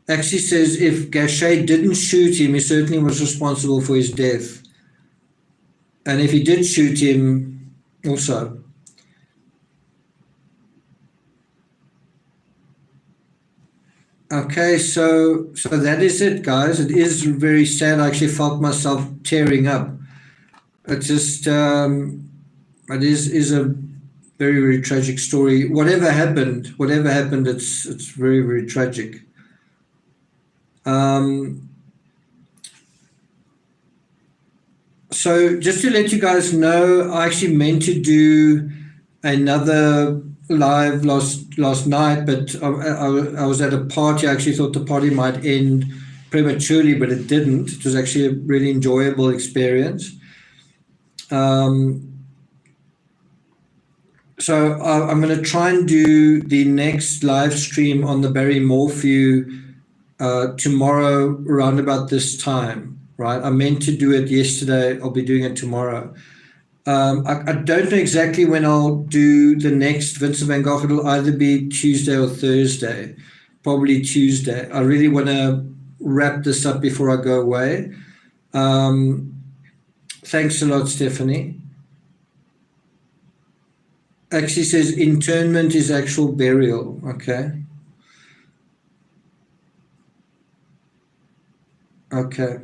Actually says if Gachet didn't shoot him, he certainly was responsible for his death. And if he did shoot him, also. Okay, so that is it, guys. It is very sad. I actually felt myself tearing up. It just, it is a very, very tragic story. Whatever happened, it's very, very tragic. So just to let you guys know, I actually meant to do another live last night, but I was at a party. I actually thought the party might end prematurely, but it didn't. It was actually a really enjoyable experience. So I'm going to try and do the next live stream on the Barry Morphew tomorrow around about this time, right? I meant to do it yesterday. I'll be doing it tomorrow. I don't know exactly when I'll do the next Vincent Van Gogh. It'll either be Tuesday or Thursday, probably Tuesday. I really want to wrap this up before I go away. Thanks a lot, Stephanie. Actually says internment is actual burial. Okay. Okay.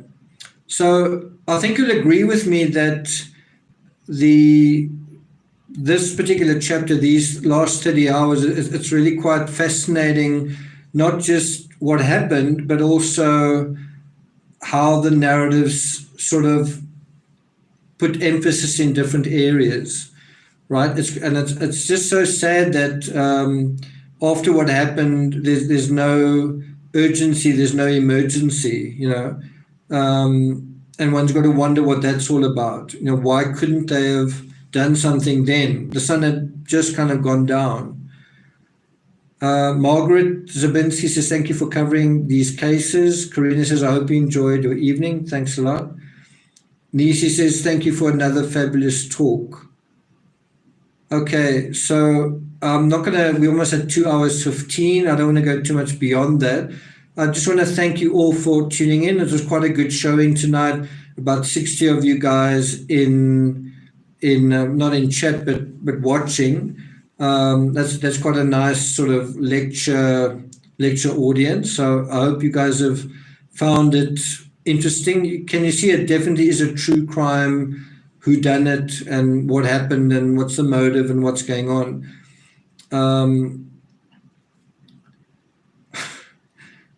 So I think you'll agree with me that this particular chapter, these last 30 hours, it's really quite fascinating, not just what happened, but also how the narratives sort of put emphasis in different areas, right? It's just so sad that after what happened, there's no urgency, there's no emergency, you know. And one's got to wonder what that's all about. You know, why couldn't they have done something then? The sun had just kind of gone down. Margaret Zabinski says, thank you for covering these cases. Karina says, I hope you enjoyed your evening. Thanks a lot. Nisi says, thank you for another fabulous talk. Okay, so I'm not going to, we almost at 2 hours 15. I don't want to go too much beyond that. I just want to thank you all for tuning in. It was quite a good showing tonight. About 60 of you guys in not in chat but watching. That's quite a nice sort of lecture audience. So I hope you guys have found it interesting. Can you see it definitely is a true crime, whodunit, and what happened and what's the motive and what's going on.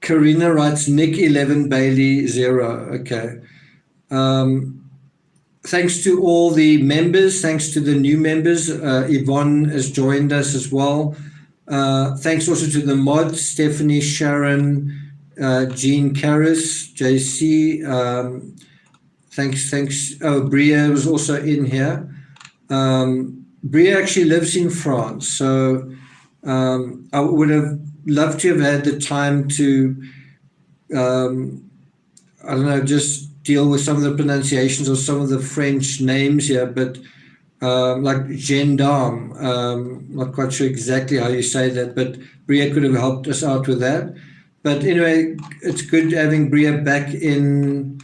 Karina writes Nick 11, Bailey 0. Okay. Thanks to all the members. Thanks to the new members. Yvonne has joined us as well. Thanks also to the mods, Stephanie, Sharon, Jean Karras, JC. Thanks. Oh, Bria was also in here. Bria actually lives in France, so I would have loved to have had the time to, I don't know, just deal with some of the pronunciations of some of the French names here, but like gendarme, not quite sure exactly how you say that, but Bria could have helped us out with that. But anyway, it's good having Bria back in.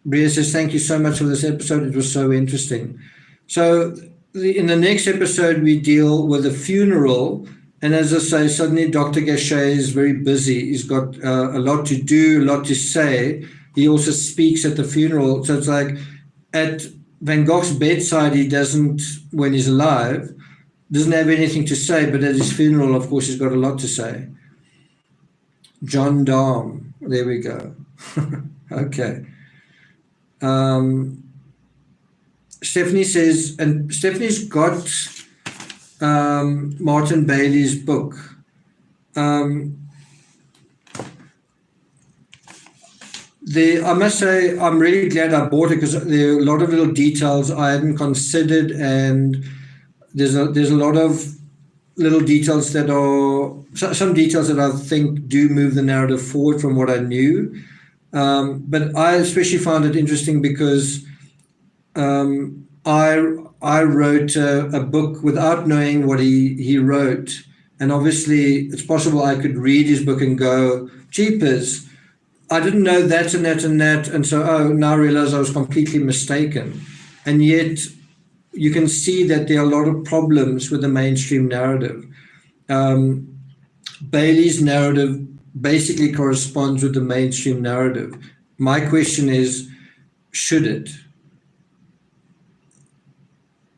Bria says, thank you so much for this episode. It was so interesting. So in the next episode, we deal with a funeral. And as I say, suddenly Dr. Gachet is very busy. He's got a lot to do, a lot to say. He also speaks at the funeral. So it's like at Van Gogh's bedside, he doesn't, when he's alive, doesn't have anything to say. But at his funeral, of course, he's got a lot to say. John Darm. There we go. Okay. Stephanie says, and Stephanie's got Martin Bailey's book. I must say, I'm really glad I bought it because there are a lot of little details I hadn't considered, and there's a lot of little details that are, some details that I think do move the narrative forward from what I knew. But I especially found it interesting because I wrote a book without knowing what he wrote. And obviously, it's possible I could read his book and go, jeepers, I didn't know that and that and that. And so, now I realize I was completely mistaken. And yet, you can see that there are a lot of problems with the mainstream narrative. Bailey's narrative basically corresponds with the mainstream narrative. My question is, should it?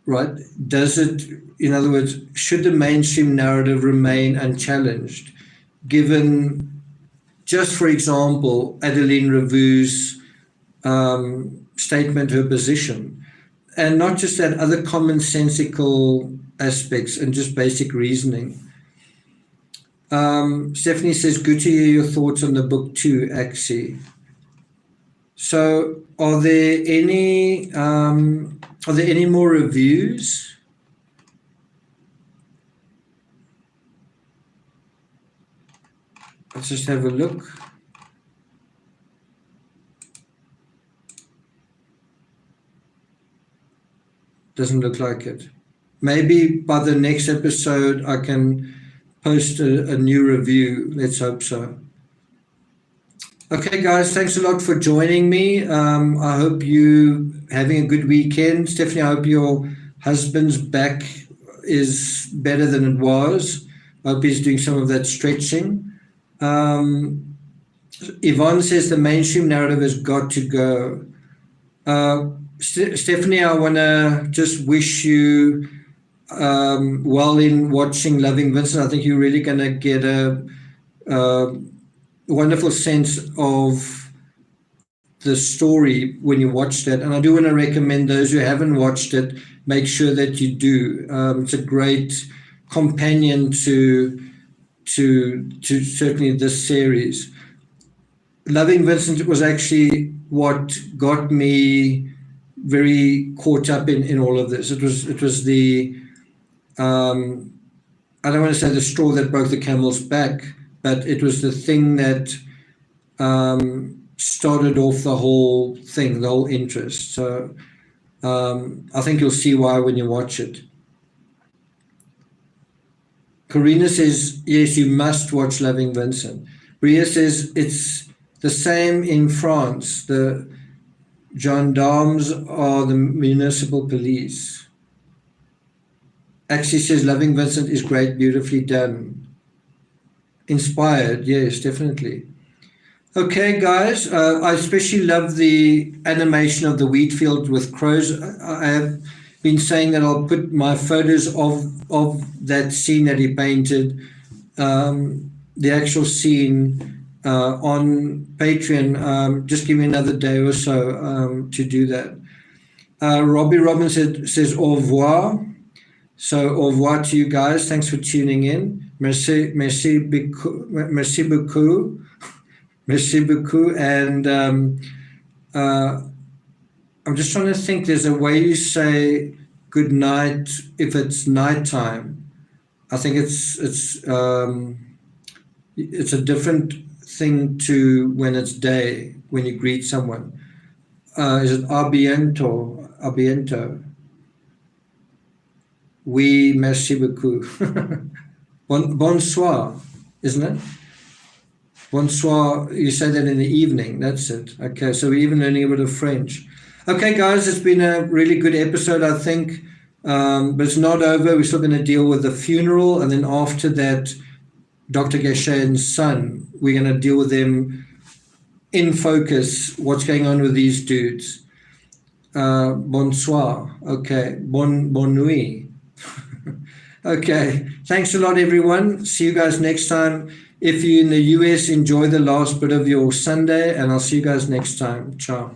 Right? Does it, in other words, should the mainstream narrative remain unchallenged, given, just for example, Adeline Ravoux's statement, her position, and not just that, other commonsensical aspects and just basic reasoning. Stephanie says, good to hear your thoughts on the book too, Axie. So are there any more reviews? Let's just have a look. Doesn't look like it. Maybe by the next episode I can post a new review. Let's hope so. Okay, guys, thanks a lot for joining me. I hope you having a good weekend. Stephanie, I hope your husband's back is better than it was. I hope he's doing some of that stretching. Yvonne says the mainstream narrative has got to go. Stephanie, I want to just wish you well in watching Loving Vincent. I think you're really going to get a wonderful sense of the story when you watch that. And I do want to recommend those who haven't watched it, make sure that you do. It's a great companion to certainly this series. Loving Vincent was actually what got me very caught up in all of this. It was the I don't want to say the straw that broke the camel's back, but it was the thing that started off the whole thing, the whole interest. So I think you'll see why when you watch it. Karina says, yes, you must watch Loving Vincent. Bria says, it's the same in France. The gendarmes are the municipal police. Axie says, Loving Vincent is great, beautifully done. Inspired, yes, definitely. Okay, guys, I especially love the animation of the wheat field with crows. been saying that I'll put my photos of that scene that he painted, the actual scene, on Patreon. Just give me another day or so to do that. Robbie Robbins says au revoir. So au revoir to you guys. Thanks for tuning in. Merci beaucoup. Merci beaucoup. Merci beaucoup. And I'm just trying to think. There's a way you say good night if it's nighttime. I think it's a different thing to when it's day, when you greet someone. Is it abiento? Abiento. Oui, merci beaucoup. Bonsoir, isn't it? Bonsoir, you say that in the evening, that's it. Okay, so we're even learning a bit of French. Okay, guys, it's been a really good episode, I think, but it's not over. We're still going to deal with the funeral, and then after that, Dr. Gachet and son, we're going to deal with them in focus, what's going on with these dudes. Bonsoir. Okay. Bonne nuit. Okay. Thanks a lot, everyone. See you guys next time. If you're in the US, enjoy the last bit of your Sunday, and I'll see you guys next time. Ciao.